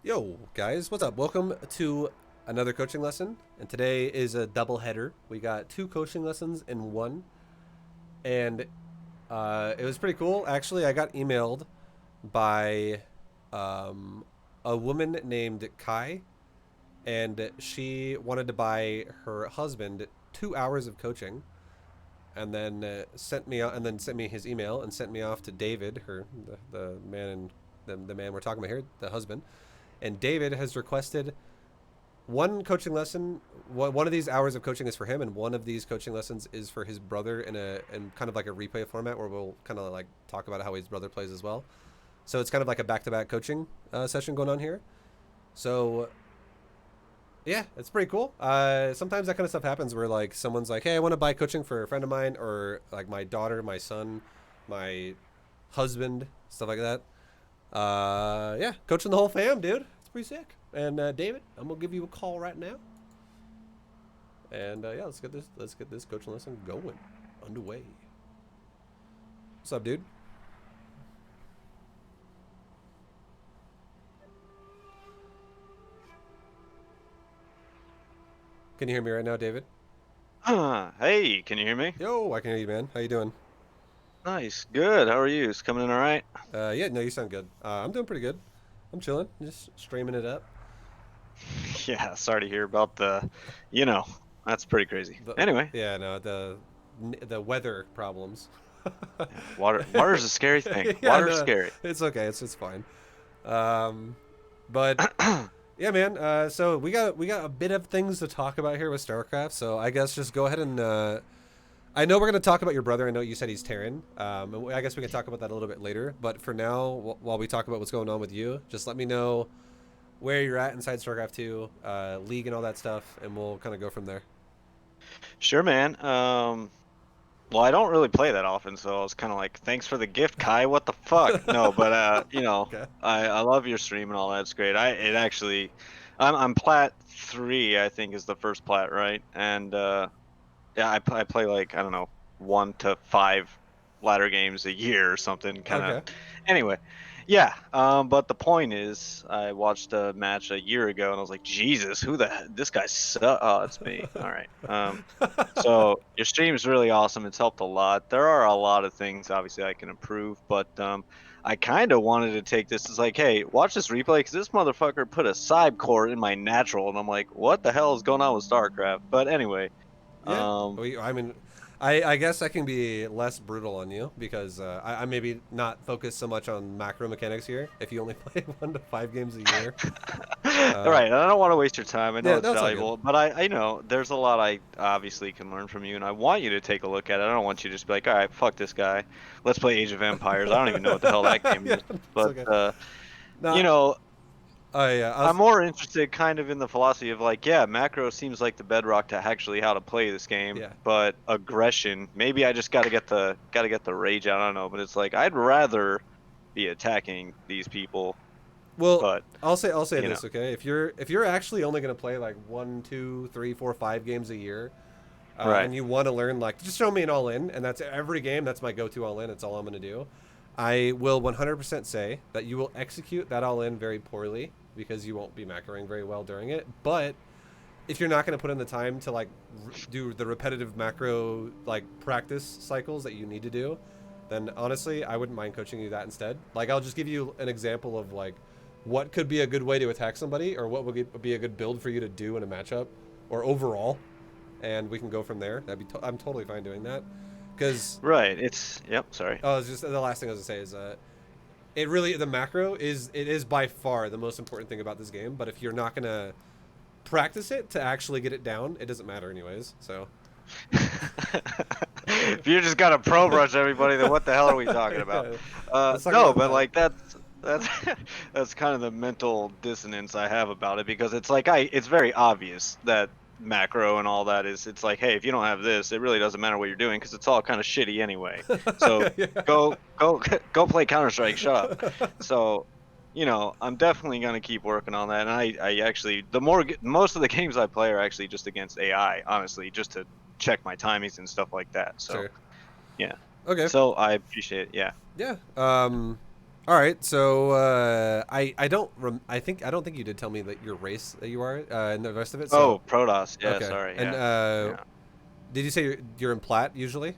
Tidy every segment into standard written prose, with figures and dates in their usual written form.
Yo, guys, what's up? Welcome to another coaching lesson. And today is a double header. We got two coaching lessons in one. And it was pretty cool. Actually, I got emailed by um, a woman named Kai, and she wanted to buy her husband 2 hours of coaching, and then sent me his email and sent me off to David, the man and the man we're talking about here, the husband. And David has requested one coaching lesson. One of these hours of coaching is for him, and one of these coaching lessons is for his brother in kind of like a replay format where we'll kind of like talk about how his brother plays as well. So it's kind of like a back-to-back coaching session going on here. So yeah, it's pretty cool. Sometimes that kind of stuff happens where like someone's like, "Hey, I want to buy coaching for a friend of mine," or like my daughter, my son, my husband, stuff like that. Yeah, coaching the whole fam, dude. It's pretty sick. And David, I'm gonna give you a call right now. And yeah, let's get this coaching lesson going, underway. What's up, dude? Can you hear me right now, David? Hey, can you hear me? Yo, I can hear you, man. How you doing? Nice, good. How are you? It's coming in all right? Yeah, no, you sound good. I'm doing pretty good. I'm chilling, just streaming it up. Yeah, sorry to hear about you know, that's pretty crazy. The Anyway, Yeah, no, the weather problems. yeah, water's a scary thing. Yeah, Water's no, scary. it's okay. It's fine. Um, but yeah, man. So we got a bit of things to talk about here with StarCraft. So I guess just go ahead and I know we're gonna talk about your brother. I know you said he's Terran. And I guess we can talk about that a little bit later. But for now, while we talk about what's going on with you, just let me know where you're at inside StarCraft 2, League, and all that stuff, and we'll kind of go from there. Sure, man. Well, I don't really play that often, so I was kind of like, thanks for the gift, Kai. What the fuck? No, but Okay. I love your stream and all that. It's great. It actually, I'm plat 3, I think is the first plat, right? And yeah, I play like, I don't know, 1 to 5 ladder games a year or something, kind of. Okay. Anyway, yeah. But the point is, I watched a match a year ago, and I was like, Jesus, this guy Oh, it's me. All right. So your stream is really awesome. It's helped a lot. There are a lot of things, obviously, I can improve, but I kind of wanted to take this as like, hey, watch this replay because this motherfucker put a side core in my natural, and I'm like, what the hell is going on with StarCraft? But anyway. Yeah. Um, I mean, I guess I can be less brutal on you because I maybe not focus so much on macro mechanics here. If you only play 1 to 5 games a year, all uh, right, I don't want to waste your time. I know yeah, it's that's all good. valuable, but I know there's a lot I obviously can learn from you, and I want you to take a look at it. I don't want you to just be like, all right, fuck this guy. Let's play Age of Empires. I don't even know what the hell that game Yeah, is. it's But okay. you Not. know, Yeah. I'm more interested kind of in the philosophy of like, yeah, macro seems like the bedrock to actually how to play this game, Yeah. but aggression, maybe I just got to get the rage out. I don't know, but it's like I'd rather be attacking these people, Well, but I'll say you know. this, okay? If you're actually only gonna play like 1, 2, 3, 4, 5 games a year, Right. and you want to learn like just show me an all in, and that's every game. That's my go-to all in. It's all I'm gonna do. I will 100% say that you will execute that all in very poorly because you won't be macroing very well during it. But if you're not going to put in the time to like do the repetitive macro like practice cycles that you need to do, then honestly, I wouldn't mind coaching you that instead. Like I'll just give you an example of like what could be a good way to attack somebody or what would be a good build for you to do in a matchup or overall, and we can go from there. I'm totally fine doing that because Right. Yep. Sorry. oh, it's just the last thing I was gonna say is it really the macro is by far the most important thing about this game. But if you're not gonna practice it to actually get it down, it doesn't matter anyways. So If you just got to pro brush everybody, then what the hell are we talking about? yeah, let's talk No, about but that. like that's that's kind of the mental dissonance I have about it because it's like it's very obvious that macro and all that is it's like, hey, if you don't have this, it really doesn't matter what you're doing because it's all kind of shitty anyway. So Yeah. go play Counter-Strike, shut up. So I'm definitely gonna keep working on that. And I actually, most of the games I play are actually just against AI, honestly, just to check my timings and stuff like that. So Sure. yeah. Okay. So I appreciate it. Yeah. Yeah. All right, so I don't think you did tell me that your race that you are and the rest of it. So Oh, Protoss. Yeah, okay, sorry. and Yeah. Yeah. did you say you're in plat usually?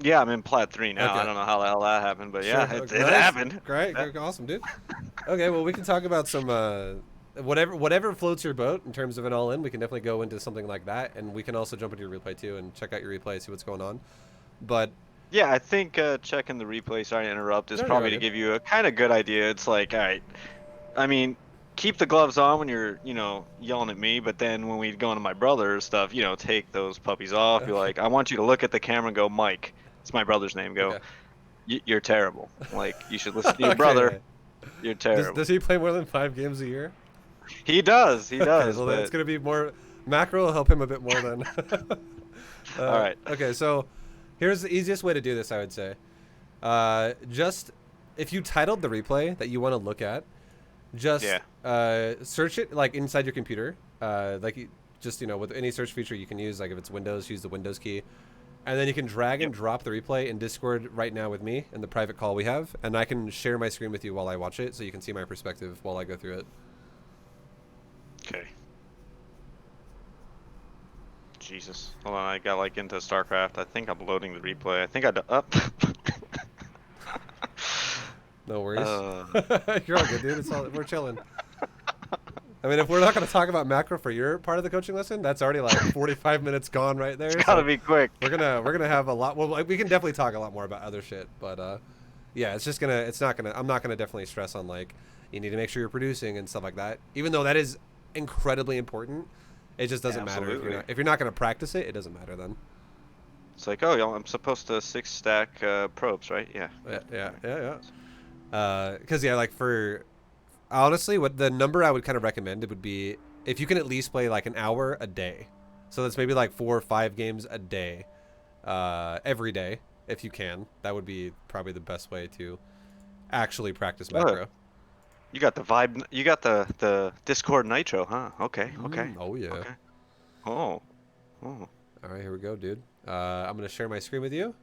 Yeah, I'm in Plat 3 now. I Okay, don't know how the hell that happened, but sure, yeah, it nice, happened. great, Yeah. awesome, dude. Okay, well we can talk about some whatever floats your boat in terms of an all in. We can definitely go into something like that, and we can also jump into your replay too and check out your replay, see what's going on. But Yeah, I think checking the replay, sorry to interrupt, is no, you're all probably to good. give you a kind of good idea. It's like, all right, I mean, keep the gloves on when you're, yelling at me, but then when we go into my brother's stuff, take those puppies off. Be Okay, like, I want you to look at the camera and go, Mike, it's my brother's name. Go, okay, You're terrible. Like, you should listen to your okay. brother. Yeah. You're Does terrible. he play more than 5 games a year? He Okay, does, well it's but gonna be more. Macro will help him a bit more then. all right. Okay, so here's the easiest way to do this, I would say. Just if you titled the replay that you want to look at, just Yeah. search it like inside your computer. Just with any search feature you can use. Like if it's Windows, use the Windows key, and then you can drag Yep. and drop the replay in Discord right now with me in the private call we have, and I can share my screen with you while I watch it, so you can see my perspective while I go through it. Okay. Jesus. Hold on, I got like into StarCraft. I think I'm loading the replay. I think up. No worries. uh, You're all good, dude. We're chilling. I mean, if we're not going to talk about macro for your part of the coaching lesson, that's already like 45 minutes gone right it's there. gotta So be quick. we're gonna have a lot. Well, like, we can definitely talk a lot more about other shit, but yeah, it's not gonna. I'm not gonna definitely stress on like you need to make sure you're producing and stuff like that. Even though that is incredibly important, it just doesn't matter Absolutely. if you're not gonna practice it. It doesn't matter then. It's like, oh, I'm supposed to 6-stack probes, right? Yeah. Yeah, Yep. yeah, All right. yeah, yeah. Because yeah, like for honestly, what the number I would kind of recommend it would be if you can at least play like an hour a day. So that's maybe like 4 or 5 games a day, every day if you can. That would be probably the best way to actually practice Oh, macro. you got the vibe. You got the Discord Nitro, huh? Okay. Okay. Oh yeah. Okay. Oh. Oh. All right, here we go, dude. I'm gonna share my screen with you.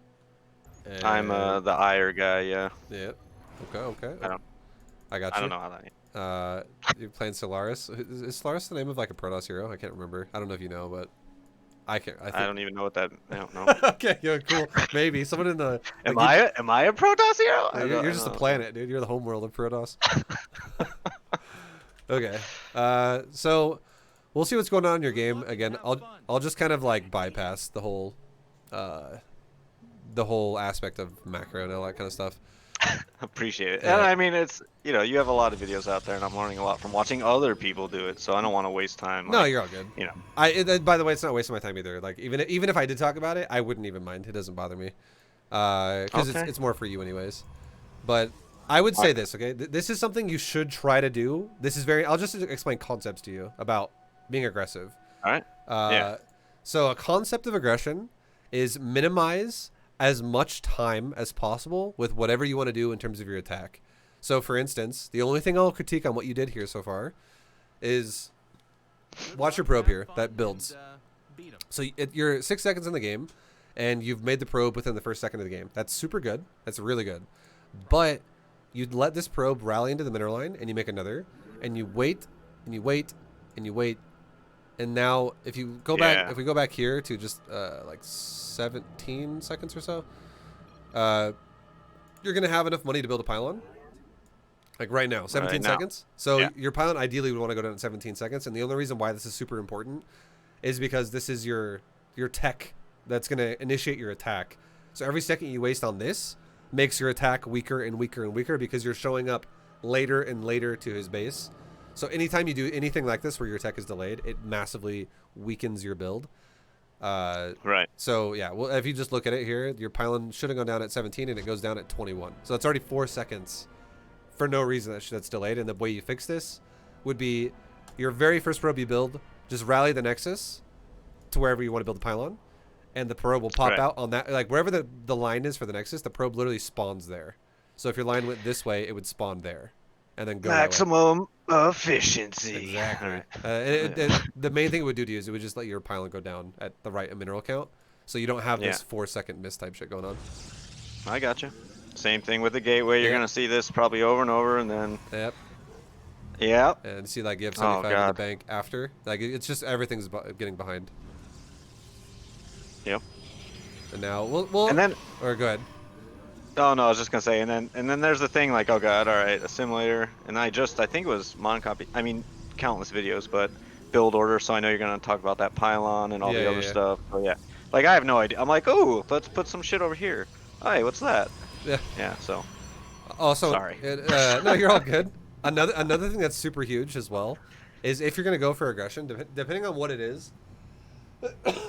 I'm And the ire guy. Yeah. yeah. Okay, okay. I don't. I got I don't you. know how that. You're playing Solaris. Is Solaris the name of like a Protoss hero? I can't remember. I don't know if you know, but I can't. I I think. don't even know what that. I don't know. Okay, yeah, cool. Maybe someone in the Am like you, I am I a Protoss hero? you're I just a don't planet, dude. You're the homeworld of Protoss. Okay. So we'll see what's going on in your game. Again, I'll just kind of like bypass uh, the whole aspect of macro and all that kind of stuff. appreciate it. And Uh, I mean, it's you have a lot of videos out there, and I'm learning a lot from watching other people do it. So I don't want to waste time. no, Like, you're all good. you know. By the way, it's not wasting my time either. Like even if I did talk about it, I wouldn't even mind. It doesn't bother me. Because Okay. it's more for you anyways. But I would I, say this, okay? This is something you should try to do. This is very. I'll just explain concepts to you about being aggressive. all right. Yeah. So a concept of aggression is minimize as much time as possible with whatever you want to do in terms of your attack. So for instance, the only thing I'll critique on what you did here so far is watch your probe here that builds. So you're 6 seconds in the game, and you've made the probe within the first second of the game. That's super good. That's really good. But you'd let this probe rally into the mineral line, and you make another, and you wait, and you wait, and you wait. And now, if you go back, Yeah. if we go back here to just like 17 seconds or so, you're gonna have enough money to build a pylon. Like right now, 17 Right now. seconds. So Yeah. your pylon ideally would want to go down in 17 seconds. And the only reason why this is super important is because this is your tech that's gonna initiate your attack. So every second you waste on this makes your attack weaker and weaker and weaker because you're showing up later and later to his base. So anytime you do anything like this where your attack is delayed, it massively weakens your build. Right. So yeah, well, if you just look at it here, your pylon should have gone down at 17 and it goes down at 21. So it's already 4 seconds for no reason that's delayed. And the way you fix this would be your very first probe you build, just rally the Nexus to wherever you want to build the pylon, and the probe will pop Right. out on that. Like wherever the line is for the Nexus, the probe literally spawns there. So if your line went this way, it would spawn there, and then go that way. Maximum efficiency. Exactly. All right. The main thing it would do to you is it would just let your pylon go down at the right mineral count, so you don't have this Yeah. 4 second miss type shit going on. I gotcha. Same thing with the gateway. You're Yep. gonna see this probably over and over, and then Yep. yeah. And see, like, you have Oh 75 in the god. bank after. Like, it's just everything's getting behind. Yep. And now we'll And then or go ahead. oh no, I was just gonna say, and then there's the thing like, oh god, all right, assimilator, and I think it was Moncopy. I mean, countless videos, but build order. So I know you're gonna talk about that pylon and all Yeah, the yeah, other yeah. stuff. So yeah, like I have no idea. I'm like, oh, let's put some shit over here. Hey, what's that? Yeah. Yeah. So Also, sorry. no, you're all good. Another thing that's super huge as well is if you're gonna go for aggression, depending on what it is,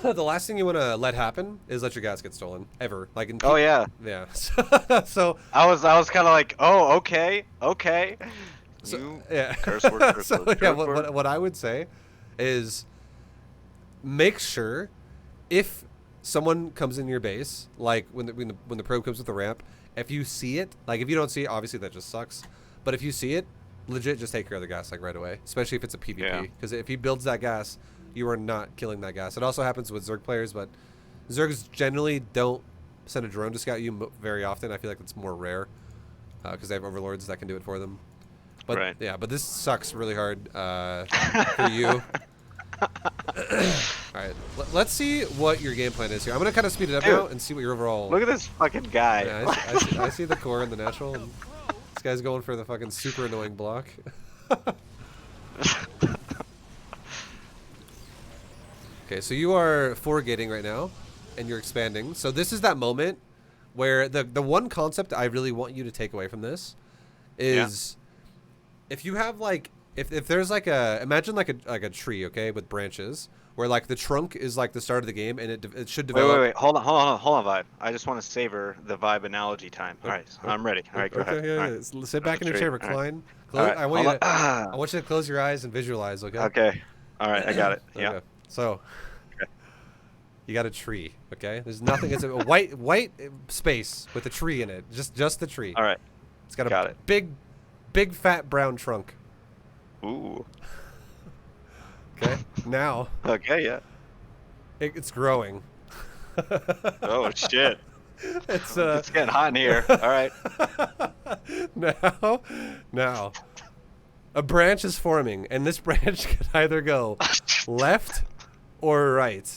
the last thing you want to let happen is let your gas get stolen ever. Like in Oh yeah. yeah. So I was kind of like, oh okay, okay. so You yeah. curse word, curse So word, yeah, curse word. what I would say is make sure if someone comes in your base, like when the probe comes with the ramp, if you see it, like if you don't see it, obviously that just sucks. But if you see it, legit just take care of the gas like right away, especially if it's a PvP. Yeah. Because if he builds that gas, you are not killing that gas. It also happens with Zerg players, but Zergs generally don't send a drone to scout you very often. I feel like it's more rare because they have overlords that can do it for them. But Right. yeah, but this sucks really hard for you. All right, let's see what your game plan is here. I'm gonna kind of speed it up Dude, now and see what your overall. Look at this fucking guy. Yeah, I see the core and the natural. And this guy's going for the fucking super annoying block. Okay, so you are 4-gating right now, and you're expanding. So this is that moment where the one concept I really want you to take away from this is if you have like if there's like imagine like a tree, okay, with branches where like the trunk is like the start of the game and it should develop. Wait. Hold on, Vibe. I just want to savor the Vibe analogy time. All right, I'm ready. All right, go ahead. Yeah, All yeah. right. Sit back in your chair, recline. All right. I want you to close your eyes and visualize, okay? Okay. All right, I got it. Yeah. Okay. So, you got a tree, okay? There's nothing. It's a white space with a tree in it. Just the tree. All right. It's got a big fat brown trunk. Ooh. Okay. Now. Okay. Yeah. It's growing. Oh shit. It's getting hot in here. All right. Now, a branch is forming, and this branch can either go left or right.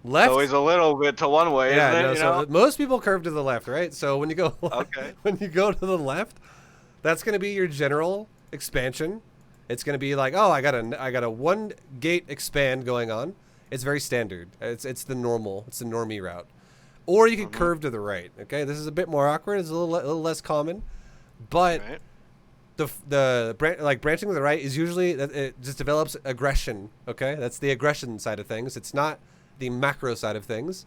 Left. Always a little bit to one way, Yeah, isn't it? no. You So know? most people curve to the left, right? So when you go, Okay. when you go to the left, that's going to be your general expansion. It's going to be like, oh, I got a 1-gate expand going on. It's very standard. It's the normal. It's the normie route. Or you can curve to the right. Okay, this is a bit more awkward. It's a little less common, but Right. branching to the right is usually that it just develops aggression. Okay, that's the aggression side of things. It's not the macro side of things.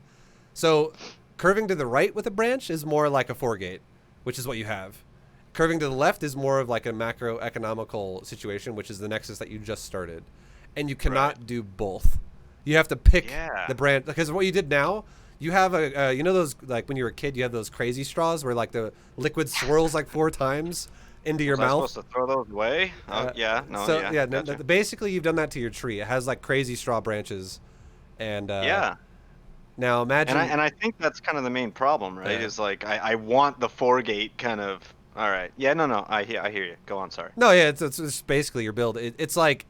So curving to the right with a branch is more like a 4-gate, which is what you have. Curving to the left is more of like a macro economical situation, which is the nexus that you just started, and you cannot do both. You have to pick the branch, because what you did now, you have you know those, like when you were a kid, you have those crazy straws where like the liquid swirls like 4 times into your mouth. Was I supposed to throw those away? Yeah. No. So yeah. no, basically you've done that to your tree. It has like crazy straw branches, and Yeah. now imagine. And I think that's kind of the main problem, right? Yeah. Is like I want the 4-gate kind of. All right. Yeah. No. I hear you. Go on. Sorry. No, yeah, it's basically your build. It's like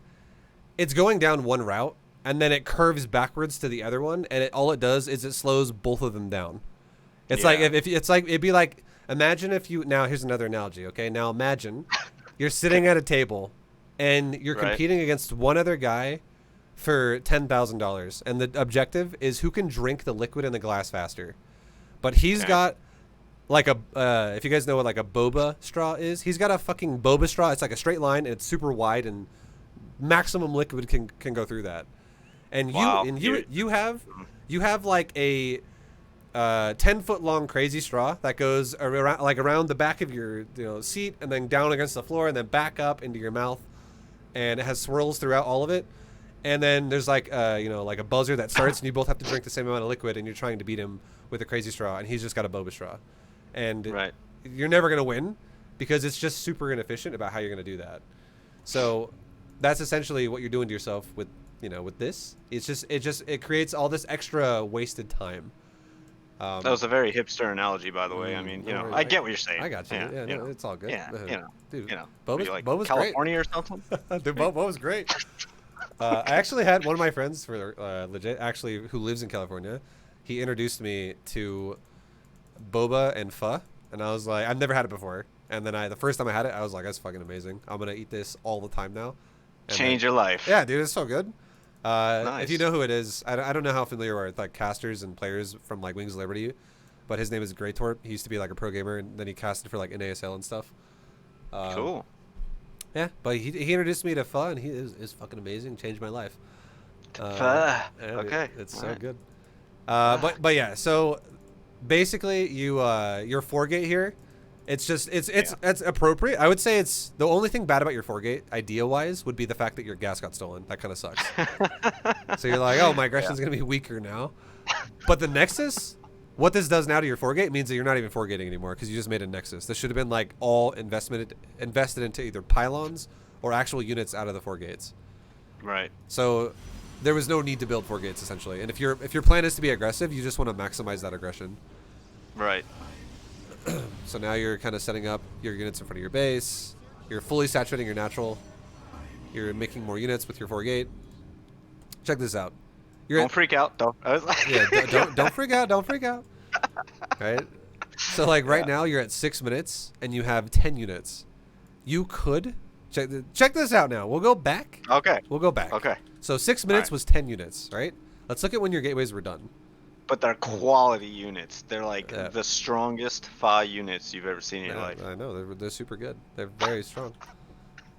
it's going down one route and then it curves backwards to the other one, and all it does is it slows both of them down. It's like if it's like it'd be like, imagine if you, now here's another analogy, okay? Now imagine you're sitting at a table and you're competing against one other guy for $10,000, and the objective is who can drink the liquid in the glass faster. But he's got like a if you guys know what like a boba straw is, he's got a fucking boba straw. It's like a straight line and it's super wide, and maximum liquid can go through that. And you have like a 10-foot long crazy straw that goes around the back of your seat, and then down against the floor, and then back up into your mouth, and it has swirls throughout all of it. And then there's like like a buzzer that starts, and you both have to drink the same amount of liquid, and you're trying to beat him with a crazy straw, and he's just got a boba straw, and you're never gonna win because it's just super inefficient about how you're gonna do that. So that's essentially what you're doing to yourself with with this. It creates all this extra wasted time. That was a very hipster analogy, by the way. I mean, Don't worry, I get what you're saying. I got you. Yeah, Yeah, no, it's all good. yeah, Dude, what are you, like Boba's great. California or something? Dude, Boba's great. I actually had one of my friends for legit, actually, who lives in California. He introduced me to boba and pho, and I was like, I've never had it before. And then the first time I had it, I was like, that's fucking amazing. I'm gonna eat this all the time now. And Change your life. Yeah, dude, it's so good. Nice. If you know who it is, I don't know how familiar you are with like casters and players from like Wings of Liberty, but his name is Greytort. He used to be like a pro gamer, and then he casted for like NASL and stuff. Cool. Yeah, but he introduced me to pho, and he is fucking amazing. Changed my life. Pho. Okay. It's All so right. good. But yeah, so basically your 4-gate here, it's just it's appropriate. I would say it's the only thing bad about your 4-gate idea wise would be the fact that your gas got stolen. That kind of sucks. So you're like, oh, my aggression's gonna be weaker now. But the Nexus, what this does now to your 4-gate means that you're not even 4-gating anymore because you just made a Nexus. This should have been like all invested into either pylons or actual units out of the 4-gates. Right. So there was no need to build 4-gates essentially. And if your plan is to be aggressive, you just want to maximize that aggression. Right. So now you're kind of setting up your units in front of your base. You're fully saturating your natural. You're making more units with your 4-gate. Check this out. Don't freak out. Don't. I was like Don't freak out. Don't freak out. Right. So like right now you're at 6 minutes and you have 10 units. You could check this out now. We'll go back. Okay. We'll go back. Okay. So 6 minutes was 10 units, right? Let's look at when your gateways were done. But they're quality units. They're like the strongest FA units you've ever seen in your life. I know. They're super good. They're very strong.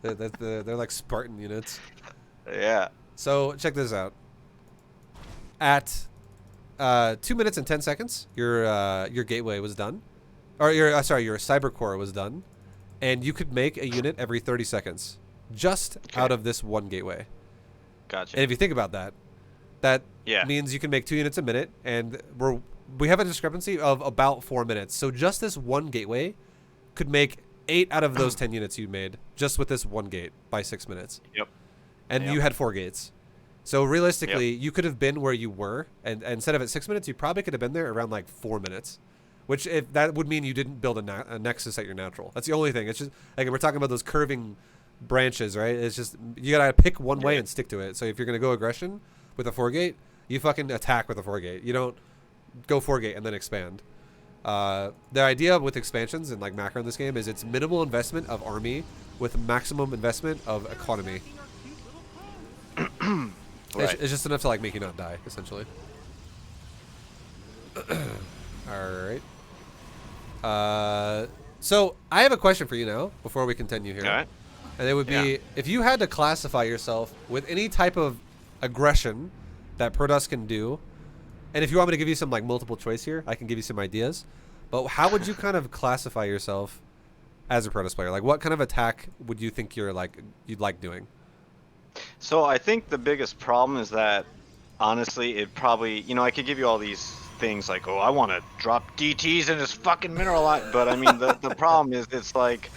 They're like Spartan units. Yeah. So check this out. At 2 minutes and 10 seconds, your gateway was done, or your cyber core was done, and you could make a unit every 30 seconds, just out of this one gateway. Gotcha. And if you think about that, that Yeah. means you can make 2 units a minute, and we have a discrepancy of about 4 minutes. So just this one gateway could make 8 out of those 10 units you made just with this one gate by 6 minutes. Yep. And you had 4 gates. So realistically, you could have been where you were, and instead of at 6 minutes, you probably could have been there around like 4 minutes, which if that would mean you didn't build a nexus at your natural. That's the only thing. It's just like we're talking about those curving branches, right? It's just you gotta pick one way and stick to it. So if you're gonna go aggression with a 4-gate, you fucking attack with a 4-gate. You don't go 4-gate and then expand. The idea with expansions and like macro in this game is it's minimal investment of army with maximum investment of economy. Right. It's just enough to like make you not die, essentially. All right. So I have a question for you now before we continue here. All right. And it would be if you had to classify yourself with any type of aggression that Protoss can do, and if you want me to give you some like multiple choice here, I can give you some ideas. But how would you kind of classify yourself as a Protoss player? Like, what kind of attack would you think you'd like doing? So I think the biggest problem is that, honestly, it probably, I could give you all these things like, oh, I want to drop DTs in this fucking mineral lot, but I mean, the problem is it's like,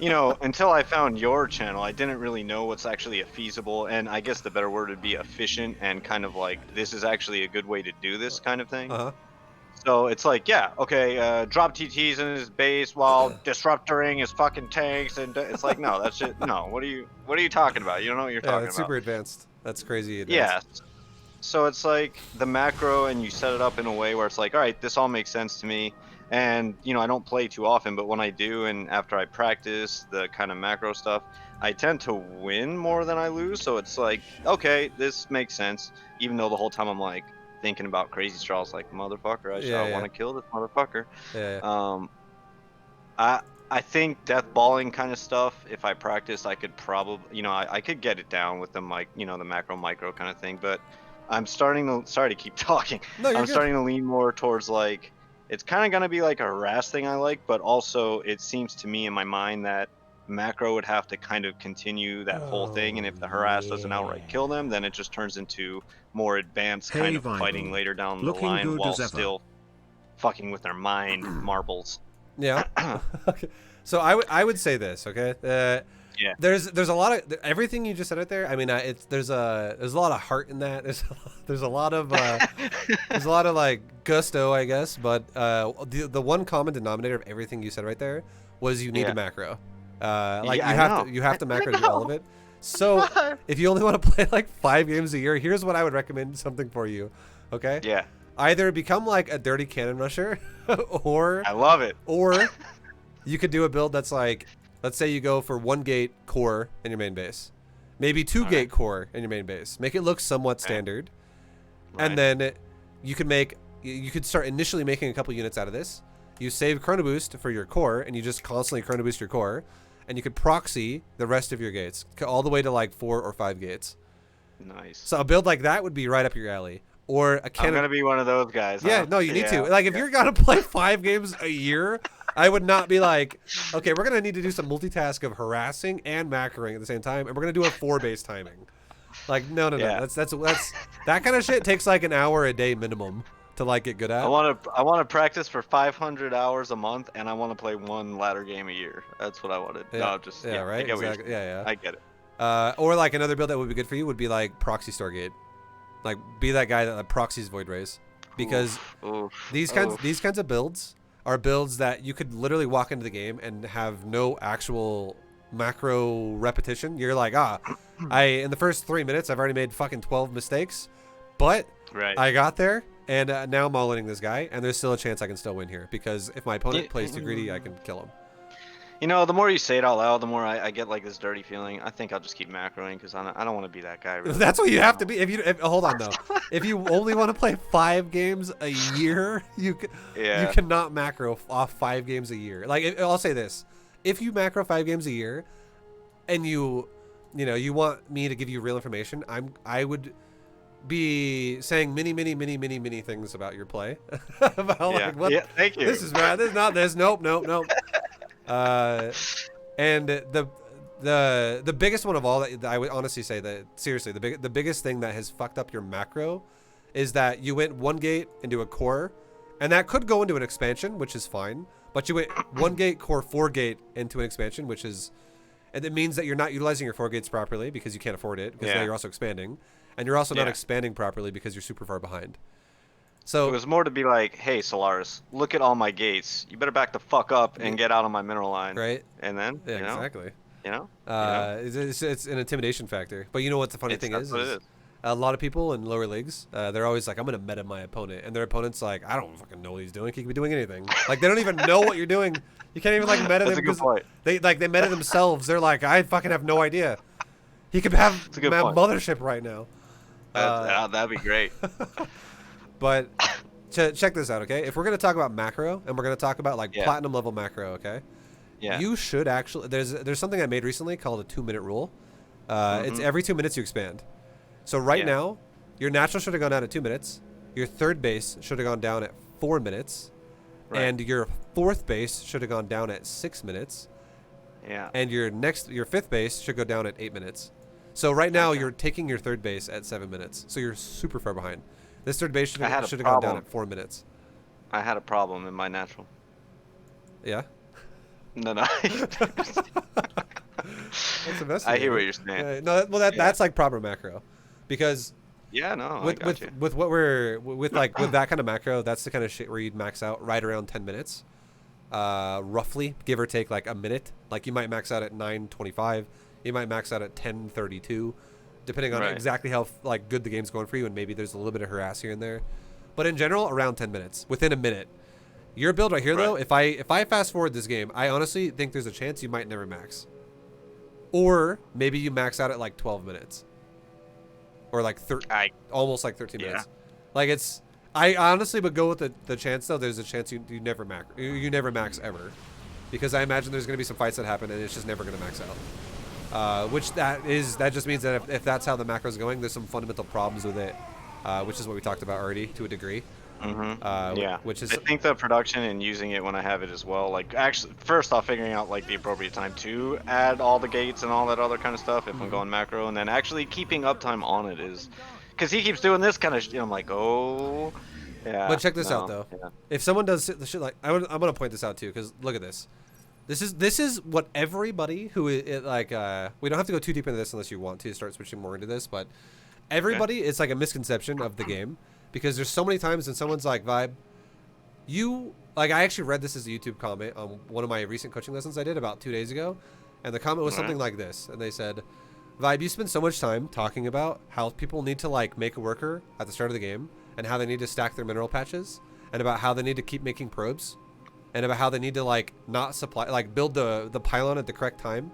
until I found your channel, I didn't really know what's actually a feasible, and I guess the better word would be efficient, and kind of like, this is actually a good way to do this kind of thing. Uh-huh. So it's like, drop TTs in his base while disruptoring his fucking tanks, and it's like, no, that's it. No, what are you talking about? You don't know what you're talking that's about. super advanced. That's crazy advanced. Yeah. So it's like the macro, and you set it up in a way where it's like, all right, this all makes sense to me. And, I don't play too often, but when I do, and after I practice the kind of macro stuff, I tend to win more than I lose. So it's like, okay, this makes sense. Even though the whole time I'm like, thinking about crazy straws like motherfucker, I want to kill this motherfucker. I think death balling kind of stuff, if I practice, I could probably, I could get it down with them, like, the macro micro kind of thing. But I'm starting to, sorry to keep talking, I'm starting to lean more towards like, it's kind of going to be like a harass thing I like, but also it seems to me in my mind that macro would have to kind of continue that whole thing, and if the harass doesn't outright kill them, then it just turns into more advanced kind of fighting later down the line while still fucking with their mind marbles. Yeah. Okay. So I would say this, okay? Yeah. there's a lot of everything you just said right there. I mean, there's a lot of heart in that. There's a lot of there's a lot of like gusto, I guess. But the one common denominator of everything you said right there was you need a macro. Like you have to macro to do all of it. So if you only want to play like 5 games a year, here's what I would recommend something for you. Okay. Yeah. Either become like a dirty cannon rusher, or I love it. Or you could do a build that's like, let's say you go for 1 gate core in your main base, maybe 2 gate core in your main base. Make it look somewhat standard, and then you could start initially making a couple units out of this. You save chrono boost for your core, and you just constantly chrono boost your core, and you could proxy the rest of your gates all the way to like 4 or 5 gates. Nice. So a build like that would be right up your alley. Or a cannon. I'm gonna be one of those guys. Yeah, huh? no, you need to. Like, if you're gonna play 5 games a year, I would not be like, okay, we're gonna need to do some multitask of harassing and macroing at the same time, and we're gonna do a 4-base timing. Like, no. That's that kind of shit takes like an hour a day minimum to like get good at. I wanna practice for 500 hours a month, and I want to play 1 ladder game a year. That's what I wanted. Yeah, No, just right. I get Exactly. Yeah. I get it. Or like another build that would be good for you would be like proxy Stargate. Like, be that guy that proxies Void Rays, because these kinds of builds are builds that you could literally walk into the game and have no actual macro repetition. You're like, in the first 3 minutes I've already made fucking 12 mistakes, but I got there, and now I'm all-inning this guy, and there's still a chance I can still win here, because if my opponent plays too greedy, I can kill him. You know, the more you say it out loud, the more I get like this dirty feeling. I think I'll just keep macroing because I don't want to be that guy. Really. That's what you have to be. Hold on though, if you only want to play 5 games a year, you cannot macro off 5 games a year. Like, I'll say this: if you macro 5 games a year, and you want me to give you real information, I would be saying many things about your play. About like, what? Yeah, thank you. This is bad. This is not this. Nope. And the biggest one of all that I would honestly say that seriously the biggest thing that has fucked up your macro is that you went 1 gate into a core, and that could go into an expansion, which is fine, but you went 1 gate core 4 gate into an expansion, and it means that you're not utilizing your 4 gates properly because you can't afford it, because now you're also expanding, and you're also not expanding properly because you're super far behind. So it was more to be like, hey, Solaris, look at all my gates. You better back the fuck up and get out of my mineral line. Right. And then, exactly. It's an intimidation factor. But you know what the funny thing is? A lot of people in lower leagues, they're always like, I'm going to meta my opponent. And their opponent's like, I don't fucking know what he's doing. He could be doing anything. Like, they don't even know what you're doing. You can't even like meta them. That's a good point. They meta themselves. They're like, I fucking have no idea. He could have mothership right now. That'd be great. But check this out, okay? If we're going to talk about macro, and we're going to talk about like platinum level macro, okay? Yeah. You should actually, there's something I made recently called a 2-minute rule. It's every 2 minutes you expand. So right now, your natural should have gone down at 2 minutes. Your 3rd base should have gone down at 4 minutes. And your 4th base should have gone down at 6 minutes. Yeah. And your 5th base should go down at 8 minutes. So right now, you're taking your 3rd base at 7 minutes. So you're super far behind. This 3rd base should have gone down at 4 minutes. I had a problem in my natural. Yeah? No. That's the best. I hear what you're saying. That's like proper macro, because with what we're with that kind of macro, that's the kind of shit where you'd max out right around 10 minutes, roughly, give or take like a minute. Like, you might max out at 9:25, you might max out at 10:32. Depending on exactly how like good the game's going for you, and maybe there's a little bit of harass here and there, but in general, around 10 minutes, within a minute. Your build right here, though, if I fast forward this game, I honestly think there's a chance you might never max, or maybe you max out at like 12 minutes, or like almost like 13 minutes. Like, I honestly would go with the chance though. There's a chance you never max ever, because I imagine there's gonna be some fights that happen and it's just never gonna max out. That just means that if that's how the macro is going, there's some fundamental problems with it, which is what we talked about already to a degree. Which is, I think the production and using it when I have it as well, like, actually first off figuring out like the appropriate time to add all the gates and all that other kind of stuff if I'm going macro, and then actually keeping uptime on it is, because he keeps doing this kind of I'm like, oh yeah. But check this out though. If someone does the shit like, I'm gonna point this out too, because look at this. This is what everybody who like we don't have to go too deep into this unless you want to start switching more into this, but everybody it's like a misconception of the game because there's so many times when someone's like, "ViBE, you like," I actually read this as a YouTube comment on one of my recent coaching lessons I did about 2 days ago, and the comment was something like this, and they said, "ViBE, you spend so much time talking about how people need to like make a worker at the start of the game and how they need to stack their mineral patches and about how they need to keep making probes and about how they need to like not supply like build the pylon at the correct time."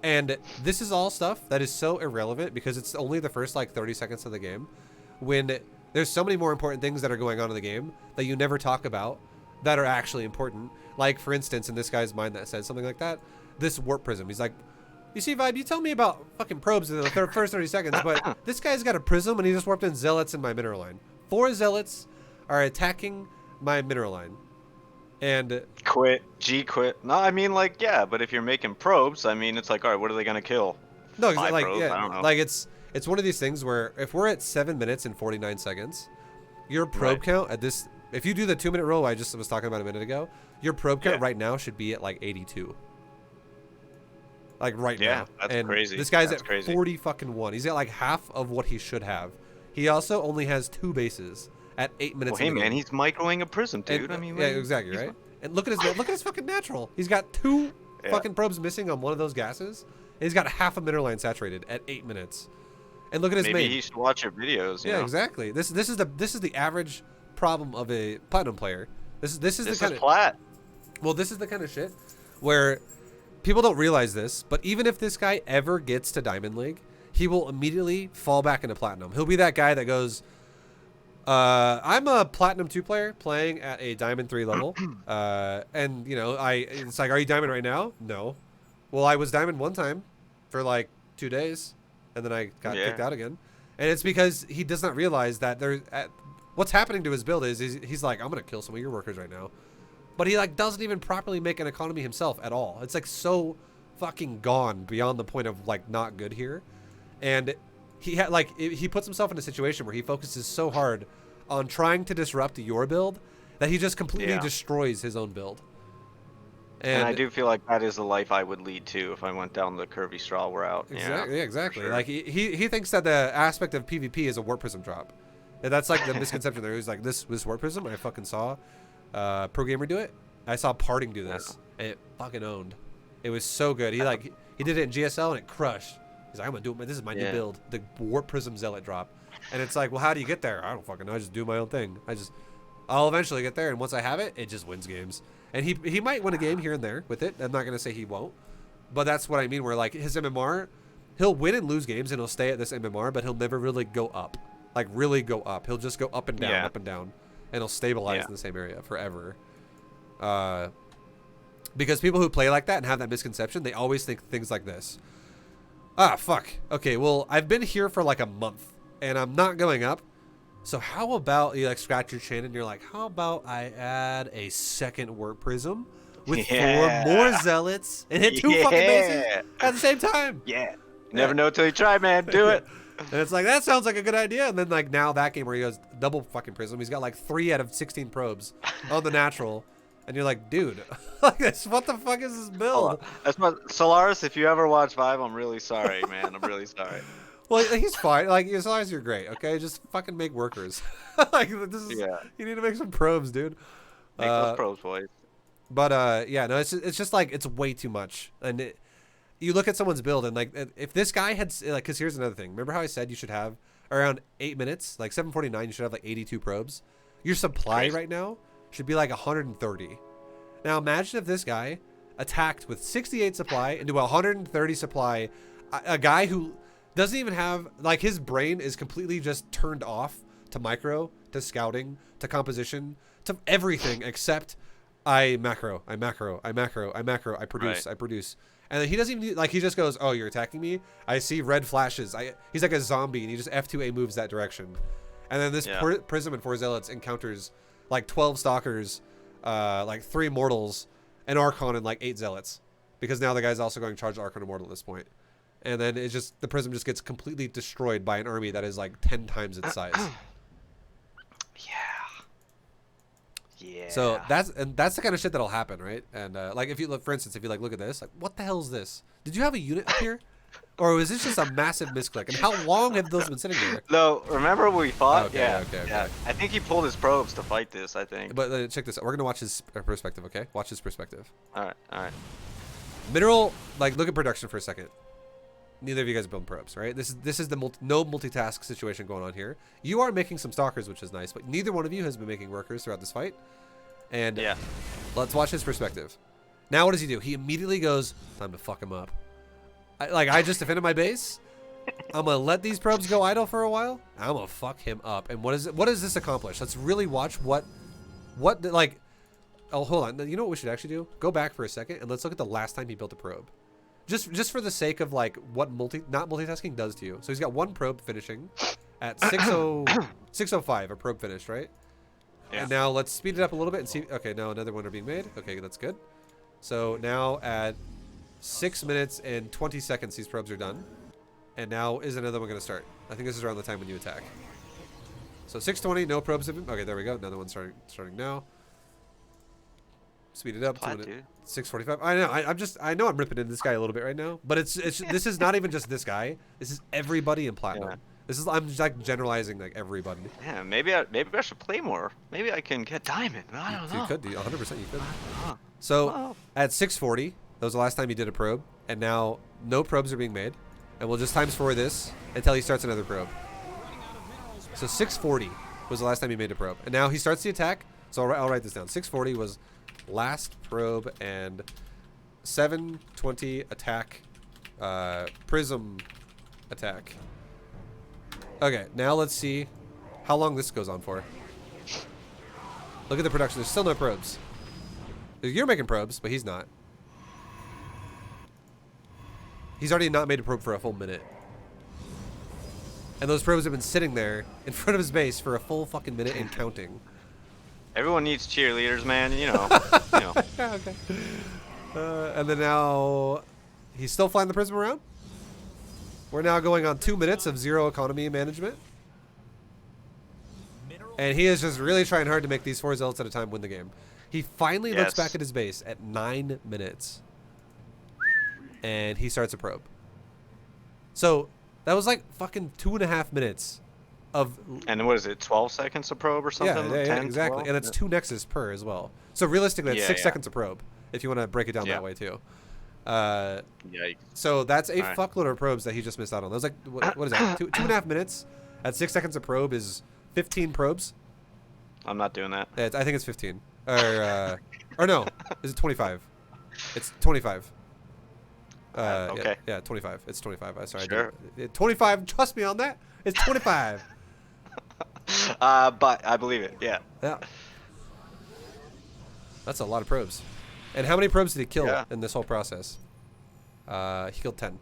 And this is all stuff that is so irrelevant because it's only the first like 30 seconds of the game when there's so many more important things that are going on in the game that you never talk about that are actually important. Like, for instance, in this guy's mind that said something like that, this warp prism. He's like, "You see, ViBE, you tell me about fucking probes in the first 30 seconds, but this guy's got a prism and he just warped in zealots in my mineral line. 4 zealots are attacking my mineral line." And quit. No, I mean, like, yeah, but if you're making probes, I mean, it's like, all right, what are they gonna kill? no, 5 like probes? I don't yeah, know. like it's one of these things where if we're at 7 minutes and 49 seconds, your probe count at this, if you do the 2-minute roll I just was talking about a minute ago, your probe count right now should be at like 82. Like right now. That's and crazy. This guy's That's at crazy. 40 fucking 1. He's at like half of what he should have. He also only has 2 bases at 8 minutes. Well, hey in the man, game. he's microing a prism, dude. And, I mean, yeah, exactly, right? And look at his fucking natural. He's got 2 fucking probes missing on one of those gases. And he's got half a mineral line saturated at 8 minutes. And look at his maybe main. he should watch your videos. You know? Exactly. This is the average problem of a platinum player. This is the kind of plat. Well, this is the kind of shit where people don't realize this, but even if this guy ever gets to Diamond League, he will immediately fall back into Platinum. He'll be that guy that goes, I'm a Platinum 2 player playing at a Diamond 3 level. And, you know, it's like, are you Diamond right now? No. Well, I was Diamond one time for like 2 days, and then I got kicked out again. And it's because he does not realize that what's happening to his build is he's like, I'm going to kill some of your workers right now. But he like doesn't even properly make an economy himself at all. It's like so fucking gone beyond the point of like not good here. And he puts himself in a situation where he focuses so hard on trying to disrupt your build that he just completely destroys his own build. And I do feel like that is the life I would lead to if I went down the curvy straw route. Exactly. Yeah, Exactly. sure. Like he thinks that the aspect of PvP is a warp prism drop. And that's like the misconception there. He's like, this warp prism I fucking saw Pro Gamer do it. I saw Parting do this, and it fucking owned. It was so good. He did it in GSL and it crushed. He's like, I'm gonna do it. This is my new build, the Warp Prism Zealot drop. And it's like, well, how do you get there? I don't fucking know. I just do my own thing. I'll eventually get there, and once I have it, it just wins games. And he might win a game here and there with it. I'm not gonna say he won't, but that's what I mean. Where like his MMR, he'll win and lose games, and he'll stay at this MMR, but he'll never really go up. Like really go up. He'll just go up and down, up and down, and he'll stabilize in the same area forever. Because people who play like that and have that misconception, they always think things like this. Ah, fuck. Okay, well, I've been here for like a month, and I'm not going up. So how about you like scratch your chin and you're like, how about I add a second warp prism with 4 more zealots and hit 2 fucking bases at the same time? Yeah. You never know till you try, man. Do it. And it's like, that sounds like a good idea. And then like now that game where he goes double fucking prism, he's got like 3 out of 16 probes on the natural. And you're like, dude, like this, what the fuck is this build? That's what Solaris. If you ever watch ViBE, I'm really sorry, man. I'm really sorry. Well, he's fine. Like, Solaris, you're great. Okay, just fucking make workers. Like this is, you need to make some probes, dude. Make those probes, boys. But yeah, no, it's just like it's way too much. And you look at someone's build, and like if this guy had like, because here's another thing. Remember how I said you should have around 8 minutes, like 7:49, you should have like 82 probes. Your supply right now should be like 130. Now imagine if this guy attacked with 68 supply into 130 supply, a guy who doesn't even have, like, his brain is completely just turned off to micro, to scouting, to composition, to everything except I macro, I produce, I produce. And then he doesn't even, like, he just goes, oh, you're attacking me? I see red flashes. He's like a zombie, and he just F2A moves that direction. And then this Prism and 4 Zealots encounters like 12 Stalkers, like 3 Mortals, an Archon, and like 8 Zealots. Because now the guy's also going to charge Archon Immortal at this point. And then it's just, the Prism just gets completely destroyed by an army that is like 10 times its size. So Yeah. that's the kind of shit that'll happen, right? And like if you look, for instance, if you like look at this, like what the hell is this? Did you have a unit up here, or was this just a massive misclick? And how long have those been sitting there? No, remember when we fought? Okay, Yeah. okay, Yeah. okay. I think he pulled his probes to fight this. I think. But check this out. We're gonna watch his perspective, okay? Watch his perspective. All right. All right. Mineral, like look at production for a second. Neither of you guys are building probes, right? This is the no multitask situation going on here. You are making some stalkers, which is nice, but neither one of you has been making workers throughout this fight. And Yeah. let's watch his perspective. Now what does he do? He immediately goes, time to fuck him up. I just defended my base. I'm gonna let these probes go idle for a while. I'm gonna fuck him up. And what does this accomplish? Let's really watch what like. Oh, hold on. You know what we should actually do? Go back for a second and let's look at the last time he built a probe. Just for the sake of like what not multitasking does to you. So he's got one probe finishing at 6:05. A probe finished, right? Yeah. And now let's speed it up a little bit and see. Okay, now another one are being made. Okay, that's good. So now at 6 minutes and 20 seconds, these probes are done. And now is another one going to start? I think this is around the time when you attack. So 6:20, no probes have been. Okay, there we go. Another one starting now. Speed it up. Plot, dude. 6:45. I know. I know I'm ripping into this guy a little bit right now, but it's this is not even just this guy. This is everybody in platinum. Yeah. This is I'm just like generalizing like everybody. Yeah. Maybe I should play more. Maybe I can get diamond. I don't know. You could do 100%. You could. Huh. So Well. at 6:40, that was the last time he did a probe, and now no probes are being made, and we'll just times 4 this until he starts another probe. So 6:40 was the last time he made a probe, and now he starts the attack. So I'll write this down. 6:40 was last probe, and 7:20 attack, prism attack. Okay, now let's see how long this goes on for. Look at the production. There's still no probes. You're making probes, but he's not. He's already not made a probe for a full minute. And those probes have been sitting there in front of his base for a full fucking minute and counting. Everyone needs cheerleaders, man. You know. You know. Yeah, okay. And then now he's still flying the prism around. We're now going on 2 minutes of zero economy management. And he is just really trying hard to make these 4 zealots at a time win the game. He finally looks back at his base at 9 minutes. And he starts a probe. So that was like fucking 2.5 minutes of. And what is it? 12 seconds a probe or something? Yeah, 10, exactly. 12? And it's 2 nexus per as well. So realistically, that's 6 seconds a probe. If you want to break it down that way too. Yikes. So that's a All right. fuckload of probes that he just missed out on. That was like what is that? 2.5 minutes at 6 seconds a probe is 15 probes. I'm not doing that. I think it's 15. Or no, is it 25? It's 25. Okay. Yeah, 25. It's 25. Sorry. Sure. 25. Trust me on that. It's 25. But I believe it. Yeah. Yeah. That's a lot of probes. And how many probes did he kill in this whole process? He killed 10.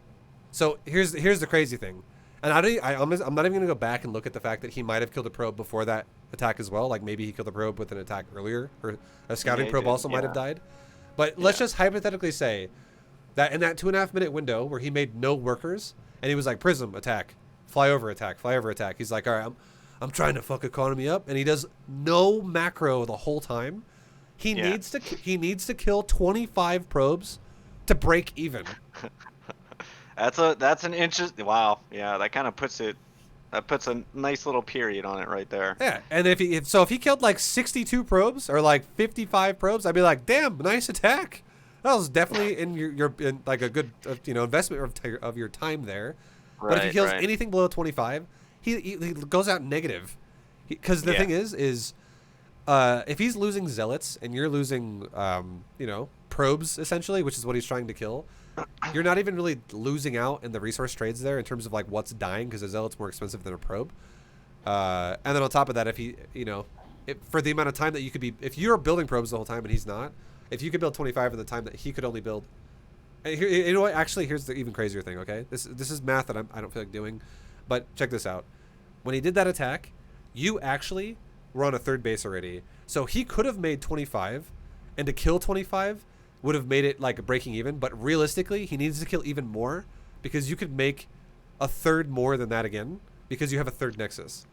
So here's the crazy thing. And I'm not even going to go back and look at the fact that he might have killed a probe before that attack as well. Like maybe he killed a probe with an attack earlier. Or a scouting probe also might have died. But let's just hypothetically say that in that 2.5 minute window where he made no workers and he was like prism attack, fly over attack, fly over attack. He's like, all right, I'm trying to fuck economy up, and he does no macro the whole time. He needs to kill 25 probes to break even. That's an interesting. Wow. Yeah, that kind of puts it. That puts a nice little period on it right there. Yeah, and if he killed like 62 probes or like 55 probes, I'd be like, damn, nice attack. That was definitely in your in like a good investment of your time there. Right, but if he kills right. anything below 25, he goes out negative. Because the thing is if he's losing zealots and you're losing probes essentially, which is what he's trying to kill, you're not even really losing out in the resource trades there in terms of like what's dying, because a zealot's more expensive than a probe. And then on top of that, if he for the amount of time that you could be, if you're building probes the whole time and he's not, if you could build 25 in the time that he could only build. And here, you know what? Actually, here's the even crazier thing. Okay, this is math that I don't feel like doing, but check this out. When he did that attack, you actually were on a third base already, so he could have made 25, and to kill 25 would have made it like breaking even. But realistically, he needs to kill even more, because you could make a third more than that again because you have a third nexus.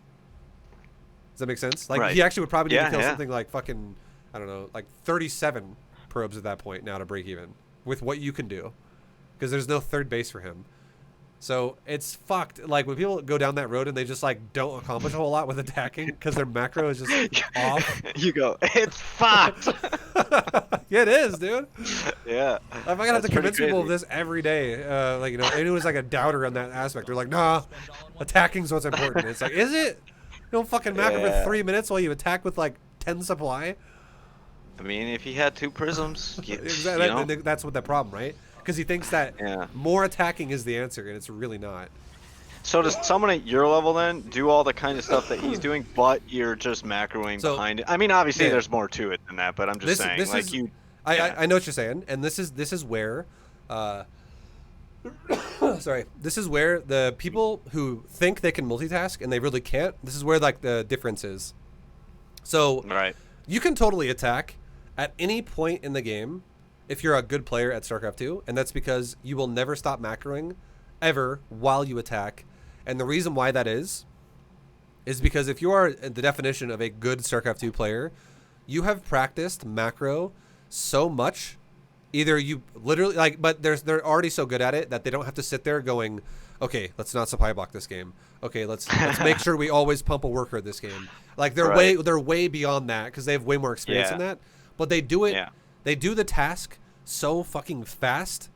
Does that make sense? Like he actually would probably need to kill something like fucking I don't know, like 37 probes at that point now to break even with what you can do, because there's no third base for him. So it's fucked. Like when people go down that road and they just like don't accomplish a whole lot with attacking because their macro is just off. You go, it's fucked. Yeah, it is, dude. Yeah. If I gotta have to convince people of this every day, like, you know, anyone's like a doubter on that aspect. They're like, nah, attacking's what's important. It's like, is it? You don't fucking macro for 3 minutes while you attack with like 10 supply. I mean, if he had 2 prisms, Exactly. you know? That's what the problem, right? Because he thinks that more attacking is the answer, and it's really not. So does someone at your level then do all the kind of stuff that he's doing, but you're just macroing behind it? I mean, obviously there's more to it than that, but I'm just saying, like you. I know what you're saying, and this is where, sorry, this is where the people who think they can multitask and they really can't. This is where like the difference is. So you can totally attack at any point in the game if you're a good player at StarCraft 2, and that's because you will never stop macroing ever while you attack. And the reason why that is because if you are the definition of a good StarCraft 2 player, you have practiced macro so much. Either you literally like, but they're already so good at it that they don't have to sit there going, okay, let's not supply block this game. Okay, let's make sure we always pump a worker this game. Like they're way beyond that because they have way more experience in that. But they do it. They do the task so fucking fast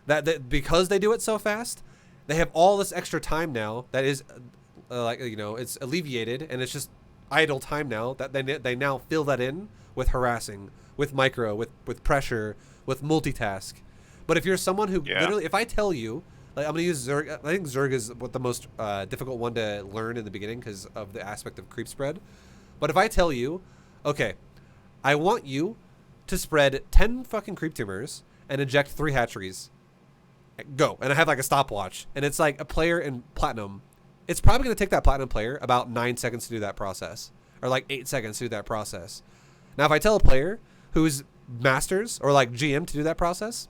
that because they do it so fast, they have all this extra time now that is like, you know, it's alleviated, and it's just idle time now that they now fill that in with harassing, with micro, with pressure, with multitask. But if you're someone who literally, if I tell you, like, I'm gonna use Zerg. I think Zerg is what the most difficult one to learn in the beginning because of the aspect of creep spread. But if I tell you, okay, I want you to spread 10 fucking creep tumors and eject 3 hatcheries. Go. And I have like a stopwatch. And it's like a player in Platinum. It's probably going to take that Platinum player about 9 seconds to do that process. Or like 8 seconds to do that process. Now, if I tell a player who's Masters or like GM to do that process,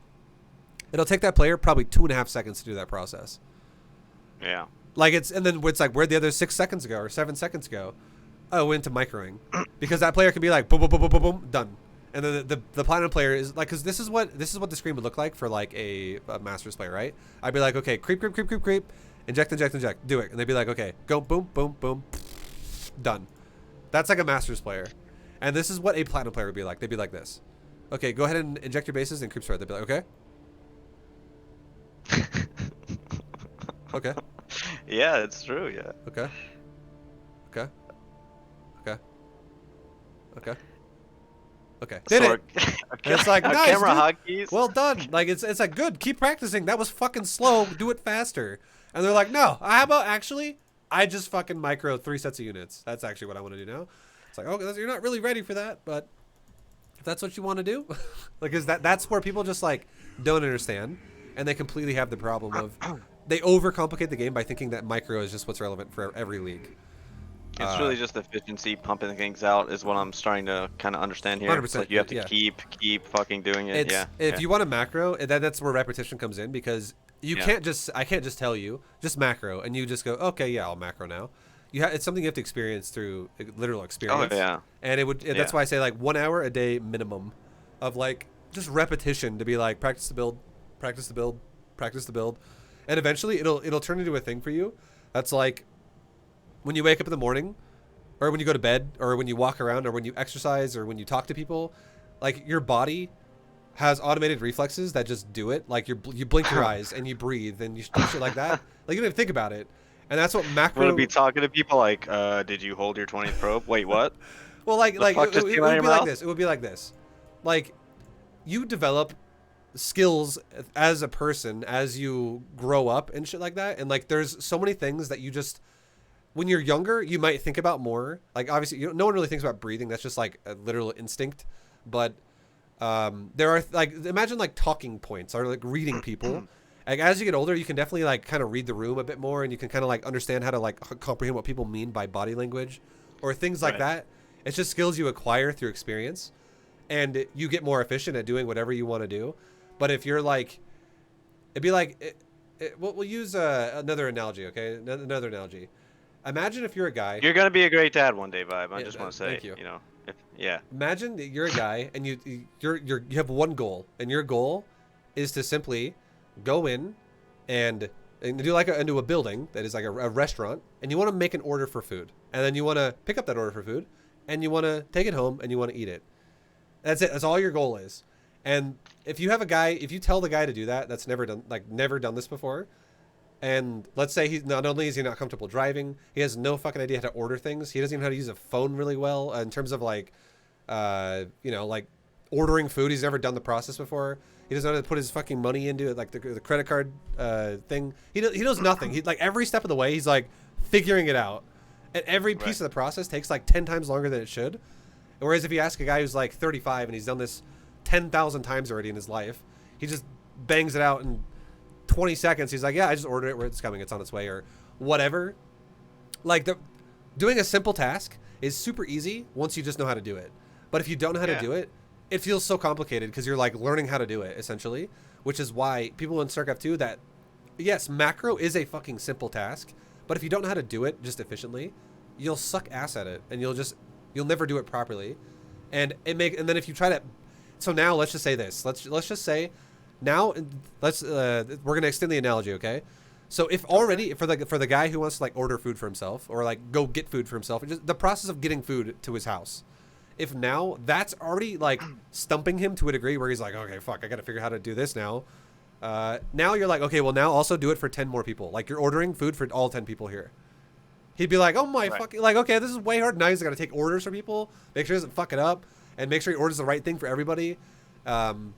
it'll take that player probably 2.5 seconds to do that process. Yeah. Like it's, and then it's like, where'd the other 6 seconds go or 7 seconds go? Oh, into microing. Because that player can be like, boom, boom, boom, boom, boom, boom, done. And then the Platinum player is like, because this is what the screen would look like for like a Masters player, right? I'd be like, okay, creep, inject, do it, and they'd be like, okay, go, boom, boom, boom, done. That's like a Masters player, and this is what a Platinum player would be like. They'd be like this. Okay, go ahead and inject your bases and creep spread. They'd be like, okay, okay, yeah, it's true. Yeah. Okay. Did it. And it's like, nice, camera dude. hotkeys. Well done. Like it's like, good. Keep practicing. That was fucking slow. Do it faster. And they're like, no. How about actually? I just fucking micro 3 sets of units. That's actually what I want to do now. It's like, okay, you're not really ready for that, but if that's what you want to do, like, is that's where people just like don't understand, and they completely have the problem of they overcomplicate the game by thinking that micro is just what's relevant for every league. It's really just efficiency, pumping things out is what I'm starting to kind of understand here. 100%, Like you have to keep fucking doing it. If you want a macro, that's where repetition comes in, because you can't just, I can't just tell you, just macro, and you just go, okay, yeah, I'll macro now. It's something you have to experience through literal experience. Oh, yeah. And that's why I say like 1 hour a day minimum of like just repetition to be like, practice the build. And eventually it'll turn into a thing for you. That's like, when you wake up in the morning, or when you go to bed, or when you walk around, or when you exercise, or when you talk to people, like your body has automated reflexes that just do it. Like you blink your eyes and you breathe and you do shit like that. Like you don't even think about it. And that's what macro. I'm gonna be talking to people like, did you hold your 20th probe? Wait, what? Well, like it would be like this. It would be like this. Like you develop skills as a person as you grow up and shit like that. And like there's so many things that you just, when you're younger, you might think about more. Like obviously, no one really thinks about breathing. That's just like a literal instinct. But there are like, imagine like talking points or like reading people. Like as you get older, you can definitely like kind of read the room a bit more, and you can kind of like understand how to like comprehend what people mean by body language or things like that. It's just skills you acquire through experience, and you get more efficient at doing whatever you want to do. But if you're like, it'd be like, we'll use another analogy, okay? Another analogy. Imagine if you're a guy. You're gonna be a great dad one day, ViBE. I just want to say, thank you. You know. Yeah. Imagine that you're a guy and you have one goal, and your goal is to simply go in and do like into a building that is like a restaurant, and you want to make an order for food, and then you want to pick up that order for food, and you want to take it home and you want to eat it. That's it. That's all your goal is. And if you tell the guy to do that, that's never done this before. And let's say he's not only is he not comfortable driving, he has no fucking idea how to order things. He doesn't even know how to use a phone really well in terms of like ordering food. He's never done the process before. He doesn't know how to put his fucking money into it, like the credit card thing. He knows nothing. He like every step of the way, he's like figuring it out. And every piece of the process takes like 10 times longer than it should. Whereas if you ask a guy who's like 35 and he's done this 10,000 times already in his life, he just bangs it out in 20 seconds. He's like, yeah, I just ordered it, where it's coming, it's on its way, or whatever. Like doing a simple task is super easy once you just know how to do it. But if you don't know how to do it, it feels so complicated because you're like learning how to do it essentially, which is why people in StarCraft 2 that, yes, macro is a fucking simple task, but if you don't know how to do it just efficiently, you'll suck ass at it and you'll never do it properly. And then if you try to, so now let's just say this, let's just say now we're going to extend the analogy. Okay. So if already for the guy who wants to like order food for himself or like go get food for himself, just the process of getting food to his house, if now that's already like stumping him to a degree where he's like, okay, fuck, I got to figure out how to do this now. Now you're like, okay, well now also do it for 10 more people. Like you're ordering food for all 10 people here. He'd be like, oh my fucking, like, okay, this is way hard. Now he's got to take orders from people, make sure he doesn't fuck it up, and make sure he orders the right thing for everybody. And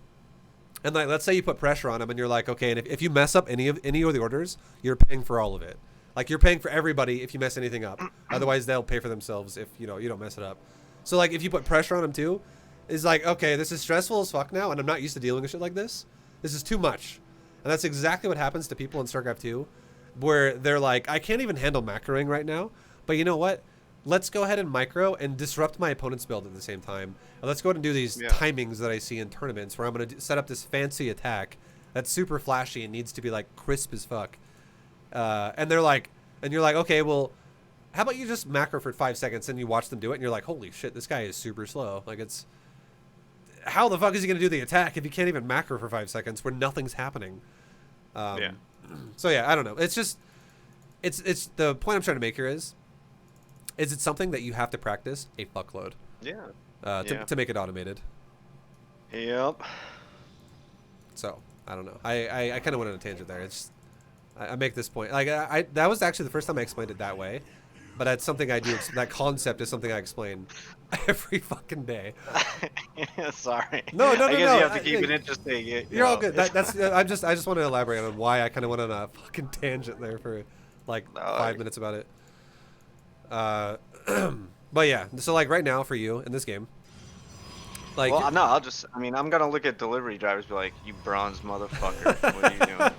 like, let's say you put pressure on him, and you're like, okay, and if you mess up any of the orders, you're paying for all of it. Like you're paying for everybody if you mess anything up. Otherwise, they'll pay for themselves if you don't mess it up. So like, if you put pressure on him too, it's like, okay, this is stressful as fuck now, and I'm not used to dealing with shit like this. This is too much, and that's exactly what happens to people in StarCraft 2, where they're like, I can't even handle macroing right now, but you know what? Let's go ahead and micro and disrupt my opponent's build at the same time. And let's go ahead and do these timings that I see in tournaments where I'm going to set up this fancy attack that's super flashy and needs to be like crisp as fuck. And they're like, and you're like, okay, well, how about you just macro for 5 seconds and you watch them do it and you're like, holy shit, this guy is super slow. Like how the fuck is he going to do the attack if he can't even macro for 5 seconds where nothing's happening? So yeah, I don't know. It's just, it's the point I'm trying to make here is it something that you have to practice a fuckload? To make it automated. Yep. So I don't know. I kind of went on a tangent there. It's I make this point like that was actually the first time I explained it that way, but that's something I do. That concept is something I explain every fucking day. Sorry. No. I guess you have to keep it interesting. You're all good. That's I just want to elaborate on why I kind of went on a fucking tangent there for like 5 minutes about it. But yeah, so like right now for you in this game, like, well, no, I'm gonna look at delivery drivers, be like, you bronze motherfucker, what are you doing?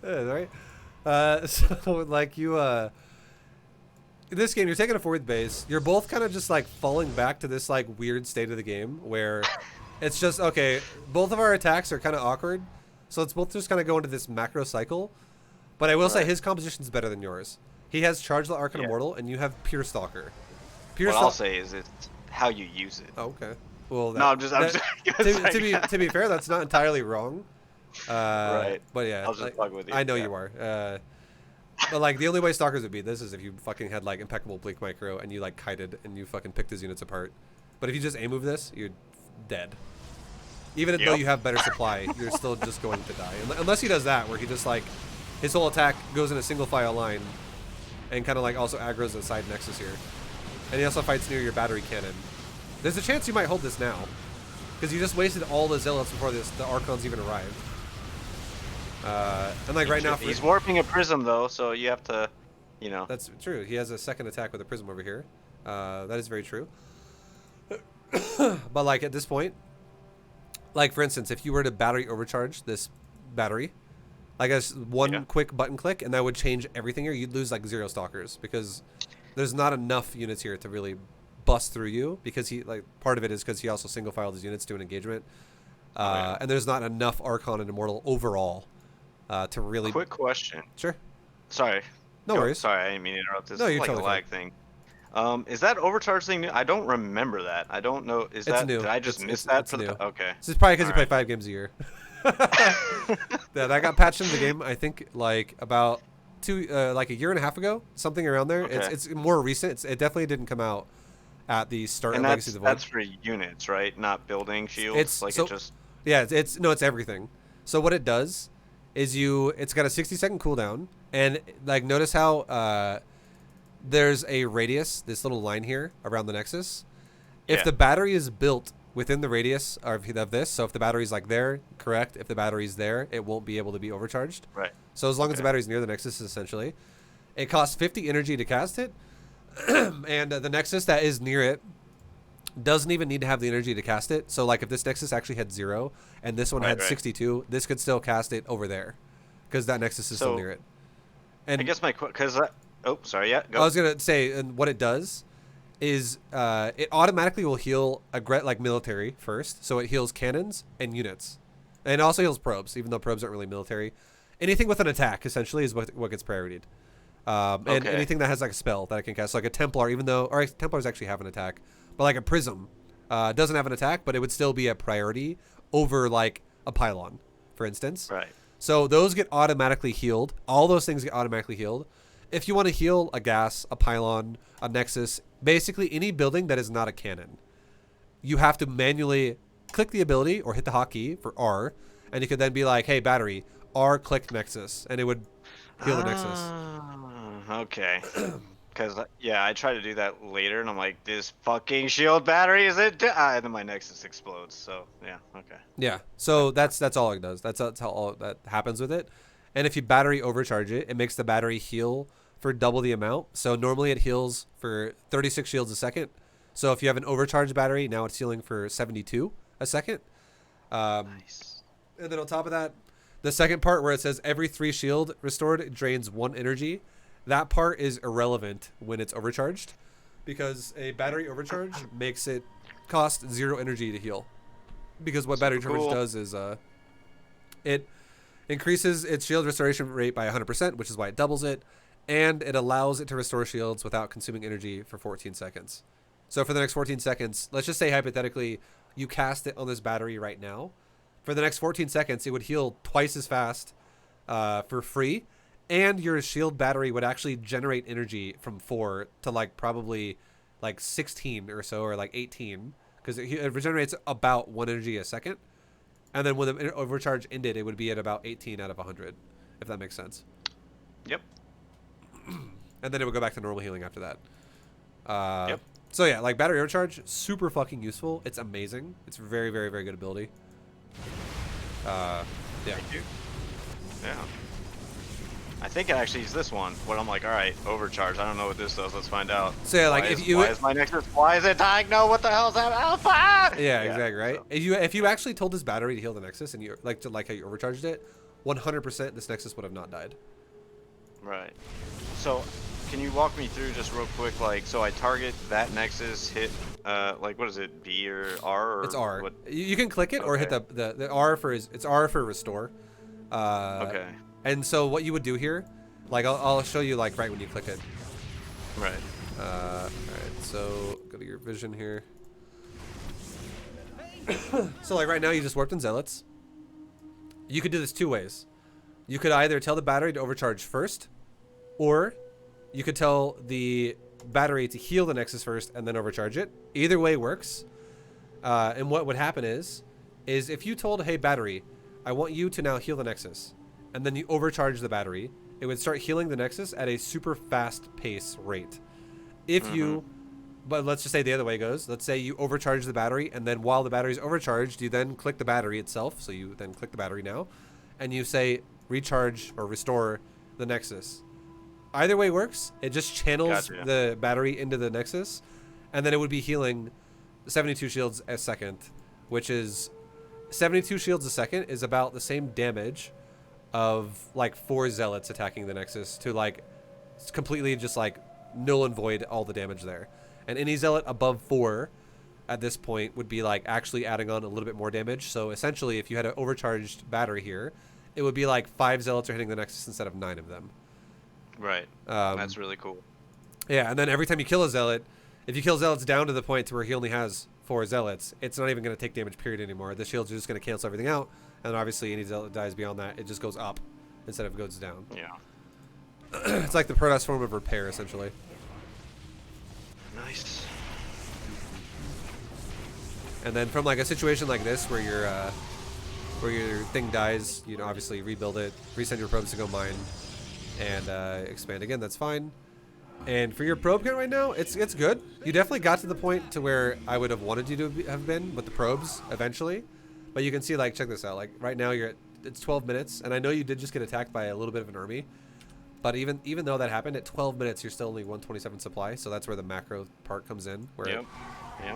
Yeah, right. So like you, in this game, you're taking a forward base. You're both kind of just like falling back to this like weird state of the game where it's just, okay, both of our attacks are kind of awkward. So it's both just kind of go into this macro cycle. But I will say his composition's better than yours. He has Charge the Arcane Immortal, and you have Pure Stalker. What I'll say is it's how you use it. Oh, okay. Well, to be fair, that's not entirely wrong. Right. But yeah, I'll just fuck with you. I know you are. But like the only way Stalkers would beat this is if you fucking had like impeccable Blink Micro and you like kited and you fucking picked his units apart. But if you just A-move this, you're dead. Even though you have better supply, you're still just going to die. Unless he does that, where he just like his whole attack goes in a single file line and kind of like also aggroes the side nexus here. And he also fights near your battery cannon. There's a chance you might hold this now, because you just wasted all the zealots before the Archons even arrived. And like right now, he's warping a prism though, so you have to, That's true. He has a second attack with a prism over here. That is very true. But like at this point, like for instance, if you were to battery overcharge this battery, like one quick button click, and that would change everything here. You'd lose like 0 stalkers because there's not enough units here to really bust through you, because he like part of it is because he also single filed his units to an engagement, and there's not enough Archon and Immortal overall to really. Quick question. Sure. Sorry. No worries. Sorry, I didn't mean to interrupt. This no, is you're like totally a lag fine. thing. Is that overcharge thing new? I don't remember that. I don't know. Is It's that, new. did I just miss that It's for the, new. okay. This is probably because All you play right. 5 games a year. Yeah, that got patched into the game. I think like about like a year and a half ago, something around there. Okay. It's more recent. It definitely didn't come out at the start And of Legacy of the Void. that's for units, right? Not building shields. It's Like it so just, yeah. It's no, it's everything. So what it does is it's got a 60-second cooldown, and like notice how there's a radius, this little line here around the Nexus. If yeah. the battery is built within the radius of this, so if the battery's like there, correct. If the battery's there, it won't be able to be overcharged. Right. So as long as the Okay. battery's near the Nexus, essentially, it costs 50 energy to cast it, and the Nexus that is near it doesn't even need to have the energy to cast it. So like if this Nexus actually had 0 and this one Right, had right. 62, this could still cast it over there because that Nexus is still So near it. And I guess because oh, sorry. Yeah. I Go. was gonna say, and what it does is it automatically will heal like military first, so it heals cannons and units, and it also heals probes, even though probes aren't really military. Anything with an attack essentially is what gets priorityed, and Okay. anything that has like a spell that I can cast, like a Templar, even though Templars actually have an attack, but like a Prism doesn't have an attack, but it would still be a priority over like a Pylon, for instance. Right. So those get automatically healed. All those things get automatically healed. If you want to heal a gas, a pylon, a nexus, basically any building that is not a cannon, you have to manually click the ability or hit the hotkey for R, and you could then be like, hey, battery, R click nexus, and it would heal the nexus. Okay. Because yeah, I try to do that later, and I'm like, this fucking shield battery is it? And then my Nexus explodes. So yeah, okay. Yeah, so that's all it does. That's how all that happens with it. And if you battery overcharge it, it makes the battery heal for double the amount. So normally it heals for 36 shields a second. So if you have an overcharged battery, now it's healing for 72 a second. Nice. And then on top of that, the second part where it says every 3 shield restored drains 1 energy, that part is irrelevant when it's overcharged because a battery overcharge makes it cost 0 energy to heal. Because what battery charge does is it increases its shield restoration rate by 100%, which is why it doubles it, and it allows it to restore shields without consuming energy for 14 seconds. So for the next 14 seconds, let's just say hypothetically you cast it on this battery right now. For the next 14 seconds, it would heal twice as fast for free, and your shield battery would actually generate energy from 4 to like probably like 16 or so, or like 18, because it regenerates about 1 energy a second. And then when the overcharge ended, it would be at about 18 out of 100, if that makes sense. Yep. And then it would go back to normal healing after that. Yep. So yeah, like battery overcharge, super fucking useful. It's amazing. It's very, very, very good ability. Yeah. Thank you. Yeah. I think it actually is this one. When I'm like, all right, overcharge. I don't know what this does. Let's find out. So yeah, like why is my Nexus? Why is it dying? No, what the hell's that? Alpha! Yeah, exactly, right? So. If you actually told this battery to heal the Nexus and you like how you overcharged it, 100% this Nexus would have not died. Right. So, can you walk me through just real quick? Like, so I target that Nexus, hit, like, what is it, B or R? Or it's R. What? You can click it or hit the R for it's R for restore. Okay. And so what you would do here, like I'll show you like right when you click it. Right. All right. So go to your vision here. So like right now you just warped in Zealots. You could do this 2 ways. You could either tell the battery to overcharge first, or you could tell the battery to heal the Nexus first and then overcharge it. Either way works. And what would happen is if you told, hey battery, I want you to now heal the Nexus, and then you overcharge the battery, it would start healing the Nexus at a super fast pace rate. If you, but let's just say the other way goes. Let's say you overcharge the battery, and then while the battery's overcharged, you then click the battery itself. So you then click the battery now, and you say recharge or restore the Nexus. Either way works. It just channels the battery into the Nexus, and then it would be healing 72 shields a second, which is 72 shields a second is about the same damage of like 4 Zealots attacking the Nexus to like completely just like null and void all the damage there. And any Zealot above 4 at this point would be like actually adding on a little bit more damage. So essentially if you had an overcharged battery here, it would be like 5 Zealots are hitting the Nexus instead of 9 of them. Right. That's really cool. Yeah, and then every time you kill a zealot, if you kill zealots down to the point to where he only has 4 zealots, it's not even going to take damage period anymore. The shields are just going to cancel everything out, and then obviously any zealot dies beyond that, it just goes up instead of goes down. Yeah. It's like the Protoss form of repair, essentially. Nice. And then from like a situation like this where your thing dies, you know, obviously rebuild it, resend your probes to go mine, and expand again. That's fine. And for your probe count right now, it's good. You definitely got to the point to where I would have wanted you to have been with the probes eventually. But you can see, like, check this out. Like right now, it's 12 minutes, and I know you did just get attacked by a little bit of an army. But even though that happened, at 12 minutes, you're still only 127 supply. So that's where the macro part comes in, where it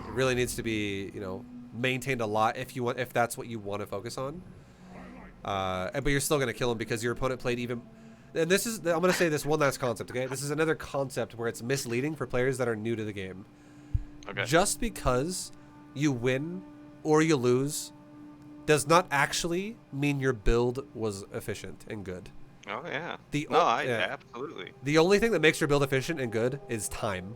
really needs to be, you know, maintained a lot if that's what you want to focus on. But you're still gonna kill him because your opponent played even. And this is, I'm going to say this one last concept, okay? This is another concept where it's misleading for players that are new to the game. Okay. Just because you win or you lose does not actually mean your build was efficient and good. Oh, yeah. Yeah. Absolutely. The only thing that makes your build efficient and good is time.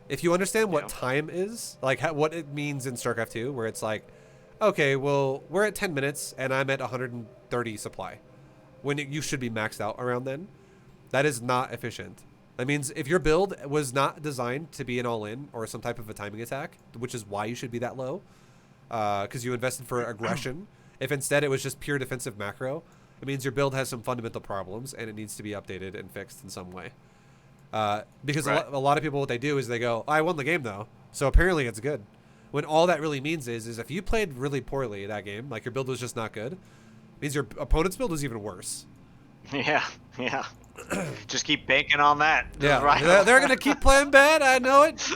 If you understand what time is, like what it means in StarCraft 2, where it's like, okay, well, we're at 10 minutes and I'm at 130 supply. When you should be maxed out around then, that is not efficient. That means if your build was not designed to be an all-in or some type of a timing attack, which is why you should be that low, because you invested for aggression. If instead it was just pure defensive macro, it means your build has some fundamental problems and it needs to be updated and fixed in some way. Because a lot of people, what they do is they go, I won the game though, so apparently it's good. When all that really means is if you played really poorly that game, like your build was just not good, means your opponent's build is even worse. Yeah. Just keep banking on that. Yeah, right. They're going to keep playing bad. I know it.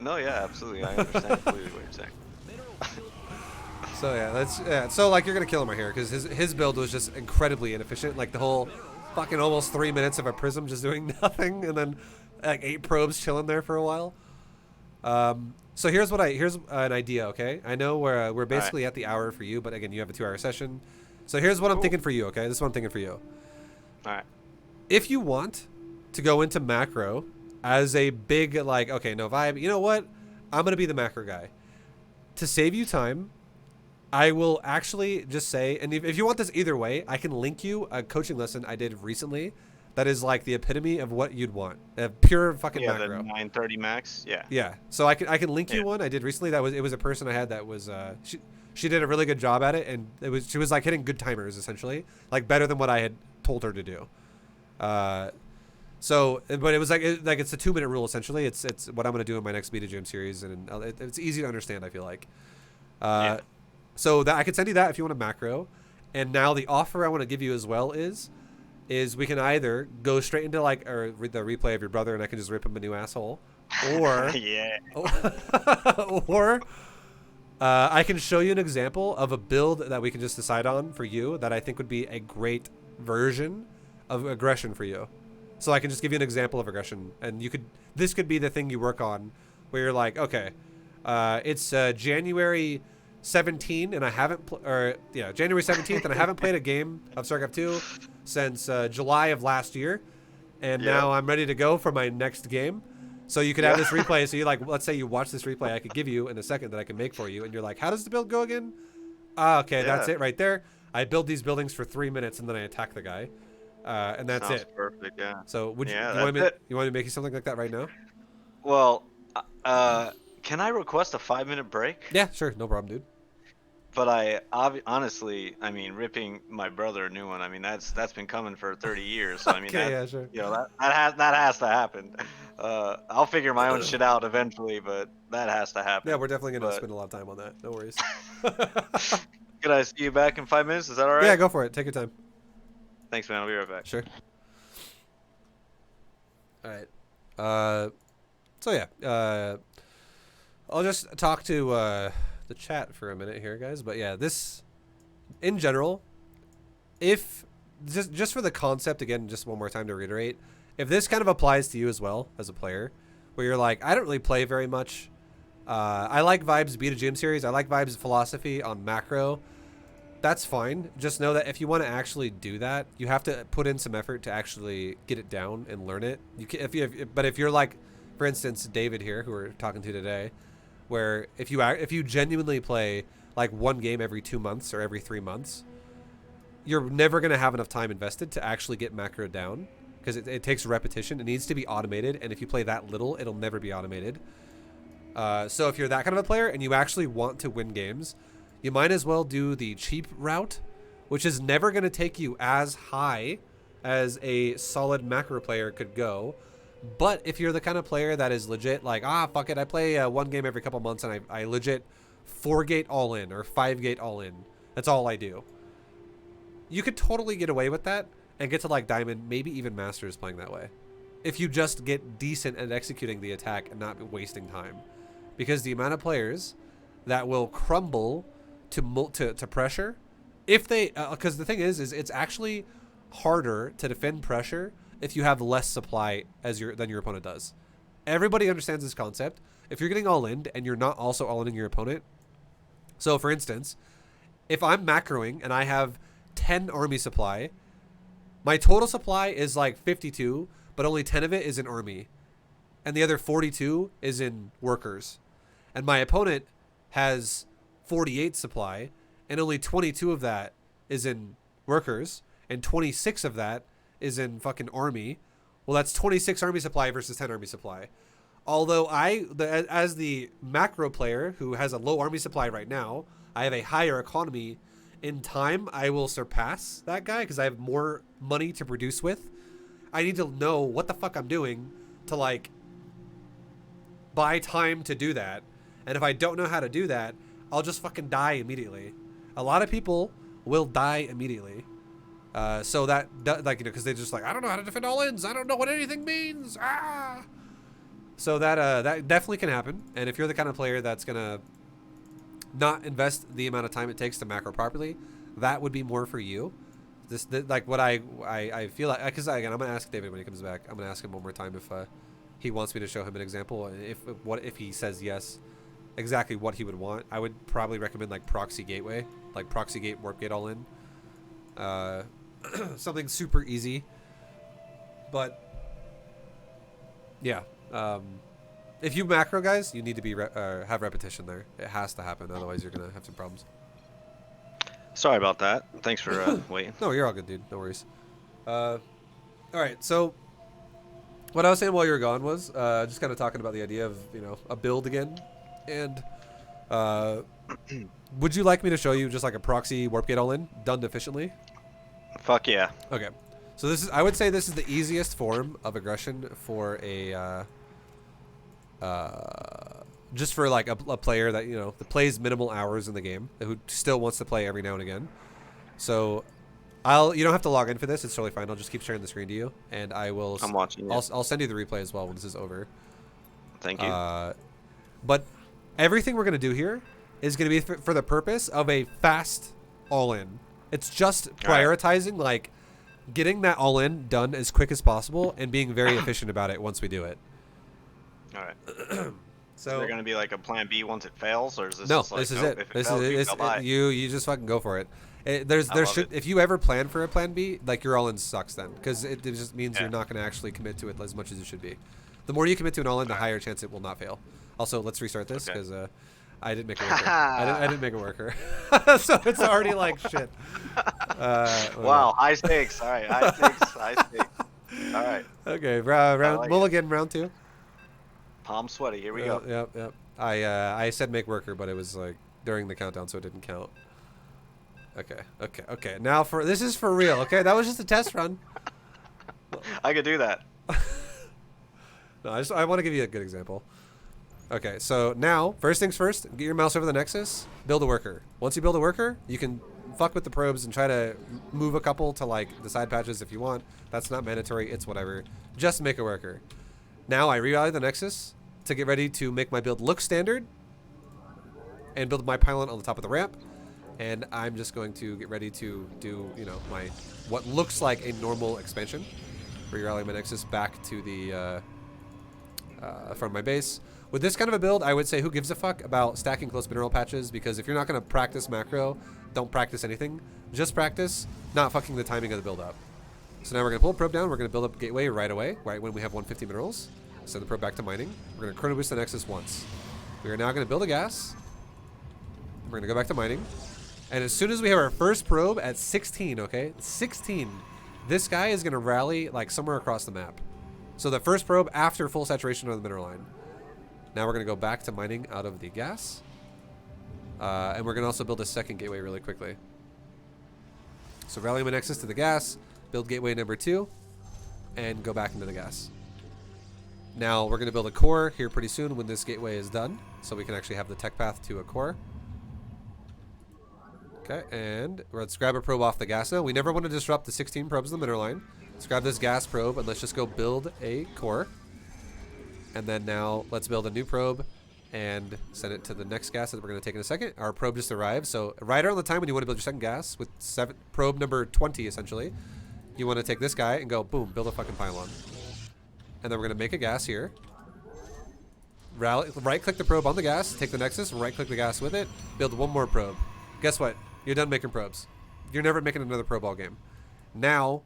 No, yeah, absolutely. I understand completely what you're saying. So yeah, so like you're going to kill him right here because his build was just incredibly inefficient. Like the whole fucking almost 3 minutes of a prism just doing nothing, and then like 8 probes chilling there for a while. So here's an idea, okay? I know we're basically at the hour for you, but again, you have a 2-hour session. So here's what I'm thinking for you, okay? This is what I'm thinking for you. All right. If you want to go into macro as a big, like, okay, no vibe, you know what? I'm going to be the macro guy. To save you time, I will actually just say, and if you want this either way, I can link you a coaching lesson I did recently that is like the epitome of what you'd want. A pure fucking macro. Yeah, the 930 max. Yeah. Yeah. So I can link you one I did recently. It was a person I had that was she did a really good job at it, and she was like hitting good timers essentially, like better than what I had told her to do. But it was like it's a 2-minute rule essentially. It's what I'm gonna do in my next Beta Gym series, and it's easy to understand. I feel like. So that I could send you that if you want a macro, and now the offer I want to give you as well is we can either go straight into like the replay of your brother and I can just rip him a new asshole, or or I can show you an example of a build that we can just decide on for you that I think would be a great version of aggression for you. So I can just give you an example of aggression, and this could be the thing you work on where you're like, okay, it's January 17 and I haven't January 17th and I haven't played a game of StarCraft 2 since July of last year, and now I'm ready to go for my next game. So you could have this replay. So you like, let's say you watch this replay I could give you in a second that I can make for you, and you're like, how does the build go again? Okay, that's it right there. I build these buildings for 3 minutes and then I attack the guy, and that's Sounds it. Perfect. Yeah. So you want me to make you something like that right now? Well, can I request a 5-minute break? Yeah, sure, no problem, dude. But honestly, I mean, ripping my brother a new one. I mean, that's been coming for 30 years. So I mean, sure. You know, that has to happen. I'll figure my own shit out eventually, but that has to happen. Yeah, we're definitely gonna spend a lot of time on that. No worries. Can I see you back in 5 minutes? Is that all right? Yeah, go for it. Take your time. Thanks, man. I'll be right back. Sure. All right. So yeah. I'll just talk to the chat for a minute here, guys. But yeah, this in general, if just for the concept again, just one more time to reiterate, if this kind of applies to you as well as a player, where you're like, I don't really play very much. I like ViBE's Beta Gym series. I like ViBE's philosophy on macro. that's fine. Just know that if you want to actually do that, you have to put in some effort to actually get it down and learn it. You can, but if you're like, for instance, David here, who we're talking to today, where if you genuinely play like one game every 2 months or every 3 months, you're never gonna have enough time invested to actually get macro down, because it takes repetition. It needs to be automated, and if you play that little, it'll never be automated. So if you're that kind of a player and you actually want to win games, you might as well do the cheap route, which is never going to take you as high as a solid macro player could go. But if you're the kind of player that is legit like, fuck it, I play one game every couple months and I legit 4-gate all in or 5-gate all in. That's all I do. You could totally get away with that and get to like Diamond, maybe even Masters playing that way. If you just get decent at executing the attack and not wasting time. Because the amount of players that will crumble to pressure, if they because the thing is it's actually harder to defend pressure if you have less supply than your opponent does. Everybody understands this concept. If you're getting all in and you're not also all in your opponent, so for instance, if I'm macroing and I have 10 army supply, my total supply is like 52, but only 10 of it is in army, and the other 42 is in workers, and my opponent has 48 supply, and only 22 of that is in workers, and 26 of that is in fucking army. Well, that's 26 army supply versus 10 army supply. Although as the macro player who has a low army supply right now, I have a higher economy. In time, I will surpass that guy because I have more money to produce with. I need to know what the fuck I'm doing to like buy time to do that. And if I don't know how to do that, I'll just fucking die immediately. A lot of people will die immediately. So that, like, you know, because they just like, I don't know how to defend all-ins. I don't know what anything means. So that definitely can happen. And if you're the kind of player that's going to not invest the amount of time it takes to macro properly, that would be more for you. Like what I feel like, because again, I'm going to ask David when he comes back. I'm going to ask him one more time if he wants me to show him an example. If he says yes, exactly what he would want. I would probably recommend like proxy gateway, like proxy gate, warp gate all in, something super easy. But yeah, if you macro guys, you need to be have repetition there. It has to happen, otherwise you're gonna have some problems. Sorry about that. Thanks for waiting. No, you're all good, dude. No worries. All right, so what I was saying while you were gone was just kind of talking about the idea of, you know, a build again. And would you like me to show you just like a proxy warp gate all in done efficiently? Fuck yeah. Okay. So this is, I would say this is the easiest form of aggression for a just for like a player that, you know, that plays minimal hours in the game, who still wants to play every now and again. So you don't have to log in for this. It's totally fine. I'll just keep sharing the screen to you, and I will. I'm watching. I'll send you the replay as well when this is over. Thank you. But everything we're going to do here is going to be for the purpose of a fast all-in. It's just prioritizing, like, getting that all-in done as quick as possible and being very efficient about it once we do it. All right. So they're going to be like a plan B once it fails, or is this no? just like, This is it. This is it. You just fucking go for it. If you ever plan for a plan B, like, your all-in sucks then, because it just means you're not going to actually commit to it as much as you should be. The more you commit to an all-in, the higher chance it will not fail. Also, let's restart this because I didn't make a worker. I didn't make a worker, so it's already like shit. Wow, high stakes. All right, high stakes. High stakes. All right. Okay, round like mulligan, round 2. Palm sweaty. Here we go. Yep. I said make worker, but it was like during the countdown, so it didn't count. Okay. Now this is for real. Okay, that was just a test run. I could do that. No, I want to give you a good example. Okay, so now, first things first, get your mouse over the Nexus, build a worker. Once you build a worker, you can fuck with the probes and try to move a couple to like the side patches if you want. That's not mandatory, it's whatever. Just make a worker. Now I revalue the Nexus to get ready to make my build look standard and build my pylon on the top of the ramp. And I'm just going to get ready to do, you know, my what looks like a normal expansion. Re-rally my Nexus back to the from my base. With this kind of a build, I would say who gives a fuck about stacking close mineral patches, because if you're not going to practice macro, don't practice anything. Just practice not fucking the timing of the build up. So now we're going to pull probe down. We're going to build up gateway right away, right when we have 150 minerals. Send the probe back to mining. We're going to chrono boost the nexus once. We are now going to build a gas. We're going to go back to mining. And as soon as we have our first probe at 16, okay? 16. This guy is going to rally like somewhere across the map. So the first probe after full saturation of the mineral line. Now we're going to go back to mining out of the gas. And we're going to also build a second gateway really quickly. So rally my nexus to the gas, build gateway number 2, and go back into the gas. Now we're going to build a core here pretty soon when this gateway is done, so we can actually have the tech path to a core. Okay, and let's grab a probe off the gas now. We never want to disrupt the 16 probes in the mineral line. Let's grab this gas probe and let's just go build a core. And then now let's build a new probe and send it to the next gas that we're going to take in a second. Our probe just arrived. So right around the time when you want to build your second gas with probe number 20, essentially, you want to take this guy and go, boom, build a fucking pylon. And then we're going to make a gas here. Right-click the probe on the gas, take the nexus, right-click the gas with it, build one more probe. Guess what? You're done making probes. You're never making another probe all game. Now,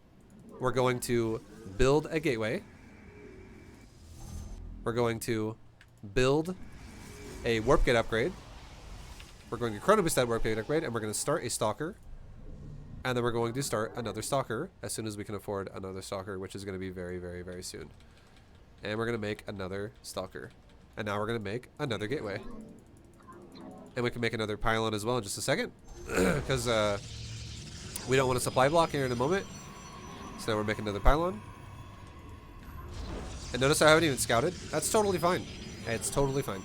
we're going to build a gateway. We're going to build a warp gate upgrade. We're going to chrono boost that warp gate upgrade, and we're going to start a stalker. And then we're going to start another stalker as soon as we can afford another stalker, which is going to be very, very, very soon. And we're going to make another stalker. And now we're going to make another gateway. And we can make another pylon as well in just a second. Because we don't want a supply block here in a moment. So now we're making another pylon. And notice I haven't even scouted. That's totally fine. It's totally fine.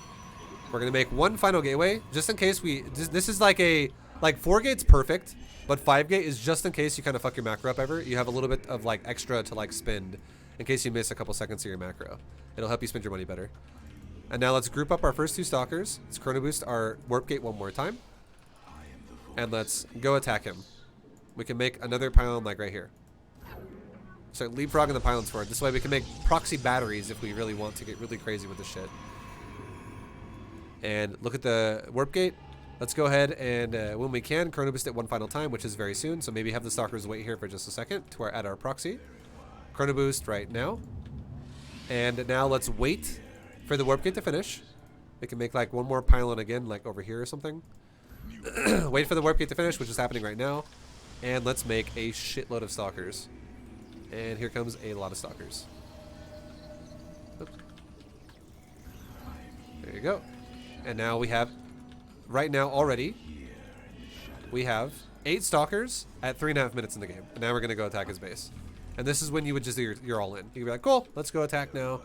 We're going to make one final gateway just in case we... This is like a... Like 4 gate's perfect, but 5 gate is just in case you kind of fuck your macro up ever. You have a little bit of like extra to like spend in case you miss a couple seconds of your macro. It'll help you spend your money better. And now let's group up our first 2 stalkers. Let's chrono boost our warp gate one more time. And let's go attack him. We can make another pylon like right here. Start leapfrogging the pylons forward. This way we can make proxy batteries if we really want to get really crazy with this shit. And look at the warp gate. Let's go ahead and when we can, chrono boost it one final time, which is very soon. So maybe have the stalkers wait here for just a second to add our proxy. Chrono boost right now. And now let's wait for the warp gate to finish. We can make like one more pylon again, like over here or something. Wait for the warp gate to finish, which is happening right now. And let's make a shitload of stalkers. And here comes a lot of stalkers. Oop. There you go. And now we have, right now already, we have 8 stalkers at 3.5 minutes in the game. And now we're going to go attack his base. And this is when you would just do your all in. You can be like, cool, let's go attack now.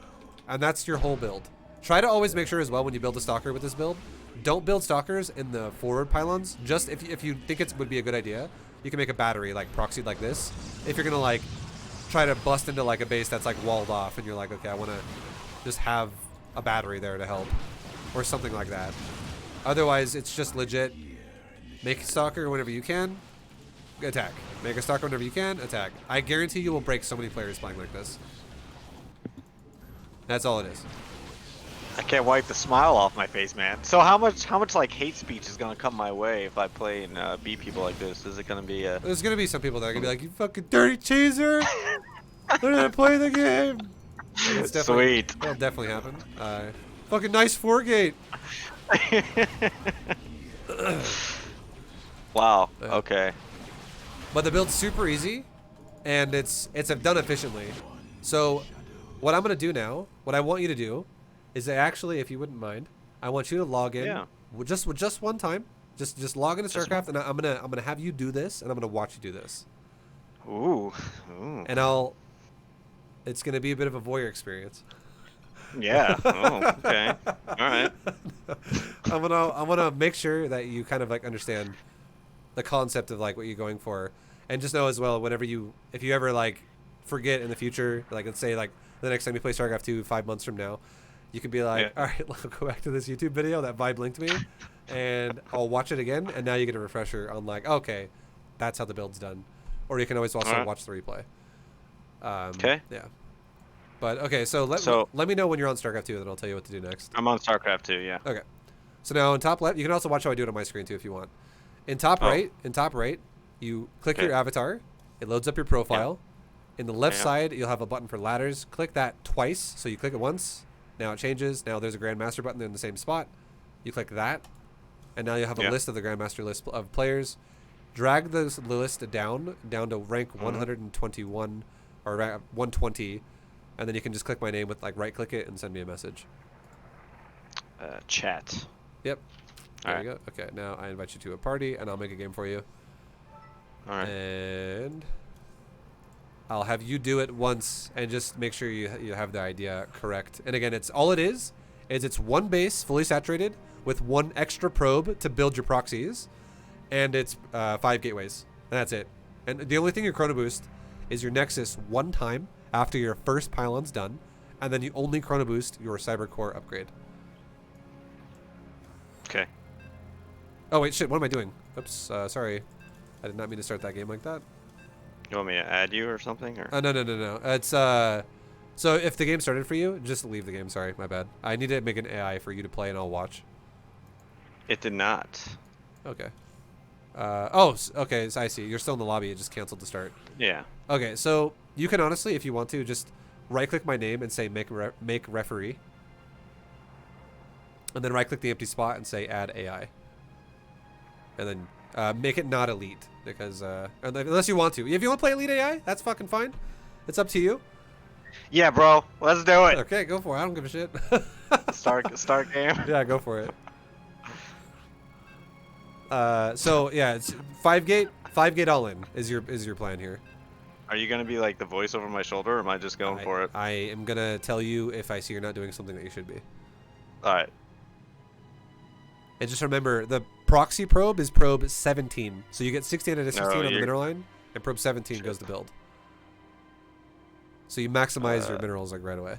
And that's your whole build. Try to always make sure as well when you build a stalker with this build, don't build stalkers in the forward pylons. Just if you think it would be a good idea, you can make a battery like proxied like this. If you're going to like try to bust into like a base that's like walled off and you're like, okay, I want to just have a battery there to help or something like that. Otherwise, it's just legit. Make a stalker whenever you can, attack. Make a stalker whenever you can, attack. I guarantee you will break so many players playing like this. That's all it is. I can't wipe the smile off my face, man. So how much like hate speech is gonna come my way if I play and beat people like this? Is it gonna be a... There's gonna be some people that are gonna be like, you fucking dirty cheeser! They're gonna play the game! It's Sweet. That'll definitely happen. Fucking nice 4 gate! Wow, okay. But the build's super easy, and it's done efficiently. So, what I'm gonna do now, what I want you to do, is that actually, if you wouldn't mind, I want you to log in with just one time. Just log into StarCraft, and I'm gonna have you do this, and I'm gonna watch you do this. Ooh. And it's gonna be a bit of a voyeur experience. Yeah. Oh, okay. All right. I'm gonna make sure that you kind of like understand the concept of like what you're going for, and just know as well whenever if you ever like forget in the future, like let's say like the next time you play StarCraft 2 5 months from now, you could be like, all right, let's go back to this YouTube video that ViBE linked me, and I'll watch it again, and now you get a refresher on like, okay, that's how the build's done, or you can always also watch the replay. Okay. Yeah. But okay, so let me know when you're on StarCraft 2, then I'll tell you what to do next. I'm on StarCraft 2, yeah. Okay. So now in top left, you can also watch how I do it on my screen too if you want. In top right, you click your avatar. It loads up your profile. In the left side, you'll have a button for ladders. Click that twice. So you click it once. Now it changes. Now there's a Grandmaster button in the same spot. You click that. And now you'll have a list of the Grandmaster list of players. Drag the list down to rank 121 or 120. And then you can just click my name with like right click it and send me a message. Chat. Yep. There you go. Okay, now I invite you to a party and I'll make a game for you. All right. And I'll have you do it once and just make sure you have the idea correct. And again, it's one base fully saturated with one extra probe to build your proxies, and it's 5 gateways. And that's it. And the only thing you chrono boost is your Nexus one time after your first pylon's done, and then you only chrono boost your Cyber Core upgrade. Okay. Oh wait, shit! What am I doing? Oops, sorry. I did not mean to start that game like that. You want me to add you or something? Or? No. It's so if the game started for you, just leave the game. Sorry, my bad. I need to make an AI for you to play and I'll watch. It did not. Okay. Okay. So I see. You're still in the lobby. It just canceled the start. Yeah. Okay, so you can honestly, if you want to, just right-click my name and say make referee, and then right-click the empty spot and say add AI, and then make it not elite because unless you want to. If you want to play elite AI, that's fucking fine. It's up to you. Yeah, bro. Let's do it. Okay, go for it. I don't give a shit. Start game. Yeah, go for it. So yeah, it's 5 gate all in is your plan here. Are you gonna be like the voice over my shoulder, or am I just going for it? I am gonna tell you if I see you're not doing something that you should be. All right. And just remember, the proxy probe is probe 17, so you get 16 out of 16 on the mineral line, and probe 17 goes to build. So you maximize your minerals like right away.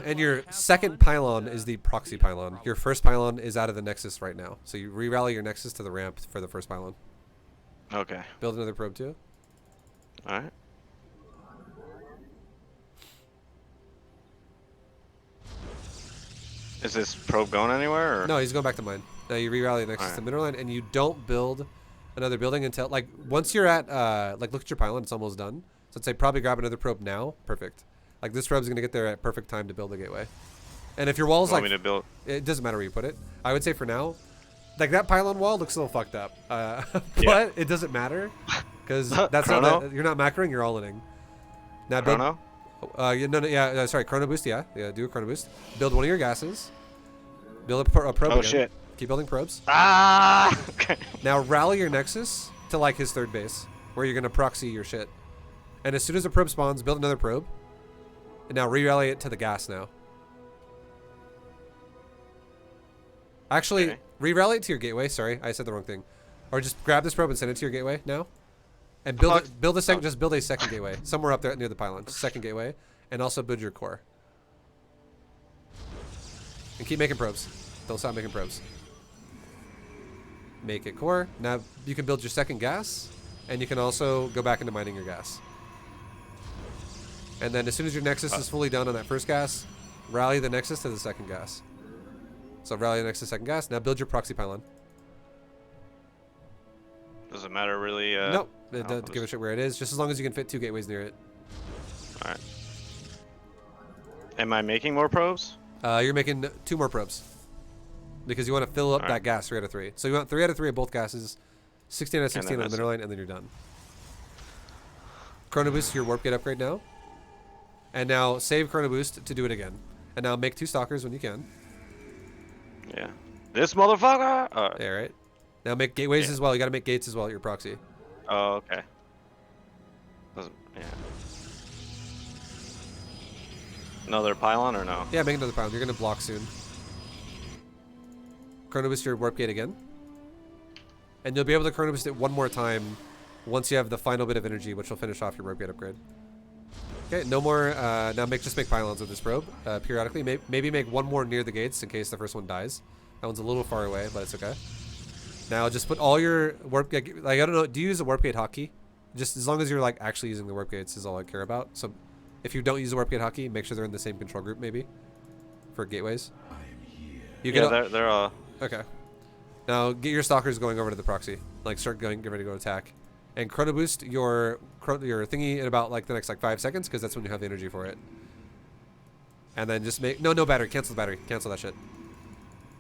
And your second pylon is the proxy pylon. Your first pylon is out of the Nexus right now. So you re-rally your Nexus to the ramp for the first pylon. Okay. Build another probe too. Alright. Is this probe going anywhere? Or? No, he's going back to mine. Now you re-rally the Nexus to mineral line, and you don't build another building until, like, once you're at, like, look at your pylon, it's almost done. So I'd say probably grab another probe now. Perfect. Like, this probe's going to get there at perfect time to build the gateway. And if your wall's you want like, me to build? It doesn't matter where you put it. I would say for now, like, that pylon wall looks a little fucked up. But it doesn't matter because that's not you're not macroing, you're all-inning. Now build. Chrono? Sorry, chrono boost. Yeah, do a chrono boost. Build one of your gases. Build a probe. Oh again. shit! Keep building probes. Ah! Okay. Now rally your Nexus to like his third base, where you're gonna proxy your shit. And as soon as the probe spawns, build another probe. And now re-rally it to the gas now. Actually, re-rally it to your gateway. Sorry, I said the wrong thing. Or just grab this probe and send it to your gateway now. And build a second. Just build a second gateway somewhere up there near the pylon. Second gateway, and also build your core. And keep making probes. Don't stop making probes. Make it core. Now you can build your second gas, and you can also go back into mining your gas. And then as soon as your Nexus is fully done on that first gas, rally the Nexus to the second gas. So rally the Nexus to second gas. Now build your proxy pylon. Does it matter really? Nope. It doesn't give a shit where it is, just as long as you can fit 2 gateways near it. Alright. Am I making more probes? You're making 2 more probes. Because you want to fill up that gas 3 out of 3. So you want 3 out of 3 of both gases, 16 out of 16 on the middle line, and then you're done. Chrono Boost your warp gate upgrade now. And now save Chrono Boost to do it again. And now make 2 stalkers when you can. Yeah. This motherfucker! Yeah, right. Now make gateways as well. You got to make gates as well at your proxy. Oh, okay. Yeah. Another pylon or no? Yeah, make another pylon. You're going to block soon. Chrono Boost your warp gate again. And you'll be able to Chrono Boost it one more time once you have the final bit of energy, which will finish off your warp gate upgrade. Okay, no more. Now just make pylons with this probe periodically. Maybe make 1 more near the gates in case the first one dies. That one's a little far away, but it's okay. Now just put all your warp gate. Like, I don't know. Do you use a warp gate hotkey? Just as long as you're like actually using the warp gates is all I care about. So if you don't use the warp gate hockey, make sure they're in the same control group maybe for gateways. You Yeah, get they're okay. Now get your stalkers going over to the proxy. Like start going, get ready to go attack, and chrono boost your thingy in about like the next like 5 seconds because that's when you have the energy for it. And then just make no battery. Cancel the battery. Cancel that shit.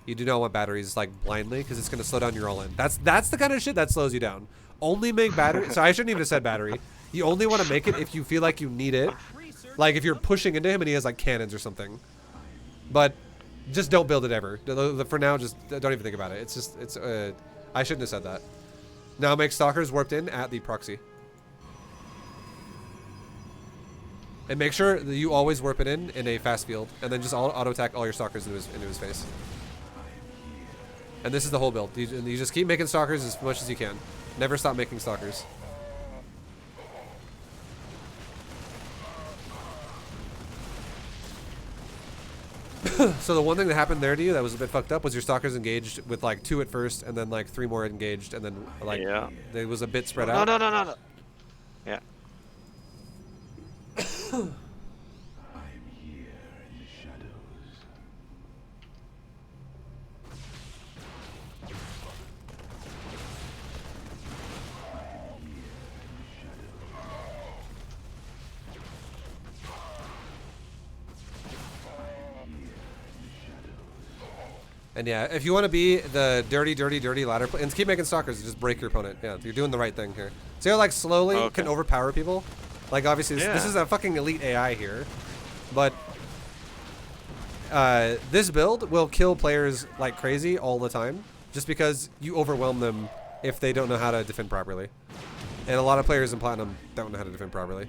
You do not want batteries like blindly because it's gonna slow down your all in. That's the kind of shit that slows you down. Only make battery. So I shouldn't even have said battery. You only want to make it if you feel like you need it. Like if you're pushing into him and he has like cannons or something. But just don't build it ever. For now, just don't even think about it. It's just I shouldn't have said that. Now make stalkers warped in at the proxy. And make sure that you always warp it in a fast field, and then just auto attack all your stalkers into his face. And this is the whole build. You just keep making stalkers as much as you can. Never stop making stalkers. So the one thing that happened there to you that was a bit fucked up was your stalkers engaged with like 2 at first, and then like 3 more engaged, and then like it was a bit spread out. No. Yeah. And yeah, if you want to be the dirty ladder play, and keep making stalkers, just break your opponent. Yeah, you're doing the right thing here. So you're like slowly can overpower people. Like obviously this is a fucking elite AI here, but this build will kill players like crazy all the time, just because you overwhelm them if they don't know how to defend properly. And a lot of players in Platinum don't know how to defend properly.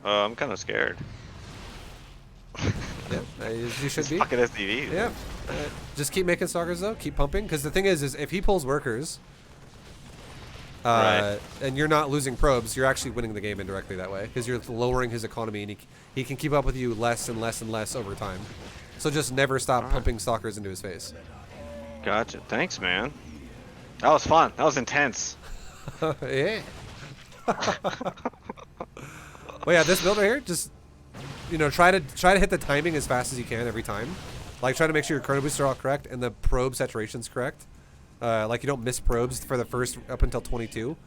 I'm kind of scared. Yeah, you should be. Fucking SDV. Yeah. Just keep making stalkers though. Keep pumping, because the thing is if he pulls workers, and you're not losing probes, you're actually winning the game indirectly that way, because you're lowering his economy, and he can keep up with you less and less and less over time. So just never stop pumping stalkers into his face. Gotcha. Thanks, man. That was fun. That was intense. Yeah. Well, yeah, this build right here, just try to hit the timing as fast as you can every time. Like, try to make sure your chrono boosts are all correct and the probe saturation's correct. Like, you don't miss probes for the first up until 22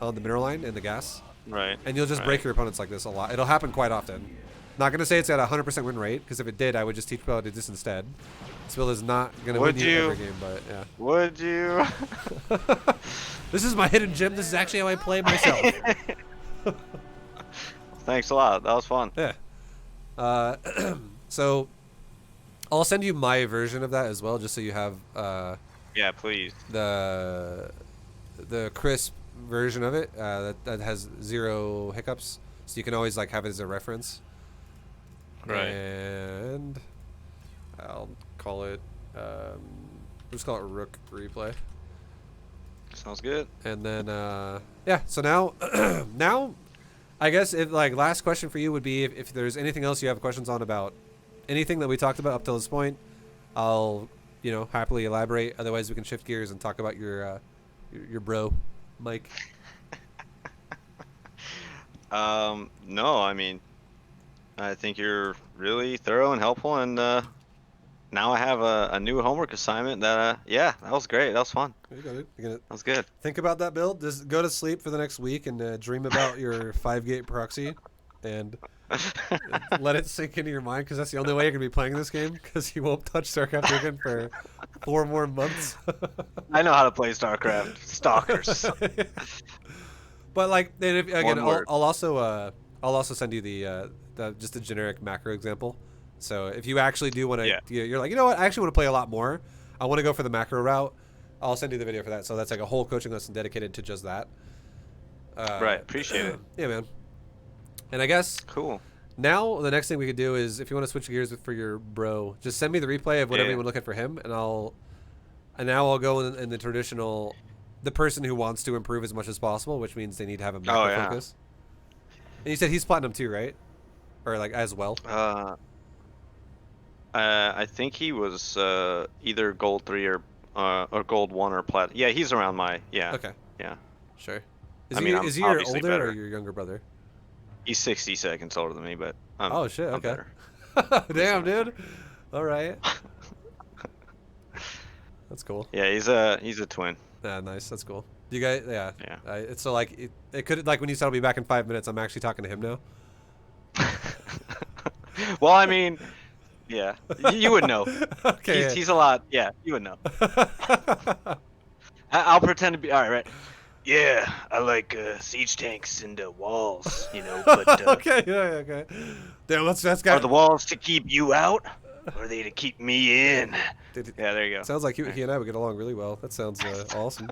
on the mineral line and the gas. Right. And you'll just break your opponents like this a lot. It'll happen quite often. Not going to say it's at a 100% win rate, because if it did, I would just teach people how to do this instead. This build is not going to win you every game, but yeah. Would you? This is my hidden gem. This is actually how I play myself. Thanks a lot. That was fun. Yeah. So I'll send you my version of that as well, just so you have yeah, please. The crisp version of it that has 0 hiccups, so you can always like have it as a reference. Right. And I'll call it let's call it Rook Replay. Sounds good. And then yeah, so now now I guess if like last question for you would be if there's anything else you have questions on about anything that we talked about up till this point, I'll happily elaborate. Otherwise, we can shift gears and talk about your bro, Mike. No, I mean, I think you're really thorough and helpful, and now I have a new homework assignment that yeah, that was great. That was fun. You got it. That was good. Think about that build. Just go to sleep for the next week and dream about your 5-gate proxy, and let it sink into your mind, because that's the only way you're gonna be playing this game, because you won't touch StarCraft again for 4 more months. I know how to play StarCraft. Stalkers. But like, again, I'll also send you the just a generic macro example. So if you actually do want to, you're like, what, I actually want to play a lot more. I want to go for the macro route. I'll send you the video for that. So that's like a whole coaching lesson dedicated to just that. Right. Appreciate it. Yeah, man. And I guess cool. Now the next thing we could do is, if you want to switch gears for your bro, just send me the replay of whatever you want to look at for him, and now I'll go in the traditional, the person who wants to improve as much as possible, which means they need to have a macro focus. And you said he's platinum too, right? Or like as well? I think he was either gold 3 or gold 1 or plat. Yeah, he's around my Okay. Yeah. Sure. I mean, I'm is he your obviously older or better. your younger brother? He's 60 seconds older than me, but Oh shit. I'm Okay. better. Damn, dude. All right. That's cool. Yeah, he's a twin. Yeah, nice. That's cool. You guys, yeah. Yeah. It's so like it could like when you said I'll be back in 5 minutes. I'm actually talking to him now. Well, I mean, yeah, you would know. Okay. He's a lot. Yeah, you would know. Yeah. I'll pretend to be all right. Right. Yeah, I like siege tanks and walls, but Okay. Yeah. Okay. Damn. That's are got. the walls to keep you out, or are they to keep me in? Dude, Yeah, there you go. sounds like he and I would get along really well. That sounds awesome.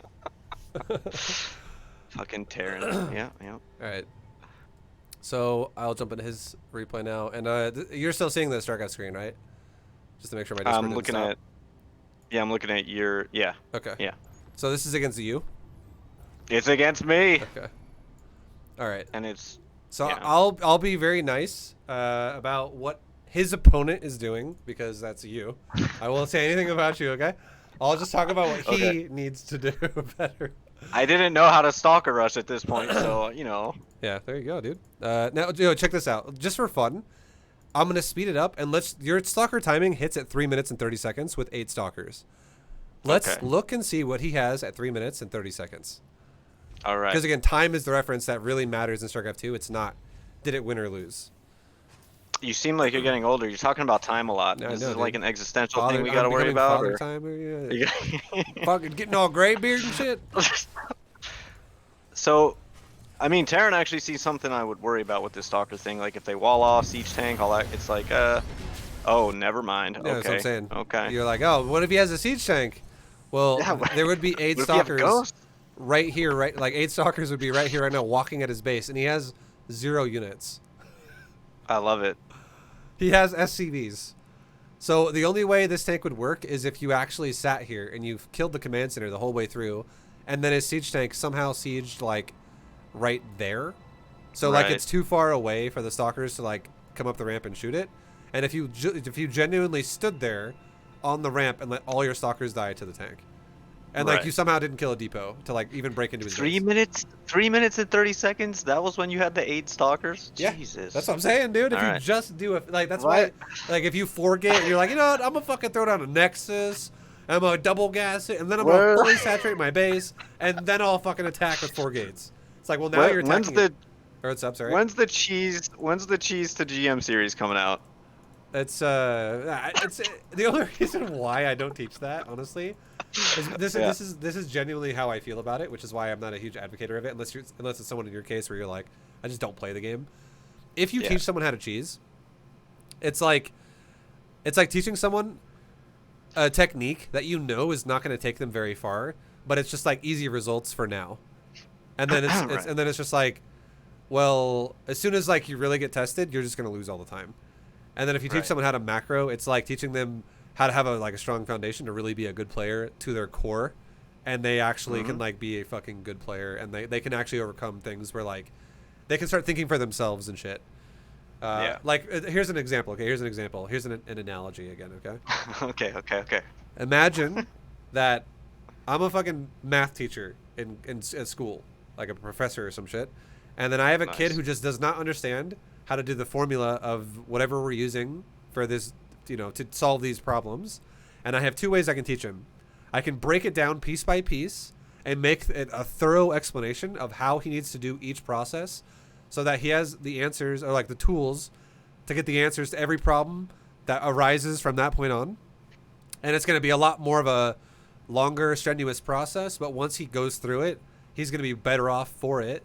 Fucking Terran. Yeah, yeah. All right. So I'll jump into his replay now, and you're still seeing the StarCraft screen, right? Just to make sure my Discord I'm didn't looking stop. at. Yeah, I'm looking at your. Yeah, Okay. yeah. So this is against you. It's against me, Okay. All right. and it's. So Yeah. I'll be very nice about what his opponent is doing because that's you. I won't say anything about you. Okay. I'll just talk about what he Okay. needs to do better. I didn't know how to stalker rush at this point, so Yeah. There you go, dude. Now, check this out. Just for fun, I'm gonna speed it up and your stalker timing hits at 3 minutes and 30 seconds with 8 stalkers. Let's Okay. look and see what he has at 3 minutes and 30 seconds. All right. Because again, time is the reference that really matters in StarCraft 2. It's not, did it win or lose? You seem like you're getting older. You're talking about time a lot. I Is know, this dude. like an existential Father, thing we gotta I'm worry becoming about? father Or... time. Yeah. Fucking getting all gray beard and shit. So, I mean, Terran actually sees something I would worry about with this stalker thing. Like if they wall off, siege tank, all that. It's like, oh, never mind. Yeah, Okay. that's what I'm saying. Okay. You're like, oh, what if he has a siege tank? Well, Yeah, there would be 8 what if you have a stalkers ghost? right here, right? Like 8 stalkers would be right here right now walking at his base, and he has 0 units. I love it. He has SCVs. So the only way this tank would work is if you actually sat here and you've killed the command center the whole way through, and then his siege tank somehow sieged like right there. So like Right. it's too far away for the stalkers to like come up the ramp and shoot it. And if you genuinely stood there on the ramp and let all your stalkers die to the tank, and like Right. you somehow didn't kill a depot to like even break into his 3 base. minutes? 3 minutes and 30 seconds? That was when you had the 8 stalkers? Yeah, Jesus. that's what I'm saying, dude. If All you right. just do it, like that's What? why, like if you forget, and you're like, you know what, I'm gonna fucking throw down a Nexus, I'm gonna double gas it, and then I'm gonna Where- fully saturate my base, and then I'll fucking attack with 4 gates. It's like, well, now you're When's attacking. the It. Or what's up, sorry? when's the cheese to GM series coming out? It's the only reason why I don't teach that, honestly. This is genuinely how I feel about it, which is why I'm not a huge advocate of it, unless it's someone in your case where you're like, I just don't play the game. If you Yeah. teach someone how to cheese, it's like teaching someone a technique that you know is not going to take them very far, but it's just like easy results for now, and then Right. and then it's just like, well, as soon as like you really get tested, you're just going to lose all the time. And then if you teach Right. someone how to macro, it's like teaching them how to have a strong foundation to really be a good player to their core, and they actually can like be a fucking good player, and they can actually overcome things where like they can start thinking for themselves and shit. Yeah. Like here's an example. Okay, here's an example. Here's an analogy again. Okay. Okay. Imagine that I'm a fucking math teacher at school, like a professor or some shit, and then I have a kid Nice. who just does not understand how to do the formula of whatever we're using for this, to solve these problems. And I have 2 ways I can teach him. I can break it down piece by piece and make it a thorough explanation of how he needs to do each process so that he has the answers or like the tools to get the answers to every problem that arises from that point on. And it's going to be a lot more of a longer, strenuous process, but once he goes through it, he's going to be better off for it.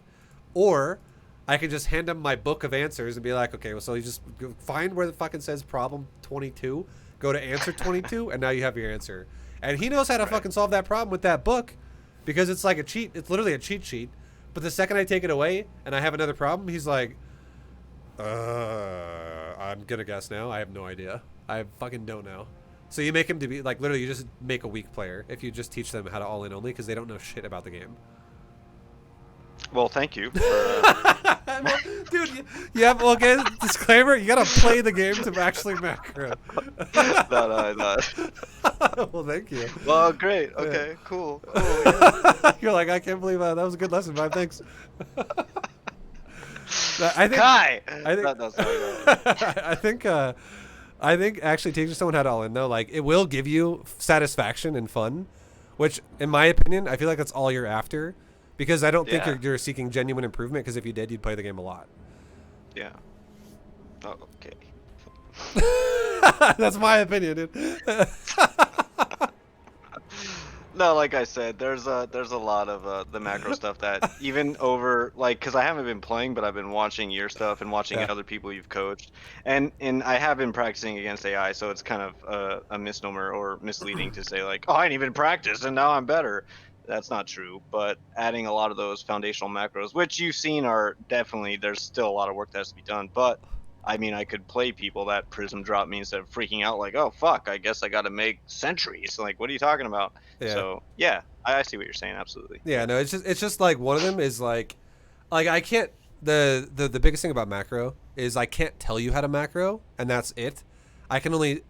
Or I can just hand him my book of answers and be like, okay, well, so you just find where the fucking says problem 22, go to answer 22, and now you have your answer. And he knows how to Right. fucking solve that problem with that book because it's like a cheat. It's literally a cheat sheet. But the second I take it away and I have another problem, he's like, I'm going to guess now. I have no idea. I fucking don't know. So you make him to be like, literally, you just make a weak player if you just teach them how to all in only because they don't know shit about the game. Well, thank you. Well, dude, you have okay. Disclaimer: you gotta play the game to actually macro. No. Well, thank you. Well, great. Yeah. Okay, cool. Yeah. You're like, I can't believe that was a good lesson, man. Thanks. I think. Kai. I think. No, sorry. No. I think. I think actually teaching someone how to all in though, like it will give you satisfaction and fun, which, in my opinion, I feel like that's all you're after, because I don't think Yeah. you're seeking genuine improvement. Because if you did, you'd play the game a lot. Yeah. Oh, okay. That's my opinion, dude. No, like I said, there's a lot of the macro stuff that even over like because I haven't been playing, but I've been watching your stuff and watching Yeah. other people you've coached, and I have been practicing against AI, so it's kind of a misnomer or misleading to say like, oh, I didn't even practice and now I'm better. That's not true. But adding a lot of those foundational macros, which you've seen, are definitely there's still a lot of work that has to be done, but. I mean, I could play people that prism drop me instead of freaking out like, oh fuck, I guess I got to make sentries. Like, what are you talking about? Yeah. So yeah, I see what you're saying. Absolutely. Yeah, no, it's just like one of them is like I can't the biggest thing about macro is I can't tell you how to macro, and that's it. I can only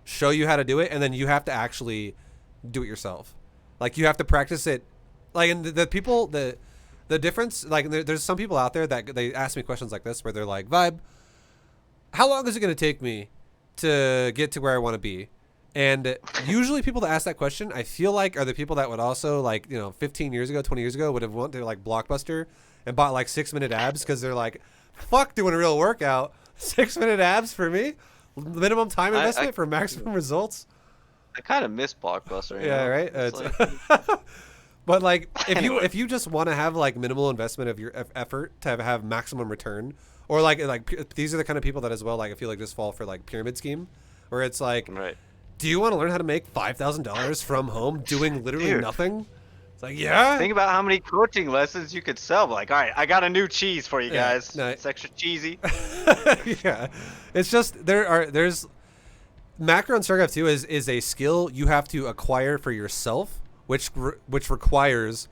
show you how to do it, and then you have to actually do it yourself. Like you have to practice it. Like, and the people the difference, like there's some people out there that they ask me questions like this where they're like, Vibe, how long is it going to take me to get to where I want to be? And usually people that ask that question, I feel like, are the people that would also, like, 15 years ago, 20 years ago, would have went to like Blockbuster and bought like 6-minute abs because they're like, fuck doing a real workout. 6-minute abs for me? Minimum time investment for maximum results? I kind of miss Blockbuster. You Yeah, know? right? It's like, But like, Anyway. if you just want to have like minimal investment of your effort to have maximum return, or like these are the kind of people that as well, like I feel like just fall for like pyramid scheme, where it's like, right. do you want to learn how to make $5,000 from home doing literally Dude. nothing? It's like, yeah. Think about how many coaching lessons you could sell. Like, all right, I got a new cheese for you Yeah, guys. no. It's extra cheesy. Yeah, it's just there's macro in StarCraft 2 is a skill you have to acquire for yourself, which requires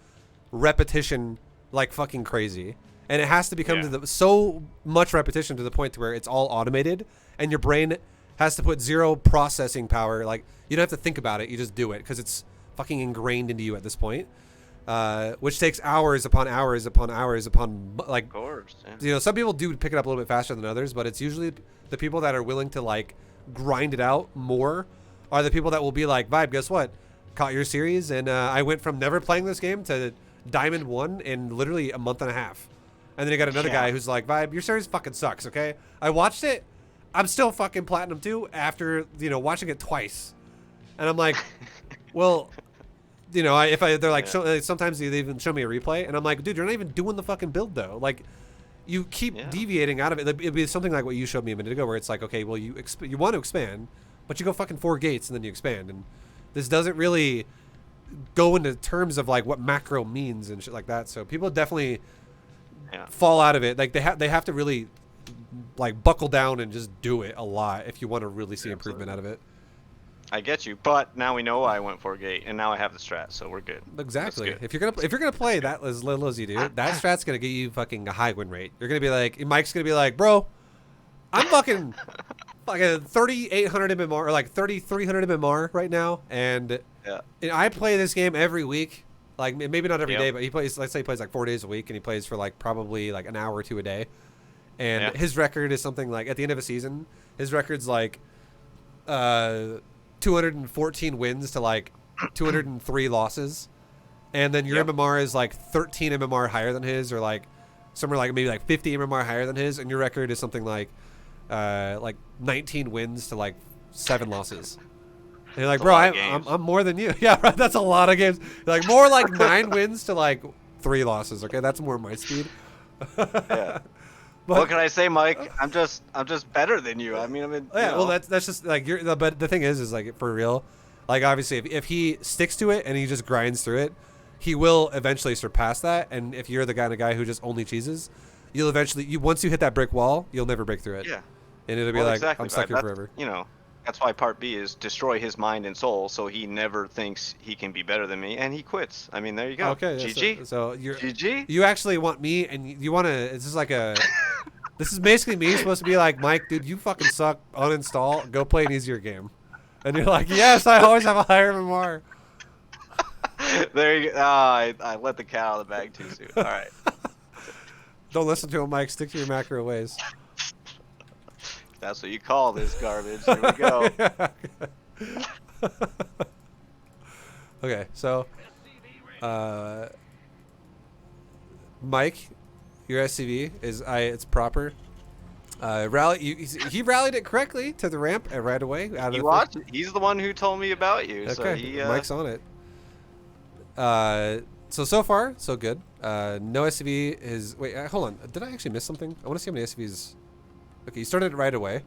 repetition like fucking crazy, and it has to become so much repetition to the point to where it's all automated, and your brain has to put zero processing power. Like, you don't have to think about it, you just do it because it's fucking ingrained into you at this point, which takes hours upon hours upon hours upon, like, Of course. Yeah. some people do pick it up a little bit faster than others, but it's usually the people that are willing to like grind it out more are the people that will be like, Vibe, guess what, caught your series, and I went from never playing this game to Diamond 1 in literally a month and a half. And then you got another guy who's like, Vibe, your series fucking sucks, okay? I watched it. I'm still fucking Platinum 2 after, watching it twice. And I'm like, well, they're like, sometimes they even show me a replay. And I'm like, dude, you're not even doing the fucking build, though. Like, you keep deviating out of it. It'd be something like what you showed me a minute ago, where it's like, okay, well, you want to expand, but you go fucking 4 gates and then you expand. And this doesn't really go into terms of like what macro means and shit like that. So people definitely fall out of it. Like they have to really like buckle down and just do it a lot if you want to really see improvement out of it. I get you, but now we know why I went for a gate, and now I have the strat, so we're good. Exactly. Good. If you're gonna play that as little as you do, that strat's gonna get you fucking a high win rate. You're gonna be like, Mike's gonna be like, bro, I'm fucking like a 3,800 MMR or like 3,300 MMR right now, and I play this game every week. Like, maybe not every day, but he plays. Let's say he plays like 4 days a week, and he plays for like probably like an hour or two a day. And his record is something like, at the end of a season, his record's like 214 wins to like 203 losses, and then your MMR is like 13 MMR higher than his, or like somewhere like maybe like 50 MMR higher than his, and your record is something like 19 wins to like 7 losses. And you're like, bro, I'm more than you. Yeah, right. That's a lot of games. You're like, more like 9 wins to like 3 losses. Okay, that's more my speed. Yeah. But, what can I say, Mike? I'm just better than you. I mean, well, that's just like but the thing is like, for real, like, obviously if he sticks to it and he just grinds through it, he will eventually surpass that. And if you're the kind of guy who just only cheeses, once you hit that brick wall, you'll never break through it. Yeah. And it'll be like, exactly, I'm stuck here forever. That's why part B is destroy his mind and soul, so he never thinks he can be better than me, and he quits. I mean, there you go. Okay, GG. so GG. you actually want me, and you want to. This is like a. This is basically me supposed to be like, Mike, dude, you fucking suck. Uninstall. Go play an easier game. And you're like, yes, I always have a higher MMR. There you go. I let the cat out of the bag too soon. All right. Don't listen to him, Mike. Stick to your macro ways. That's what you call this garbage. Here we go. Okay, so, Mike, your SCV is it's proper. He rallied it correctly to the ramp right away. You watch? He's the one who told me about you. Okay, So he, Mike's on it. So far, so good. No SCV is. Wait, hold on. Did I actually miss something? I want to see how many SCVs. Okay, you started it right away.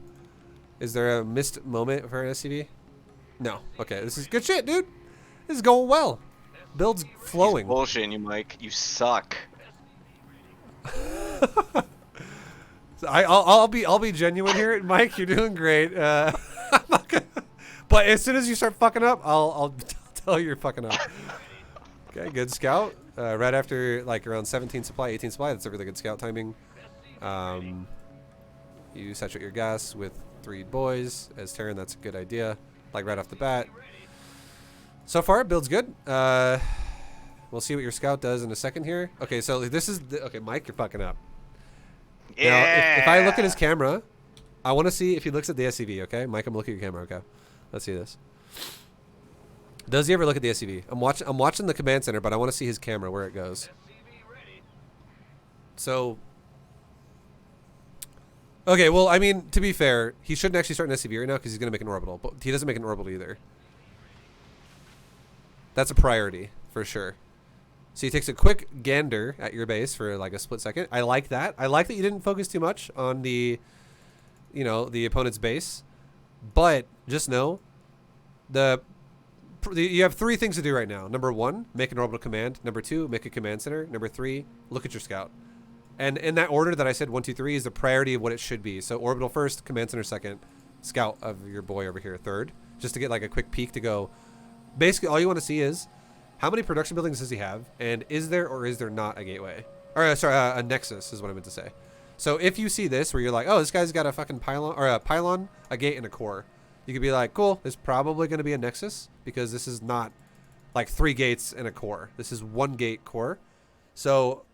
Is there a missed moment for an SCV? No. Okay, this is good shit, dude. This is going well. Build's flowing. He's bullshitting you, Mike. You suck. I'll be genuine here, Mike. You're doing great. I'm not gonna, but as soon as you start fucking up, I'll tell you you're fucking up. Okay, good scout. Right after like around 17 supply, 18 supply. That's a really good scout timing. You saturate your gas with 3 boys as Terran. That's a good idea. Like right off the bat. So far, build's good. We'll see what your scout does in a second here. Okay, so this is okay, Mike. You're fucking up. Yeah. Now, if I look at his camera, I want to see if he looks at the SCV. Okay, Mike, I'm looking at your camera. Okay, let's see this. Does he ever look at the SCV? I'm watching the command center, but I want to see his camera where it goes. So, okay, well, I mean, to be fair, he shouldn't actually start an SCV right now because he's going to make an orbital, but he doesn't make an orbital either. That's a priority for sure. So he takes a quick gander at your base for like a split second. I like that. I like that you didn't focus too much on the, the opponent's base. But just know, you have 3 things to do right now. Number 1, make an orbital command. Number 2, make a command center. Number 3, look at your scout. And in that order that I said 1, 2, 3 is the priority of what it should be. So orbital first, command center second, scout of your boy over here third. Just to get like a quick peek to go. Basically, all you want to see is how many production buildings does he have, and is there or is there not a gateway? Or sorry, a nexus is what I meant to say. So if you see this where you're like, oh, this guy's got a fucking pylon, or a pylon, a gate, and a core, you could be like, cool, there's probably going to be a nexus because this is not like 3 gates and a core. This is 1 gate core. So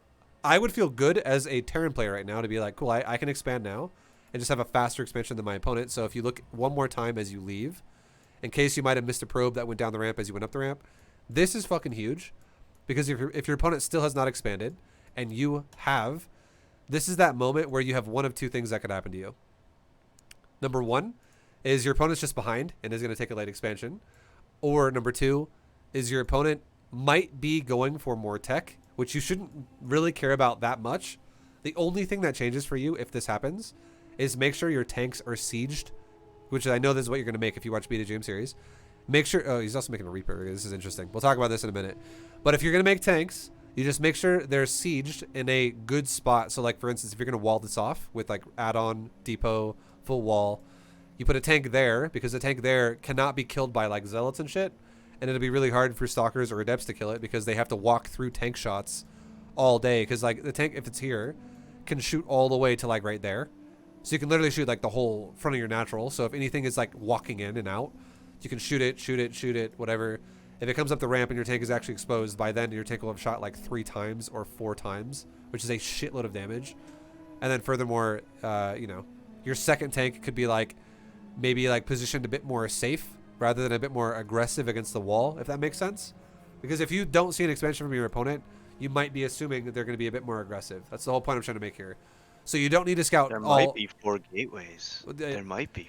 I would feel good as a Terran player right now to be like, cool, I can expand now and just have a faster expansion than my opponent. So if you look one more time as you leave, in case you might have missed a probe that went down the ramp as you went up the ramp, this is fucking huge because if your opponent still has not expanded and you have, this is that moment where you have one of 2 things that could happen to you. Number 1 is your opponent's just behind and is going to take a late expansion. Or number 2 is your opponent might be going for more tech, which you shouldn't really care about that much. The only thing that changes for you if this happens is make sure your tanks are sieged, which I know this is what you're going to make if you watch Beta James series. Make sure, oh, he's also making a Reaper. This is interesting. We'll talk about this in a minute. But if you're going to make tanks, you just make sure they're sieged in a good spot. So like, for instance, if you're going to wall this off with like add-on, depot, full wall, you put a tank there because the tank there cannot be killed by like zealots and shit. And it'll be really hard for stalkers or adepts to kill it because they have to walk through tank shots all day. Because like the tank, if it's here, can shoot all the way to like right there. So you can literally shoot like the whole front of your natural. So if anything is like walking in and out, you can shoot it, whatever. If it comes up the ramp and your tank is actually exposed, by then your tank will have shot like 3 times or 4 times, which is a shitload of damage. And then furthermore, your second tank could be like maybe like positioned a bit more safe rather than a bit more aggressive against the wall, if that makes sense. Because if you don't see an expansion from your opponent, you might be assuming that they're going to be a bit more aggressive. That's the whole point I'm trying to make here. So you don't need to scout. There might be 4 gateways. There might be.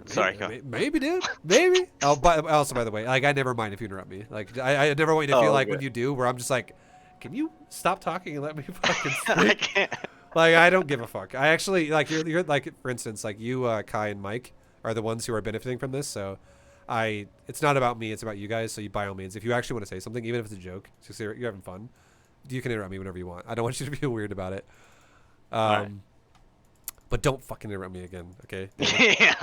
Sorry, maybe, dude. Maybe. Oh, but also, by the way, like I never mind if you interrupt me. Like I never want you to feel like when you do, where I'm just like, can you stop talking and let me fucking speak? I can't. Like I don't give a fuck. I actually like you're like, for instance, like you, Kai and Mike are the ones who are benefiting from this. So it's not about me. It's about you guys. So you, by all means, if you actually want to say something, even if it's a joke, just you're having fun, you can interrupt me whenever you want. I don't want you to feel weird about it. Right. But don't fucking interrupt me again, okay? Yeah.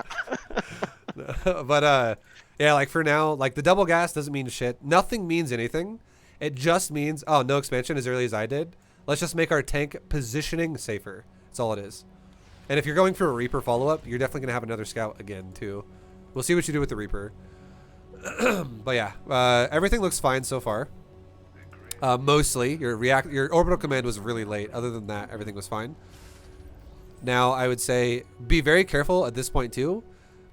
But yeah, like for now, like the double gas doesn't mean shit. Nothing means anything. It just means, oh, no expansion as early as I did. Let's just make our tank positioning safer. That's all it is. And if you're going for a Reaper follow-up, you're definitely going to have another scout again, too. We'll see what you do with the Reaper. But yeah, everything looks fine so far. Mostly, your orbital command was really late. Other than that, everything was fine. Now, I would say be very careful at this point, too.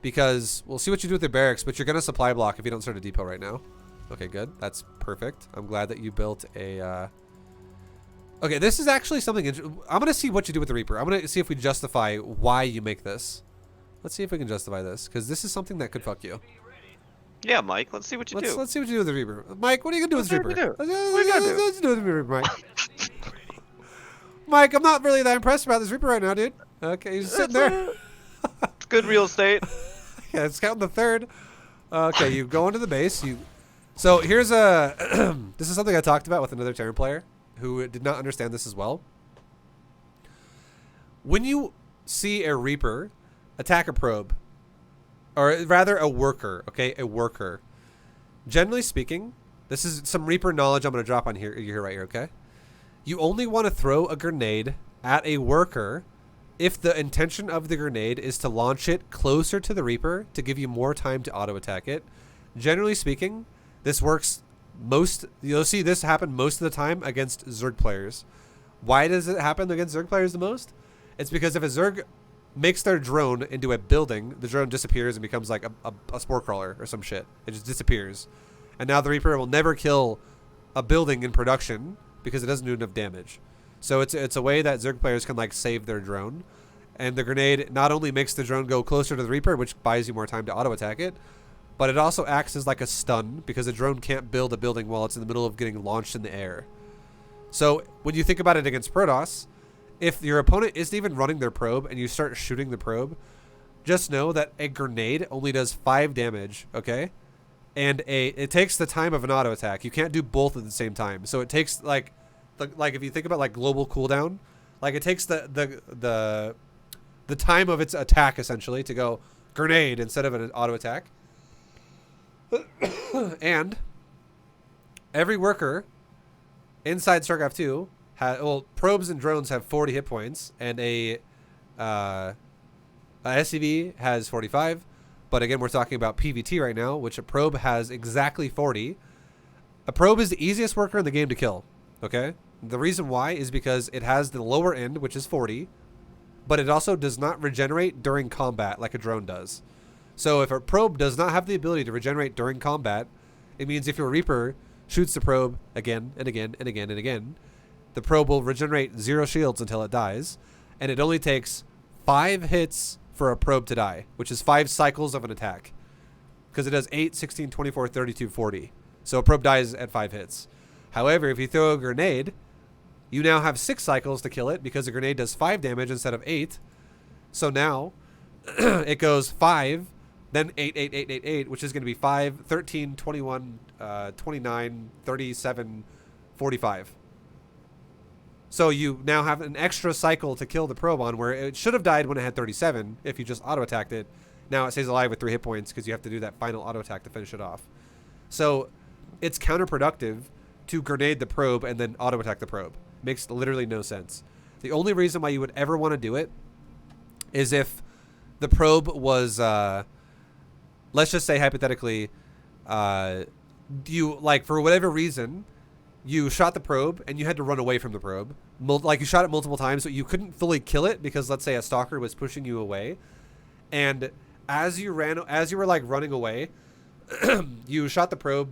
Because we'll see what you do with the barracks, but you're going to supply block if you don't start a depot right now. Okay, good. That's perfect. I'm glad that you built a... Okay, this is actually something... I'm going to see what you do with the Reaper. I'm going to see if we justify why you make this. Let's see if we can justify this, because this is something that could fuck you. Yeah, Mike, let's see what you do. Let's see what you do with the Reaper. Mike, what are you going to do with the Reaper? What are you going to do? Let's do with the Reaper, Mike. Mike, I'm not really that impressed about this Reaper right now, dude. Okay, he's sitting there. It's good real estate. Yeah, it's counting the third. Okay, you go into the base. So here's a... This is something I talked about with another Terran player who did not understand this as well. When you see a Reaper attack a probe, or rather a worker, okay, a worker, generally speaking, this is some Reaper knowledge I'm going to drop on here right here, okay? You only want to throw a grenade at a worker if the intention of the grenade is to launch it closer to the Reaper to give you more time to auto-attack it. Generally speaking, this works you'll see this happen most of the time against Zerg players. Why does it happen against Zerg players the most? It's because if a Zerg makes their drone into a building, the drone disappears and becomes like a spore crawler or some shit. It just disappears. And now the Reaper will never kill a building in production because it doesn't do enough damage. So it's a way that Zerg players can like save their drone. And the grenade not only makes the drone go closer to the Reaper, which buys you more time to auto-attack it, but it also acts as like a stun because a drone can't build a building while it's in the middle of getting launched in the air. So when you think about it against Protoss, if your opponent isn't even running their probe and you start shooting the probe, just know that a grenade only does 5 damage, okay? And it takes the time of an auto-attack. You can't do both at the same time. So it takes like if you think about like global cooldown, like it takes the time of its attack essentially to go grenade instead of an auto-attack. And every worker inside StarCraft 2 probes and drones have 40 hit points, and a SCV has 45. But again, we're talking about PVT right now, which a probe has exactly 40. A probe is the easiest worker in the game to kill. Okay, the reason why is because it has the lower end, which is 40, but it also does not regenerate during combat like a drone does. So if a probe does not have the ability to regenerate during combat, it means if your Reaper shoots the probe again and again and again and again, the probe will regenerate 0 shields until it dies, and it only takes 5 hits for a probe to die, which is 5 cycles of an attack, because it does 8, 16, 24, 32, 40. So a probe dies at 5 hits. However, if you throw a grenade, you now have 6 cycles to kill it because a grenade does 5 damage instead of 8. So now it goes 5, then 8, 8, 8, 8, 8, which is going to be 5, 13, 21, 29, 37, 45. So you now have an extra cycle to kill the probe on, where it should have died when it had 37 if you just auto-attacked it. Now it stays alive with 3 hit points because you have to do that final auto-attack to finish it off. So it's counterproductive to grenade the probe and then auto-attack the probe. Makes literally no sense. The only reason why you would ever want to do it is if the probe was, let's just say hypothetically, you, like, for whatever reason, you shot the probe and you had to run away from the probe. Like, you shot it multiple times, but you couldn't fully kill it because, let's say, a stalker was pushing you away. And as you were like running away, you shot the probe,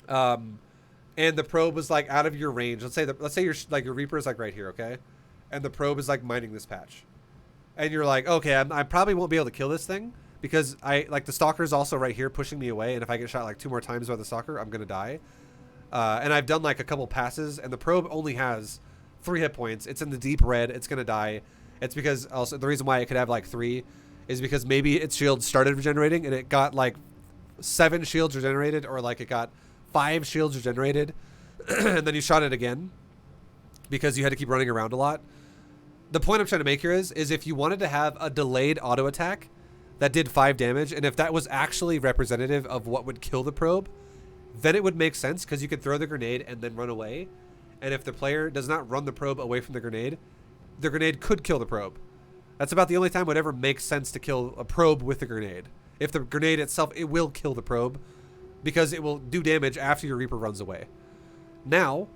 and the probe was like out of your range. Let's say your Reaper is like right here, okay, and the probe is like mining this patch, and you're like, okay, I probably won't be able to kill this thing because the stalker's also right here pushing me away, and if I get shot like 2 more times by the stalker, I'm gonna die. And I've done like a couple passes, and the probe only has 3 hit points. It's in the deep red. It's gonna die. It's because also the reason why it could have like 3 is because maybe its shield started regenerating and it got like 7 shields regenerated, or like it got 5 shields regenerated, and then you shot it again because you had to keep running around a lot. The point I'm trying to make here is if you wanted to have a delayed auto attack, that did 5 damage, and if that was actually representative of what would kill the probe, then it would make sense because you could throw the grenade and then run away. And if the player does not run the probe away from the grenade could kill the probe. That's about the only time it would ever make sense to kill a probe with the grenade. If the grenade itself, it will kill the probe because it will do damage after your Reaper runs away. Now,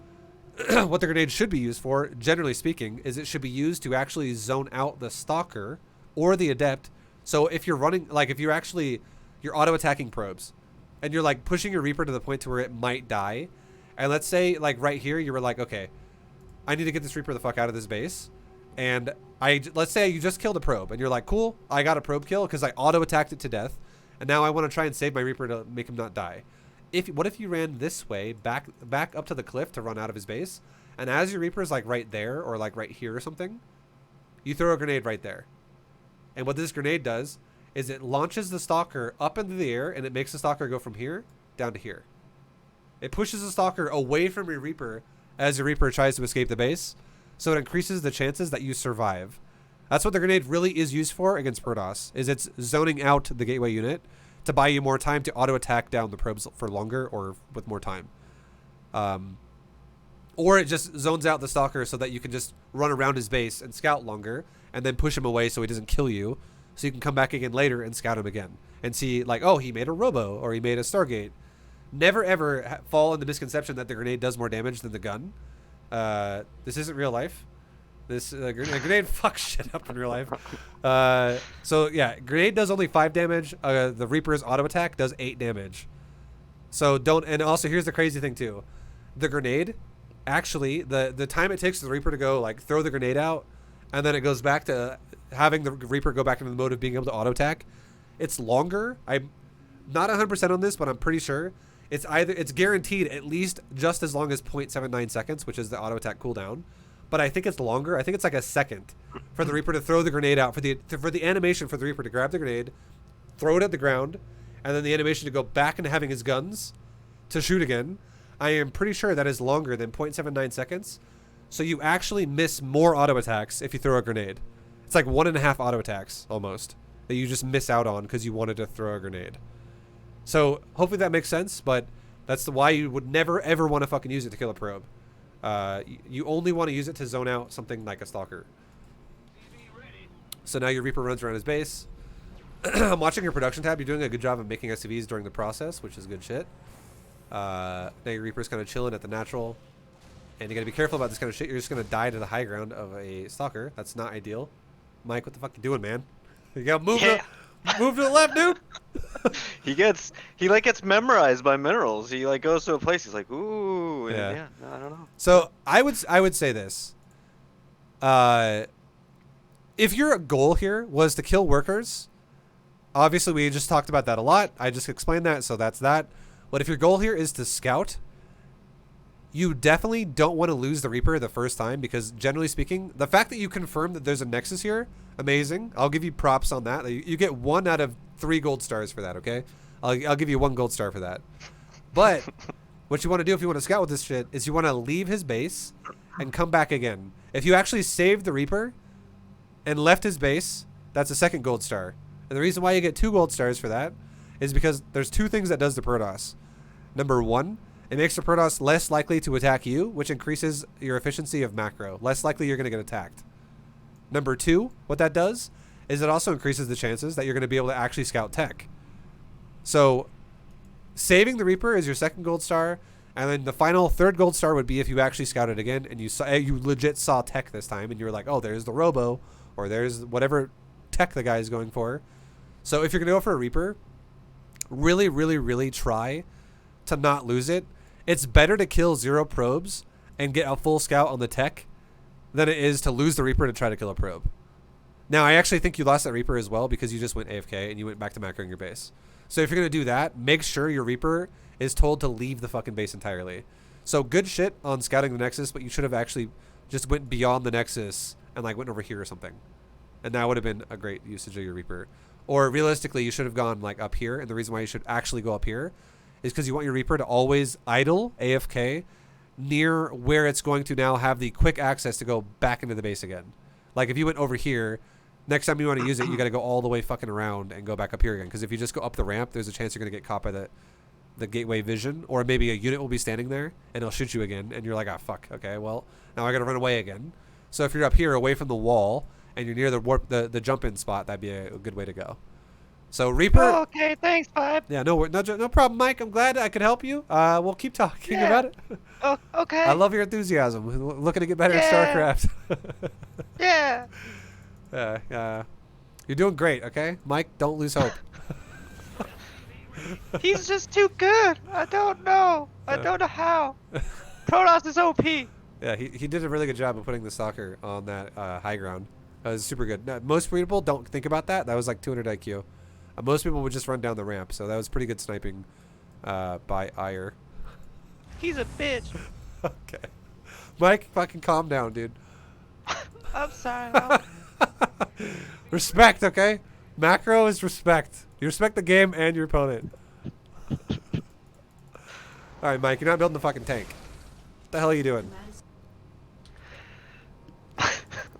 what the grenade should be used for, generally speaking, is it should be used to actually zone out the Stalker or the Adept. So if you're running, like if you're auto-attacking probes and you're like pushing your Reaper to the point to where it might die, and let's say like right here, you were like, okay, I need to get this Reaper the fuck out of this base. And let's say you just killed a probe and you're like, cool, I got a probe kill because I auto-attacked it to death. And now I want to try and save my Reaper to make him not die. What if you ran this way, back up to the cliff to run out of his base? And as your Reaper is like right there or like right here or something, you throw a grenade right there. And what this grenade does is it launches the Stalker up into the air and it makes the Stalker go from here down to here. It pushes the Stalker away from your Reaper as your Reaper tries to escape the base. So it increases the chances that you survive. That's what the grenade really is used for against Protoss, is it's zoning out the gateway unit to buy you more time to auto-attack down the probes for longer or with more time. Or it just zones out the Stalker so that you can just run around his base and scout longer and then push him away so he doesn't kill you. So you can come back again later and scout him again and see like, oh, he made a Robo or he made a Stargate. Never ever fall in the misconception that the grenade does more damage than the gun. This isn't real life. This grenade fucks shit up in real life. So yeah, grenade does only 5 damage. The Reaper's auto attack does 8 damage. So don't. And also here's the crazy thing too, the grenade, actually the time it takes for the Reaper to go like throw the grenade out, and then it goes back to having the Reaper go back into the mode of being able to auto attack, it's longer. I'm not 100% on this, but I'm pretty sure. It's guaranteed at least just as long as 0.79 seconds, which is the auto attack cooldown. But I think it's longer. I think it's like a second for the Reaper to throw the grenade out, for the animation for the Reaper to grab the grenade, throw it at the ground, and then the animation to go back into having his guns to shoot again. I am pretty sure that is longer than 0.79 seconds. So you actually miss more auto attacks if you throw a grenade. It's like 1.5 auto attacks almost that you just miss out on because you wanted to throw a grenade. So hopefully that makes sense, but that's why you would never ever want to fucking use it to kill a probe. You only want to use it to zone out something like a Stalker. So now your Reaper runs around his base. I'm watching your production tab. You're doing a good job of making SCVs during the process, which is good shit. Now your Reaper's kind of chilling at the natural. And you got to be careful about this kind of shit. You're just going to die to the high ground of a Stalker. That's not ideal. Mike, what the fuck you doing, man? You got to move move to the left, dude. He gets memorized by minerals. He like goes to a place. He's like, ooh, yeah. I don't know. So I would say this. If your goal here was to kill workers, obviously we just talked about that a lot. I just explained that, so that's that. But if your goal here is to scout, you definitely don't want to lose the Reaper the first time, because generally speaking, the fact that you confirm that there's a Nexus here, amazing. I'll give you props on that. You get 1 out of 3 gold stars for that, okay? I'll give you 1 gold star for that. But what you want to do if you want to scout with this shit is you want to leave his base and come back again. If you actually saved the Reaper and left his base, that's a 2nd gold star. And the reason why you get 2 gold stars for that is because there's 2 things that does the Protoss. Number 1, it makes the Protoss less likely to attack you, which increases your efficiency of macro. Less likely you're going to get attacked. Number 2, what that does is it also increases the chances that you're going to be able to actually scout tech. So saving the Reaper is your 2nd gold star, and then the final 3rd gold star would be if you actually scouted again and you legit saw tech this time and you were like, oh, there's the Robo, or there's whatever tech the guy is going for. So if you're going to go for a Reaper, really, really, really try to not lose it. It's better to kill 0 probes and get a full scout on the tech than it is to lose the Reaper to try to kill a probe. Now, I actually think you lost that Reaper as well because you just went AFK and you went back to macroing your base. So if you're going to do that, make sure your Reaper is told to leave the fucking base entirely. So good shit on scouting the Nexus, but you should have actually just went beyond the Nexus and like went over here or something. And that would have been a great usage of your Reaper. Or realistically, you should have gone like up here. And the reason why you should actually go up here is because you want your Reaper to always idle AFK near where it's going to now have the quick access to go back into the base again. Like if you went over here, next time you want to use it, you got to go all the way fucking around and go back up here again. Because if you just go up the ramp, there's a chance you're going to get caught by the gateway vision, or maybe a unit will be standing there and it'll shoot you again, and you're like, ah, fuck, okay, well, now I got to run away again. So if you're up here away from the wall and you're near the jump in spot, that'd be a good way to go. So Reaper. Oh, okay, thanks, bud. Yeah, no problem, Mike. I'm glad I could help you. We'll keep talking about it. Oh, okay. I love your enthusiasm. Looking to get better at StarCraft. Yeah. You're doing great, okay? Mike, don't lose hope. He's just too good. I don't know. I don't know how. Protoss is OP. Yeah, he did a really good job of putting the stalker on that high ground. That was super good. Now, most people don't think about that. That was like 200 IQ. Most people would just run down the ramp, so that was pretty good sniping by Ire. He's a bitch. Okay. Mike, fucking calm down, dude. I'm sorry. Respect, okay? Macro is respect. You respect the game and your opponent. Alright, Mike, you're not building the fucking tank. What the hell are you doing?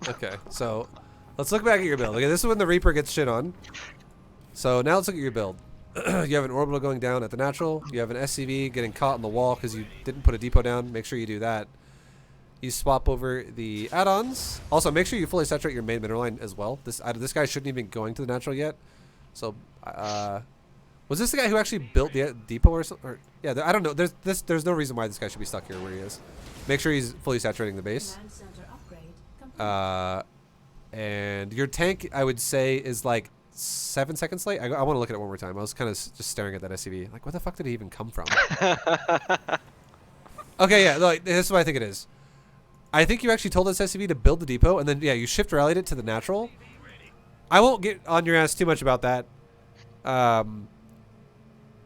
Okay, so let's look back at your build. Okay, this is when the Reaper gets shit on. So now let's look at your build. You have an orbital going down at the natural. You have an SCV getting caught on the wall because you didn't put a depot down. Make sure you do that. You swap over the add-ons. Also, make sure you fully saturate your main mineral line as well. This guy shouldn't even be going to the natural yet. So, was this the guy who actually built the depot or something? Or, yeah, I don't know. There's no reason why this guy should be stuck here where he is. Make sure he's fully saturating the base. And your tank, I would say, is like 7 seconds late. I want to look at it one more time. I was kind of just staring at that SCV. Like, where the fuck did he even come from? Okay, yeah, like, this is what I think it is. I think you actually told this SCV to build the depot, and then, yeah, you shift rallied it to the natural. I won't get on your ass too much about that.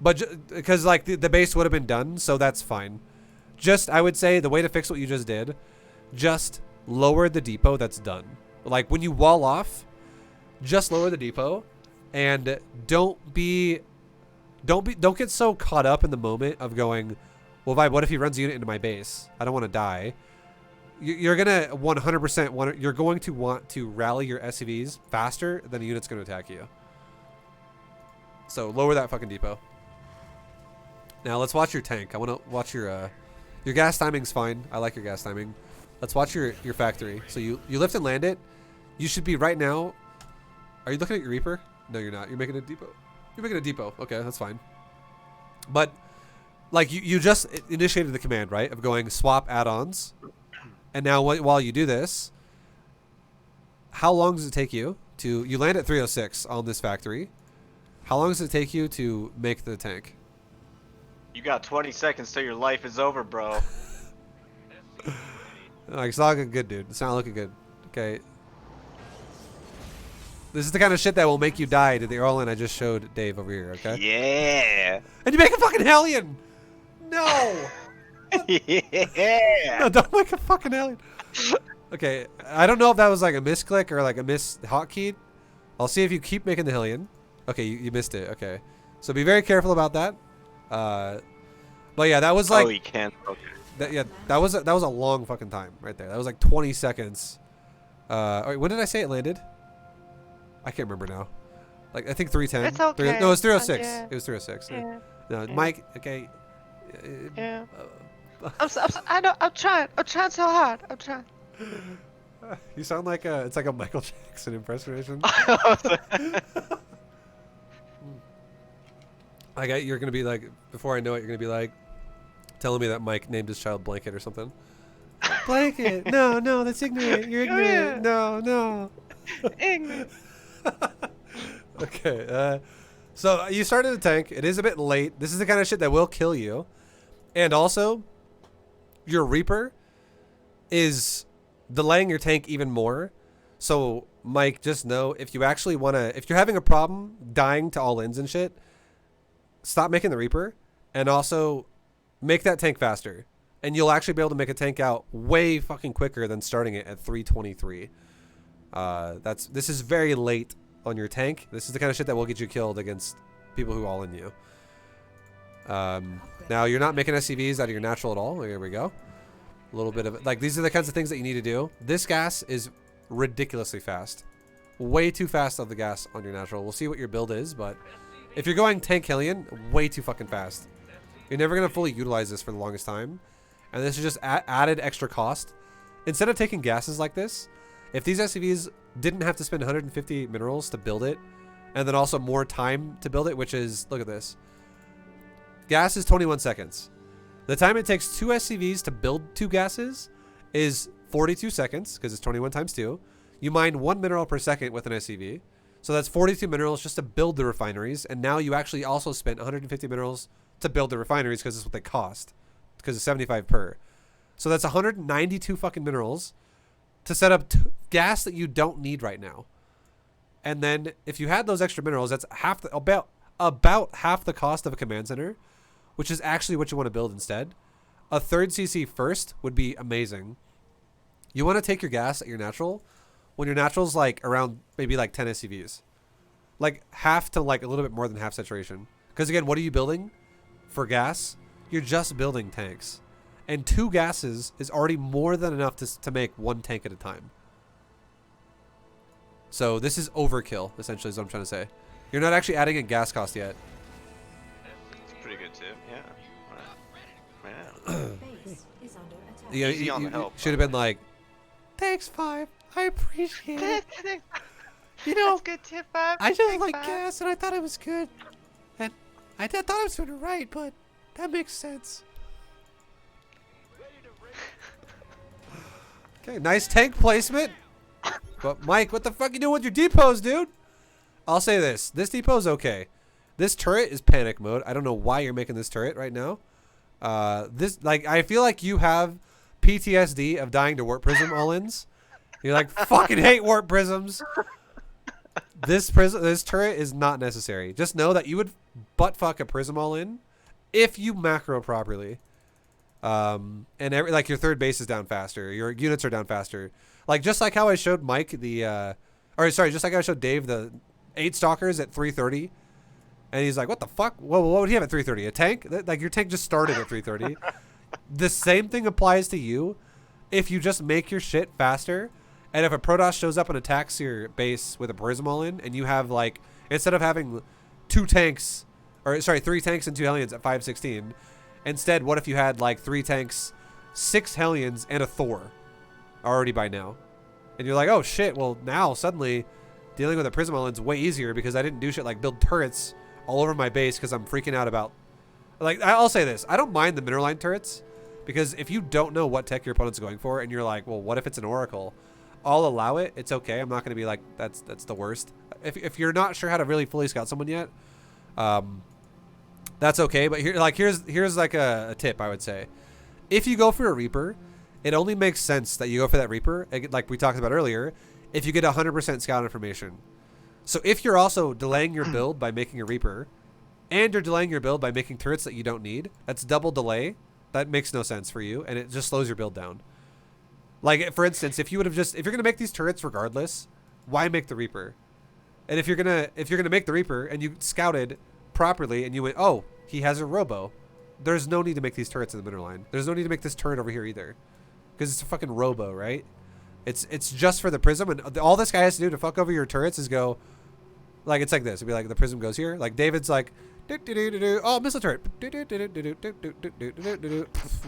But because, like, the base would have been done, so that's fine. Just, I would say, the way to fix what you just did, just lower the depot that's done. Like, when you wall off, just lower the depot, and don't get so caught up in the moment of going, well, ViBE, what if he runs a unit into my base? I don't want to die. You're gonna 100% you're going to want to rally your SCVs faster than the unit's going to attack you. So lower that fucking depot. Now let's watch your tank. I want to watch your gas timing's fine. I like your gas timing. Let's watch your factory. So you lift and land it. You should be right now. Are you looking at your Reaper? No, you're not. You're making a depot. You're making a depot. Okay, that's fine. But like you just initiated the command, right? Of going swap add-ons. And now while you do this, how long does it take you to... You land at 306 on this factory. How long does it take you to make the tank? You got 20 seconds till your life is over, bro. Like, it's not looking good, dude. It's not looking good. Okay. This is the kind of shit that will make you die to the Allin I just showed Dave over here, okay? Yeah. And you make a fucking Hellion! No! Yeah. No, don't make a fucking Alien. Okay, I don't know if that was like a misclick or like a miss hotkey. I'll see if you keep making the Hellion. Okay, you missed it. Okay, so be very careful about that. But yeah, that was like. Oh, you can't. Okay. That was a long fucking time right there. That was like 20 seconds. Wait, when did I say it landed? I can't remember now. Like I think 310. It's okay. No, it was 306. Yeah. It was 306. Yeah. No, Yeah. Mike. Okay. Yeah. I know. I'm trying. I'm trying so hard. I'm trying. You sound like it's like a Michael Jackson impersonation. Like you're gonna be like, before I know it, you're gonna be like, telling me that Mike named his child Blanket or something. Blanket. No, that's ignorant. You're ignorant. No. Ignorant. Okay. So you started the tank. It is a bit late. This is the kind of shit that will kill you. And also, your Reaper is delaying your tank even more. So, Mike, just know if you actually want to, if you're having a problem dying to Allins and shit, stop making the Reaper and also make that tank faster. And you'll actually be able to make a tank out way fucking quicker than starting it at 323. This is very late on your tank. This is the kind of shit that will get you killed against people who all in you. Now you're not making SCVs out of your natural at all. Here we go. A little bit of it. Like these are the kinds of things that you need to do. This gas is ridiculously fast. way too fast of the gas on your natural. We'll see what your build is, but if you're going tank Hellion, way too fucking fast. You're never going to fully utilize this for the longest time. And this is just added extra cost. Instead of taking gases like this, if these SCVs didn't have to spend 150 minerals to build it, and then also more time to build it, which is, look at this. Gas is 21 seconds. The time it takes 2 SCVs to build 2 gases is 42 seconds, because it's 21 times 2. You mine 1 mineral per second with an SCV. So that's 42 minerals just to build the refineries. And now you actually also spent 150 minerals to build the refineries because it's what they cost. Because it's 75 per. So that's 192 fucking minerals to set up gas that you don't need right now. And then if you had those extra minerals, that's half the, about half the cost of a command center, which is actually what you want to build instead. A third CC first would be amazing. You want to take your gas at your natural when your natural's like around maybe like 10 SCVs. Like half to like a little bit more than half saturation. Because again, what are you building for gas? You're just building tanks. And 2 gases is already more than enough to make 1 tank at a time. So this is overkill, essentially, is what I'm trying to say. You're not actually adding a gas cost yet. It's pretty good too. Yeah. Yeah. You should have been like, thanks, 5. I appreciate it. You know, that's good tip, 5. I just like gas, and I thought it was good. And I thought I was doing it right, but that makes sense. Okay, nice tank placement. But Mike, what the fuck you doing with your depots, dude? I'll say this. This depot's okay. This turret is panic mode. I don't know why you're making this turret right now. I feel like you have PTSD of dying to warp prism Allins. You're like, fucking hate warp prisms. This turret is not necessary. Just know that you would butt fuck a prism all in if you macro properly. And like your third base is down faster. Your units are down faster. Like just like how I showed Mike just like I showed Dave the 8 stalkers at 330. And he's like, what the fuck? Whoa, what would he have at 330? A tank? Like your tank just started at 330. The same thing applies to you if you just make your shit faster. And if a Protoss shows up and attacks your base with a Prism all in, and you have like, instead of having 3 tanks and 2 Hellions at 516, instead, what if you had like 3 tanks, 6 Hellions, and a Thor already by now? And you're like, oh shit, well now suddenly dealing with a Prism all in is way easier because I didn't do shit like build turrets all over my base because I'm freaking out about, like, I'll say this, I don't mind the mineral line turrets because if you don't know what tech your opponent's going for and you're like, well, what if it's an Oracle? I'll allow it. It's okay. I'm not going to be like, that's the worst. If you're not sure how to really fully scout someone yet, that's okay. But here's like a tip I would say. If you go for a Reaper, it only makes sense that you go for that Reaper, like we talked about earlier, if you get 100% scout information. So if you're also delaying your build by making a Reaper, and you're delaying your build by making turrets that you don't need, that's double delay. That makes no sense for you, and it just slows your build down. Like, for instance, if you're gonna make these turrets regardless, why make the Reaper? And if you're gonna make the Reaper and you scouted properly and you went, oh, he has a Robo, there's no need to make these turrets in the middle line. There's no need to make this turret over here either, because it's a fucking Robo, right? It's just for the Prism, and all this guy has to do to fuck over your turrets is go, like, it's like this. It'd be like the Prism goes here, like David's like, oh, missile turret,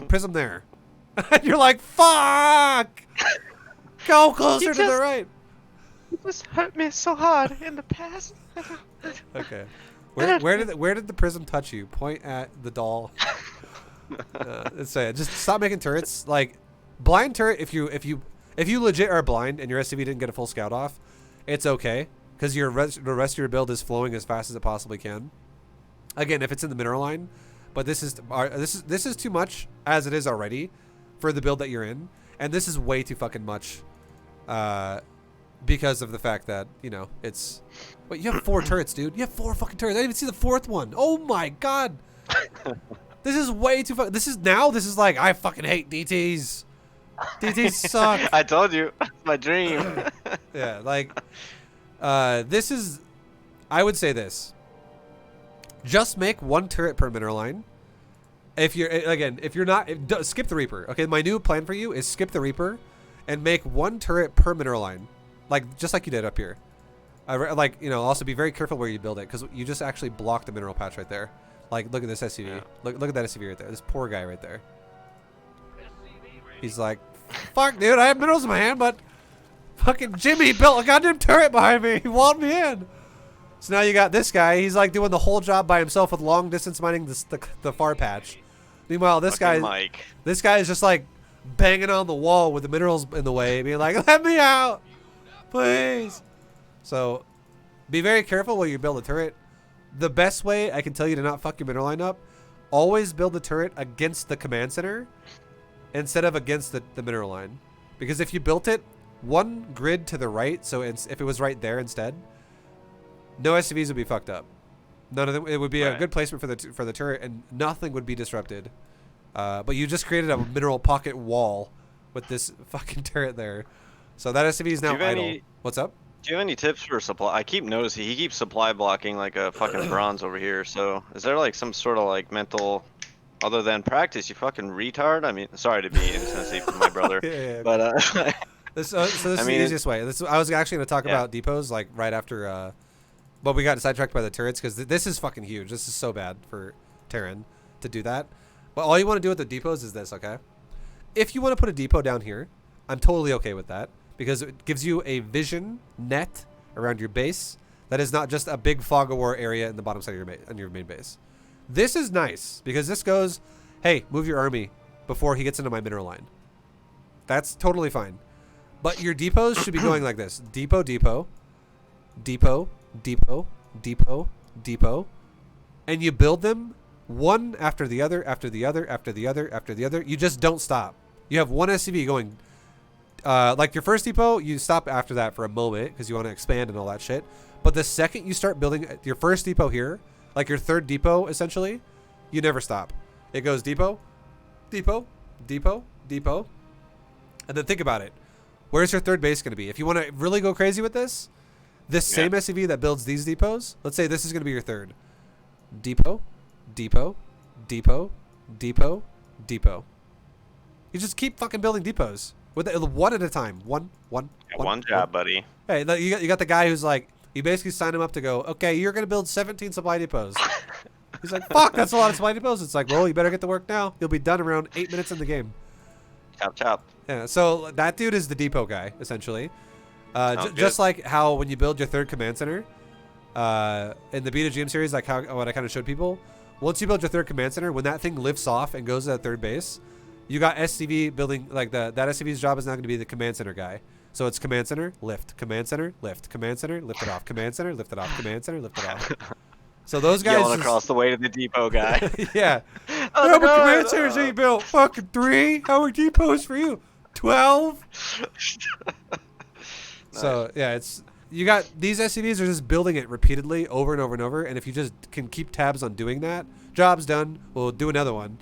Prism there. And you're like, fuck! Go closer to the right. You just hurt me so hard in the past. Okay. Where did the prism touch you? Point at the doll. Let's say it. Just stop making turrets. Like, blind turret, if you legit are blind and your SCV didn't get a full scout off, it's okay. Because the rest of your build is flowing as fast as it possibly can. Again, if it's in the mineral line. But this is too much as it is already for the build that you're in, and this is way too fucking much because of the fact that, you know, it's, wait, you have 4 turrets, dude. You have 4 fucking turrets. I didn't even see the 4th one. Oh my god. This is way too fucking, this is like, I fucking hate DTs. DTs suck. I told you, it's my dream. Yeah, like, this is, I would say this, just make 1 turret per mineral line. If you're not, skip the Reaper. Okay, my new plan for you is skip the Reaper and make 1 turret per mineral line. Like, just like you did up here. Like, you know, also be very careful where you build it because you just actually blocked the mineral patch right there. Like, look at this SCV. Yeah. Look at that SCV right there. This poor guy right there. He's like, fuck, dude, I have minerals in my hand, but fucking Jimmy built a goddamn turret behind me. He walled me in. So now you got this guy. He's like doing the whole job by himself with long distance mining the far patch. Meanwhile, this Fucking guy, Mike. this guy is just like banging on the wall with the minerals in the way, being like, "Let me out, please." So, be very careful where you build a turret. The best way I can tell you to not fuck your mineral line up, always build the turret against the command center instead of against the mineral line, because if you built it one grid to the right, so if it was right there instead, no SCVs would be fucked up. None of them. It would be a good placement for the turret, and nothing would be disrupted. But you just created a mineral pocket wall with this fucking turret there. So that SCV is now idle. What's up? Do you have any tips for supply? I keep noticing he keeps supply blocking like a fucking bronze over here. So is there like some sort of like mental, other than practice, you fucking retard? I mean, sorry to be insensitive to my brother, Yeah. but so this is the easiest way. I was actually going to talk about depots like right after, but we got sidetracked by the turrets because this is fucking huge. This is so bad for Terran to do that. But all you want to do with the depots is this, okay? If you want to put a depot down here, I'm totally okay with that because it gives you a vision net around your base that is not just a big fog of war area in the bottom side of your main base. This is nice because this goes, hey, move your army before he gets into my mineral line. That's totally fine. But your depots should be going like this. Depot, depot, depot, depot, depot, depot. And you build them one after the other, after the other, after the other, after the other. You just don't stop. You have one SCV going, like your first depot, you stop after that for a moment because you want to expand and all that shit. But the second you start building your first depot here, like your third depot, essentially, you never stop. It goes depot, depot, depot, depot. And then think about it. Where's your third base going to be? If you want to really go crazy with this same SCV that builds these depots, let's say this is going to be your third. Depot, depot, depot, depot, depot. You just keep fucking building depots with one at a time. One job, buddy. Hey, you got the guy who's like, you basically sign him up to go, okay, you're going to build 17 supply depots. He's like, fuck, that's a lot of supply depots. It's like, well, you better get to work now. You'll be done around 8 minutes in the game. Chop, chop. Yeah, so that dude is the depot guy, essentially. Just like how when you build your third command center, in the Beta GM series, like what I kind of showed people, once you build your third command center, when that thing lifts off and goes to that third base, you got SCV building, like that SCV's job is now going to be the command center guy. So it's command center, lift, command center, lift, command center, lift it off, command center, lift it off, command center, lift it off. So those guys yelling across the way to the depot guy. Yeah. How many command centers are you built? Fucking 3. How many depots for you? 12. So yeah, you got these SCVs are just building it repeatedly over and over and over. And if you just can keep tabs on doing that, job's done. We'll do another one.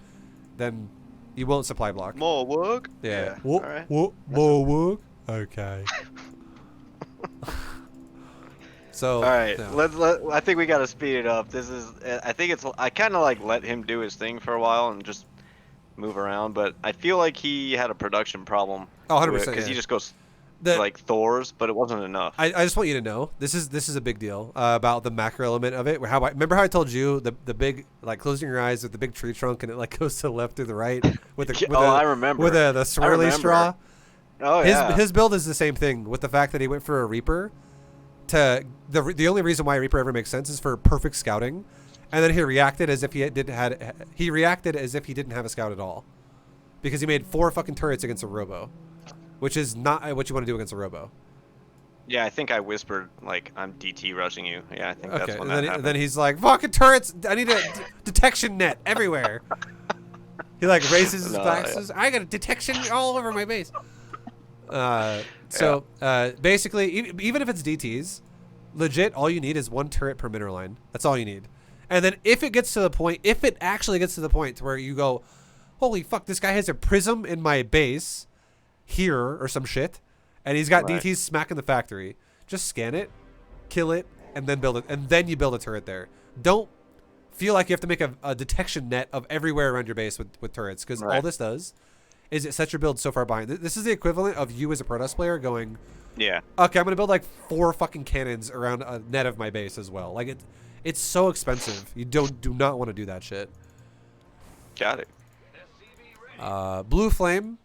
Then you won't supply block. More work. Yeah. All right. More work. Okay. So. All right. No. I think we got to speed it up. I kind of like let him do his thing for a while and just move around, but I feel like he had a production problem. Oh, 100%. Because he just goes like Thor's, but it wasn't enough. I just want you to know this is a big deal about the macro element of it. Remember how I told you the big, like, closing your eyes with the big tree trunk and it like goes to the left or the right with the I remember with the swirly straw. Oh yeah. His build is the same thing with the fact that he went for a Reaper. The only reason why Reaper ever makes sense is for perfect scouting, and then he reacted as if he didn't have a scout at all, because he made 4 fucking turrets against a robo, which is not what you want to do against a robo. Yeah, I think I whispered like I'm DT rushing you. Yeah, I think that's when that happened. Then he's like, fucking turrets! I need a detection net everywhere. He like raises his glasses. Yeah. I got a detection all over my base. Basically, even if it's DTs, legit, all you need is 1 turret per mineral line. That's all you need. And then if it actually gets to the point to where you go, holy fuck, this guy has a prism in my base here or some shit, and he's got DTs smacking the factory, just scan it, kill it, and then build it, and then you build a turret there. Don't feel like you have to make a detection net of everywhere around your base with turrets, because all this does is it sets your build so far behind. This is the equivalent of you as a Protoss player going, Yeah. Okay, I'm gonna build like 4 fucking cannons around a net of my base as well. Like it's so expensive. You do not want to do that shit. Got it. Blue flame,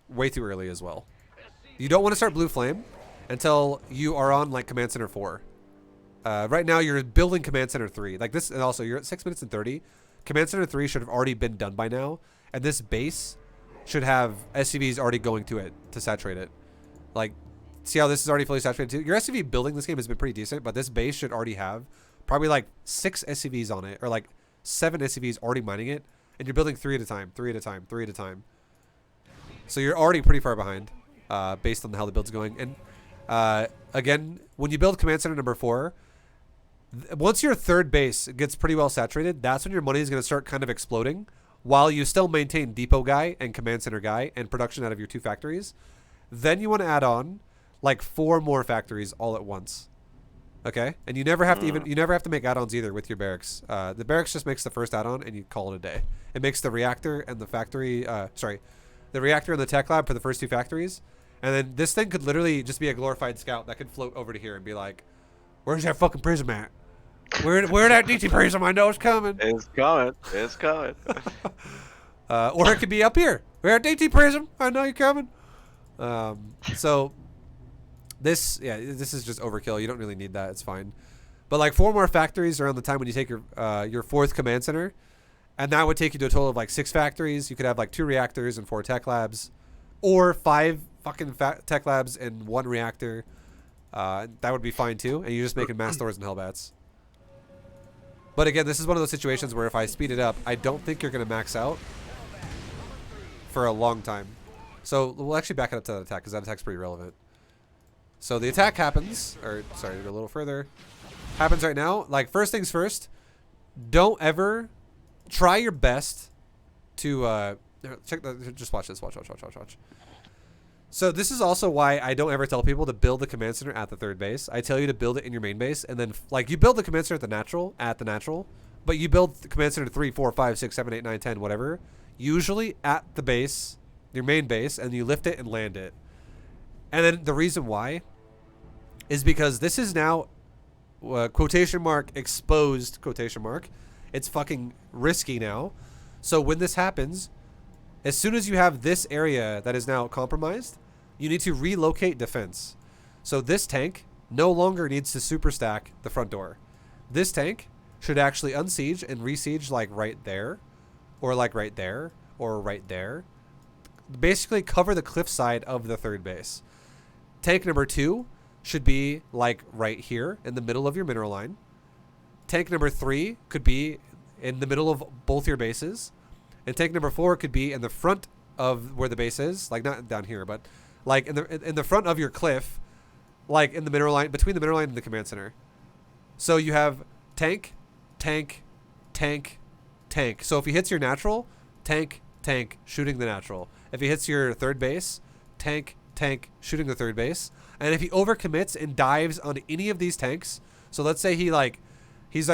way too early as well. You don't want to start blue flame until you are on like command center 4. Right now you're building command center 3. Like this, and also you're at 6 minutes and 30. Command center 3 should have already been done by now, and this base should have SCVs already going to it to saturate it. Like, see how this is already fully saturated too? Your SCV building this game has been pretty decent, but this base should already have probably like 6 SCVs on it, or like 7 SCVs already mining it, and you're building 3 at a time, 3 at a time, 3 at a time. So you're already pretty far behind, based on how the build's going. And again, when you build command center number 4, once your third base gets pretty well saturated, that's when your money is going to start kind of exploding, while you still maintain depot guy and command center guy and production out of your 2 factories. Then you want to add on like 4 more factories all at once. Okay? And you never have to you never have to make add-ons either with your barracks. The barracks just makes the first add-on and you call it a day. It makes the reactor and the factory, the reactor and the tech lab for the first 2 factories. And then this thing could literally just be a glorified scout that could float over to here and be like, where's that fucking prism at? Where that DT prism? I know it's coming. It's coming. It's coming. Or it could be up here. We're at DT prism. I know you're coming. So this is just overkill. You don't really need that. It's fine. But like 4 more factories around the time when you take your 4th command center, and that would take you to a total of like 6 factories. You could have like 2 reactors and 4 tech labs, or 5 fucking tech labs and 1 reactor. That would be fine too. And you're just making mass stores and hellbats. But again, this is one of those situations where if I speed it up, I don't think you're going to max out for a long time. So we'll actually back it up to that attack because that attack's pretty relevant. So the attack happens, or sorry, go a little further. Happens right now. Like, first things first, don't ever try your best to check the, just watch this. Watch. So this is also why I don't ever tell people to build the command center at the third base. I tell you to build it in your main base, and then like you build the command center at the natural, but you build the command center 3, 4, 5, 6, 7, 8, 9, 10, whatever. Usually at the base, your main base, and you lift it and land it. And then the reason why is because this is now quotation mark exposed quotation mark. It's fucking risky now. So when this happens, as soon as you have this area that is now compromised, you need to relocate defense. So this tank no longer needs to super stack the front door. This tank should actually unsiege and resiege like right there, or like right there, or right there. Basically cover the cliffside of the third base. Tank number 2 should be like right here in the middle of your mineral line. Tank number 3 could be in the middle of both your bases. And tank number 4 could be in the front of where the base is, like not down here, but like in the front of your cliff, like in the mineral line, between the mineral line and the command center. So you have tank, tank, tank, tank. So if he hits your natural, tank, tank, shooting the natural. If he hits your third base, tank, tank, shooting the third base. And if he overcommits and dives on any of these tanks, so let's say he's like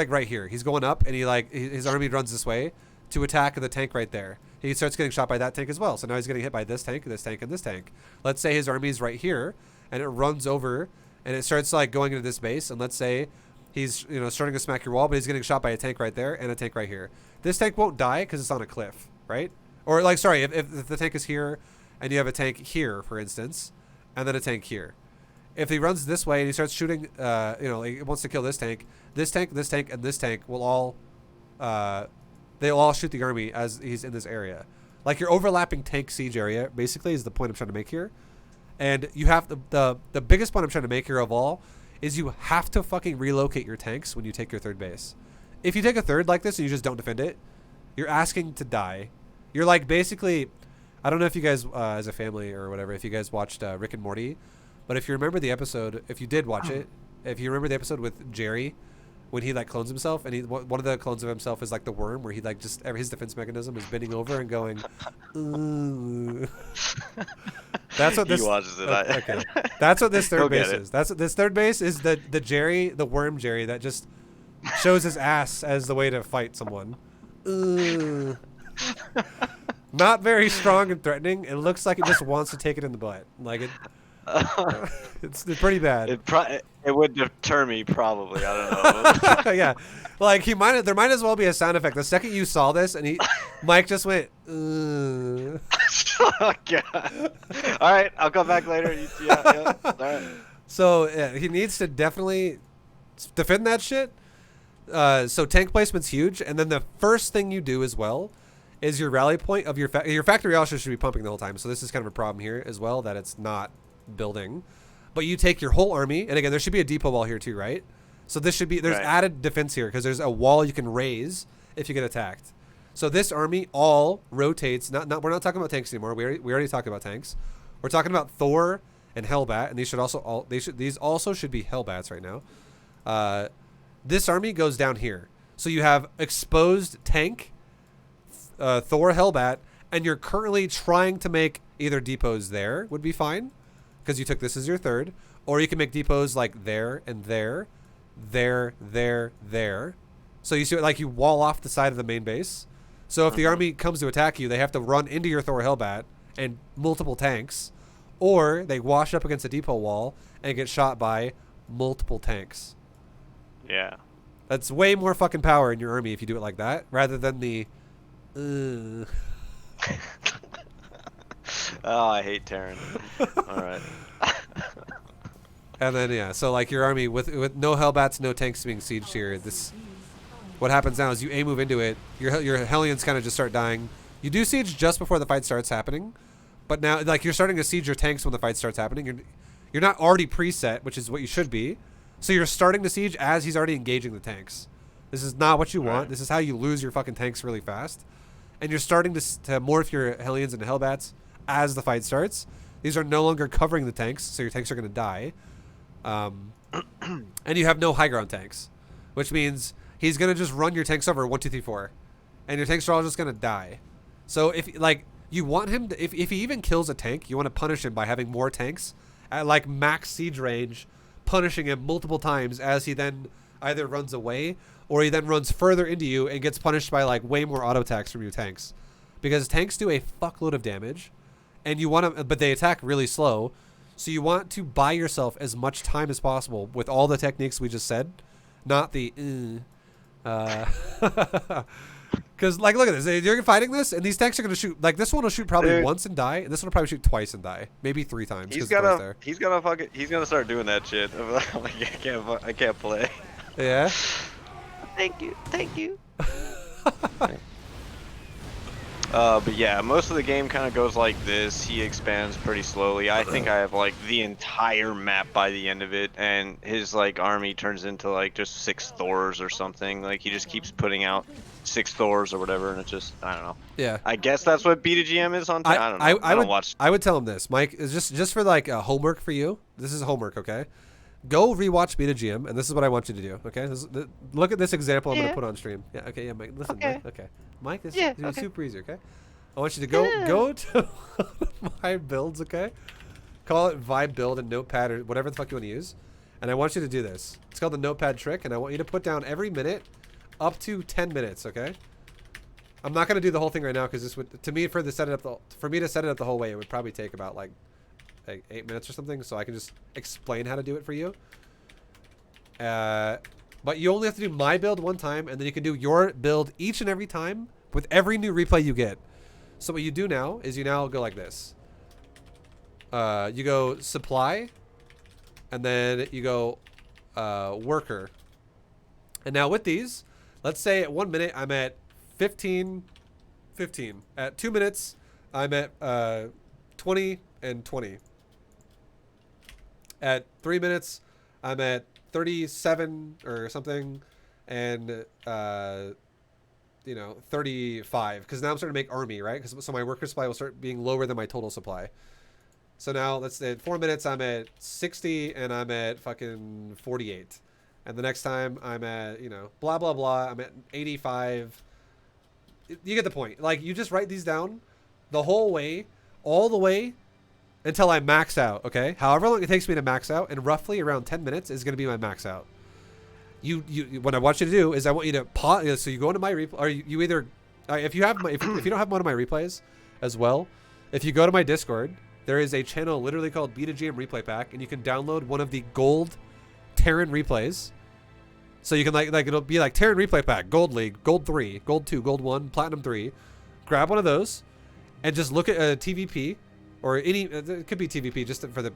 right here, he's going up, and his army runs this way to attack the tank right there. He starts getting shot by that tank as well. So now he's getting hit by this tank, this tank, and this tank. Let's say his army's right here, and it runs over, and it starts like going into this base. And let's say he's starting to smack your wall, but he's getting shot by a tank right there and a tank right here. This tank won't die because it's on a cliff, right? Or like, sorry, if the tank is here, and you have a tank here, for instance, and then a tank here. If he runs this way and he starts shooting, he wants to kill this tank, and this tank will all, they'll all shoot the army as he's in this area. Like your overlapping tank siege area, basically, is the point I'm trying to make here. And you have the biggest point I'm trying to make here of all is you have to fucking relocate your tanks when you take your third base. If you take a third like this and you just don't defend it, you're asking to die. You're like basically, I don't know if you guys, as a family or whatever, if you guys watched Rick and Morty, but if you remember the episode, if you did watch it, if you remember the episode with Jerry, when he like clones himself, and one of the clones of himself is like the worm, where he like just his defense mechanism is bending over and going, ooh. That's what this. He watches it. Okay. That's what this third base is. That's what this third base is. The Jerry, the worm Jerry, that just shows his ass as the way to fight someone. Ooh. Not very strong and threatening. It looks like it just wants to take it in the butt. Like it. It's pretty bad. It would deter me probably. I don't know. Yeah, like there might as well be a sound effect. The second you saw this, and Mike just went. Oh, God. All right, I'll come back later. Yeah. All right. So yeah, he needs to definitely defend that shit. So tank placement's huge, and then the first thing you do as well is your rally point of your factory also should be pumping the whole time. So this is kind of a problem here as well, that it's not building. But you take your whole army, and again, there should be a depot wall here too, right? So this should be, there's added defense here because there's a wall you can raise if you get attacked. So this army all rotates. We're not talking about tanks anymore. We already talked about tanks. We're talking about Thor and Hellbat, and these also should be Hellbats right now. This army goes down here. So you have exposed tank, Thor, Hellbat, and you're currently trying to make either depots there would be fine because you took this as your third, or you can make depots like there and there, there. So you see, like, you wall off the side of the main base. So if the army comes to attack you, they have to run into your Thor Hellbat and multiple tanks, or they wash up against a depot wall and get shot by multiple tanks. Yeah. That's way more fucking power in your army if you do it like that, rather than the... Oh, I hate Terran. All right. And then, yeah, so like your army with no Hellbats, no tanks being sieged here, what happens now is you move into it, your Hellions kind of just start dying. You do siege just before the fight starts happening, but now, like, you're starting to siege your tanks when the fight starts happening. You're not already preset, which is what you should be. So you're starting to siege as he's already engaging the tanks. This is not what you want. Right. This is how you lose your fucking tanks really fast. And you're starting to morph your Hellions into Hellbats as the fight starts. These are no longer covering the tanks, so your tanks are going to die. And you have no high ground tanks, which means he's going to just run your tanks over 1, 2, 3, 4. And your tanks are all just going to die. So if, like, you want him to, if he even kills a tank, you want to punish him by having more tanks at, like, max siege range, punishing him multiple times as he then either runs away or he then runs further into you and gets punished by, like, way more auto attacks from your tanks, because tanks do a fuckload of damage, and you want to, but they attack really slow, so you want to buy yourself as much time as possible with all the techniques we just said, not the because, like, look at this, you're fighting this and these tanks are going to shoot, like, this one will shoot probably once and die, and this one will probably shoot twice and die, maybe 3 times. He's gonna start doing that shit. Like, I can't play. Yeah. Thank you. But yeah, most of the game kind of goes like this. He expands pretty slowly. I think I have, like, the entire map by the end of it, and his, like, army turns into, like, just 6 Thors or something. Like, he just keeps putting out 6 Thors or whatever, and it's just, I don't know. Yeah. I guess that's what BDGM is on time. I don't know. I don't watch. I would tell him this, Mike, is just for, like, homework for you. This is homework, okay? Go rewatch BDGM, and this is what I want you to do, okay? Look at this example I'm going to put on stream. Yeah, okay, yeah, Mike, listen, okay. Mike, okay. Mike, this is super easy, okay? I want you to go to my builds, okay? Call it ViBE build and notepad or whatever the fuck you want to use. And I want you to do this. It's called the notepad trick, and I want you to put down every minute up to 10 minutes, okay? I'm not going to do the whole thing right now because this would, to me, for me to set it up the whole way, it would probably take about like 8 minutes or something, so I can just explain how to do it for you. But you only have to do my build one time, and then you can do your build each and every time with every new replay you get. So what you do now is you now go like this. You go supply, and then you go worker. And now with these, let's say at 1 minute I'm at 15. At 2 minutes I'm at 20 and 20. At 3 minutes I'm at 37 or something, and 35, because now I'm starting to make army, right? So my worker supply will start being lower than my total supply. So now let's say at 4 minutes I'm at 60 and I'm at fucking 48, and the next time I'm at, blah blah blah, I'm at 85. You get the point. Like, you just write these down the whole way, all the way until I max out, okay? However long it takes me to max out, and roughly around 10 minutes is going to be my max out. What I want you to do is I want you to pause. So you go into my replay, or you either, if you don't have one of my replays as well, if you go to my Discord there is a channel literally called B2GM Replay Pack, and you can download one of the gold Terran replays. So you can like it'll be like Terran Replay Pack, Gold League, Gold 3, Gold 2, Gold 1, Platinum 3. Grab one of those and just look at a TVP or any, it could be TVP just for the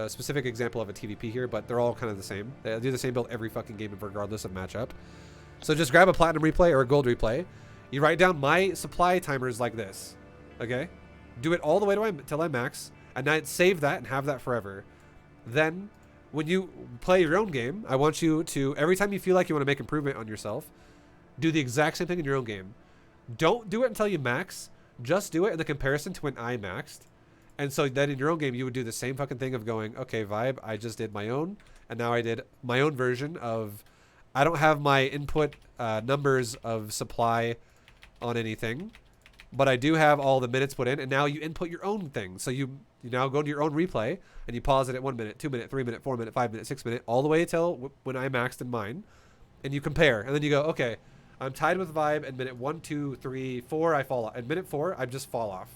specific example of a TVP here, but they're all kind of the same. They do the same build every fucking game regardless of matchup. So just grab a Platinum replay or a Gold replay. You write down my supply timers like this, okay? Do it all the way till I max, and then save that and have that forever. Then, when you play your own game, I want you to, every time you feel like you want to make improvement on yourself, do the exact same thing in your own game. Don't do it until you max. Just do it in the comparison to when I maxed. And so then in your own game, you would do the same fucking thing of going, okay, ViBE, I just did my own, and now I did my own version of, I don't have my input numbers of supply on anything, but I do have all the minutes put in, and now you input your own thing. So you now go to your own replay, and you pause it at 1 minute, 2 minute, 3 minute, 4 minute, 5 minute, 6 minute, all the way till when I maxed in mine, and you compare, and then you go, okay, I'm tied with ViBE at minute 1, 2, 3, 4, I fall off. At minute 4, I just fall off.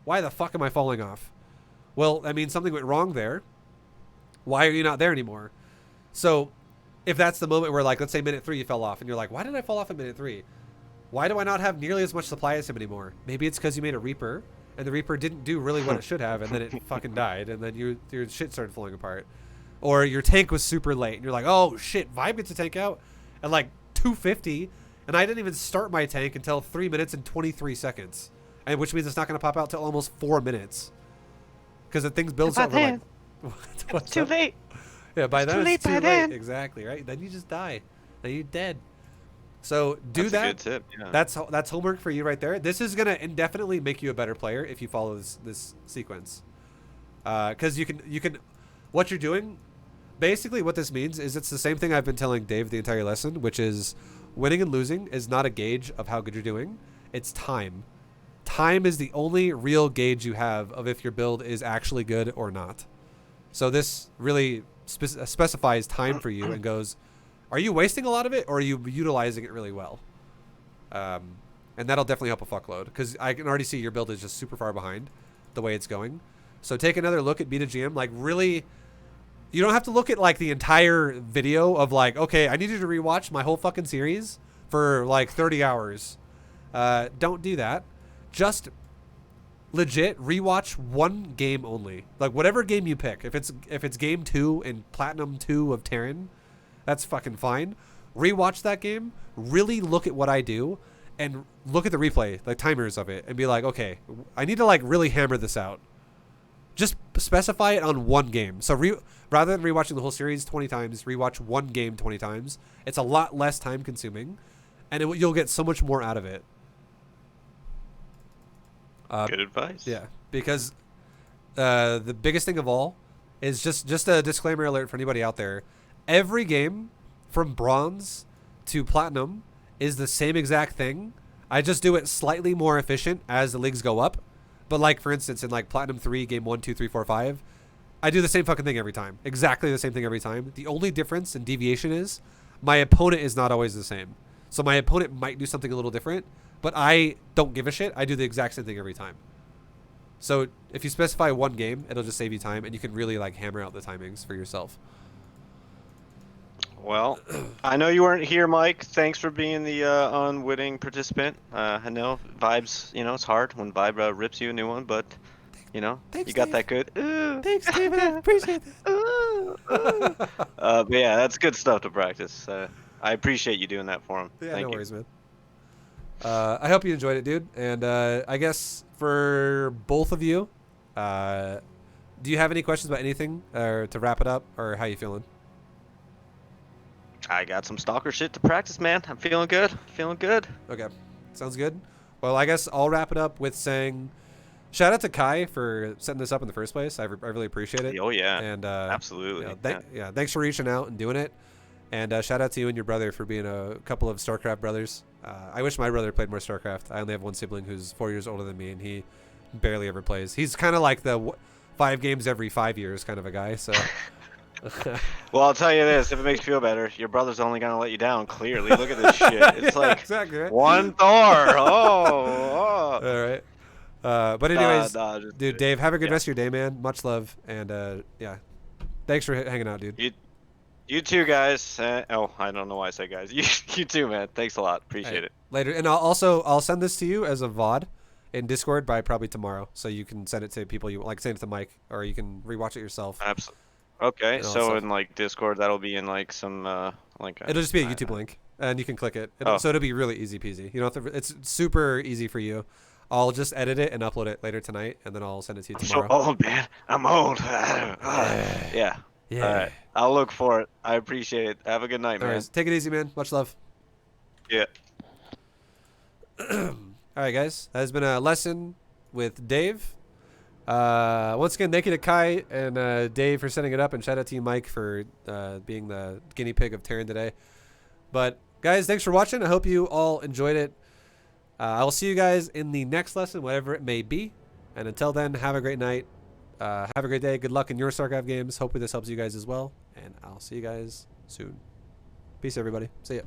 Why the fuck am I falling off? Well, I mean, something went wrong there. Why are you not there anymore? So if that's the moment where, like, let's say minute 3 you fell off, and you're like, why did I fall off at minute 3? Why do I not have nearly as much supply as him anymore? Maybe it's because you made a Reaper, and the Reaper didn't do really what it should have, and then it fucking died, and then your shit started falling apart. Or your tank was super late, and you're like, oh shit, ViBE gets a tank out at like 250, and I didn't even start my tank until 3 minutes and 23 seconds. And which means it's not going to pop out till almost 4 minutes. Because the thing builds over like... It's too late. Yeah, by then it's too late. Then. Exactly, right? Then you just die. Then you're dead. So do That's that. a good tip, yeah. That's homework for you right there. This is going to indefinitely make you a better player if you follow this sequence. Because you can... What you're doing... Basically what this means is it's the same thing I've been telling Dave the entire lesson, which is winning and losing is not a gauge of how good you're doing. It's time. Time is the only real gauge you have of if your build is actually good or not. So this really specifies time for you and goes, are you wasting a lot of it or are you utilizing it really well? And that'll definitely help a fuckload because I can already see your build is just super far behind the way it's going. So take another look at B2GM. Like really, you don't have to look at like the entire video of like, okay, I need you to rewatch my whole fucking series for like 30 hours. Don't do that. Just legit rewatch one game only. Like whatever game you pick. If it's game 2 and Platinum 2 of Terran, that's fucking fine. Rewatch that game. Really look at what I do and look at the replay, the timers of it, and be like, okay, I need to like really hammer this out. Just specify it on one game. So rather than rewatching the whole series 20 times, rewatch one game 20 times. It's a lot less time consuming, and you'll get so much more out of it. Good advice. Yeah, because the biggest thing of all is just a disclaimer alert for anybody out there. Every game from bronze to platinum is the same exact thing. I just do it slightly more efficient as the leagues go up. But like for instance, in like Platinum 3, game 1, 2, 3, 4, 5, I do the same fucking thing every time. Exactly the same thing every time. The only difference and deviation is my opponent is not always the same. So my opponent might do something a little different, but I don't give a shit. I do the exact same thing every time. So if you specify one game, it'll just save you time, and you can really like hammer out the timings for yourself. Well, I know you weren't here, Mike. Thanks for being the unwitting participant. I know vibes, you know, it's hard when ViBE rips you a new one, but, you know, Thanks, you got Dave. that good. Thanks, David. I appreciate that. But yeah, that's good stuff to practice. I appreciate you doing that for him. Yeah, Thank no you. worries, man. I hope you enjoyed it, dude. And I guess for both of you, do you have any questions about anything, or to wrap it up, or how you feeling? I got some stalker shit to practice, man. I'm feeling good. Feeling good. Okay, sounds good. Well, I guess I'll wrap it up with saying, shout out to Kai for setting this up in the first place. I really appreciate it. Oh yeah. And absolutely. You know, thanks for reaching out and doing it. And shout out to you and your brother for being a couple of StarCraft brothers. I wish my brother played more StarCraft. I only have one sibling who's 4 years older than me, and he barely ever plays. He's kind of like the 5 games every 5 years kind of a guy. So. Well, I'll tell you this, if it makes you feel better, your brother's only gonna let you down, clearly. Look at this shit. It's yeah, like exactly, right? one Thor. Oh. All right. But anyways, just dude, kidding. Dave, have a good Yeah. rest of your day, man. Much love, and yeah, thanks for hanging out, dude. You too, guys. Oh, I don't know why I say guys. You too, man. Thanks a lot. All right, Appreciate it. later. And I'll send this to you as a VOD in Discord by probably tomorrow, so you can send it to people you like, send it to Mike, or you can rewatch it yourself Absolutely. Okay, and all that so stuff. in like Discord, that'll be in like some It'll just be a YouTube link, and you can click it. Oh, So it'll be really easy peasy. You don't have to. It's super easy for you. I'll just edit it and upload it later tonight, and then I'll send it to you I'm so tomorrow. old, man. I'm old. Yeah. Yeah. Yeah. All right. I'll look for it. I appreciate it. Have a good night, All man. right. Take it easy, man. Much love. Yeah. All right, guys. That has been a lesson with Dave. Once again, thank you to Kai and Dave for setting it up, and shout out to you, Mike, for being the guinea pig of Terran today. But guys, thanks for watching. I hope you all enjoyed it. I will see you guys in the next lesson, whatever it may be. And until then, have a great night. Have a great day. Good luck in your StarCraft games. Hopefully this helps you guys as well. And I'll see you guys soon. Peace, everybody. See ya.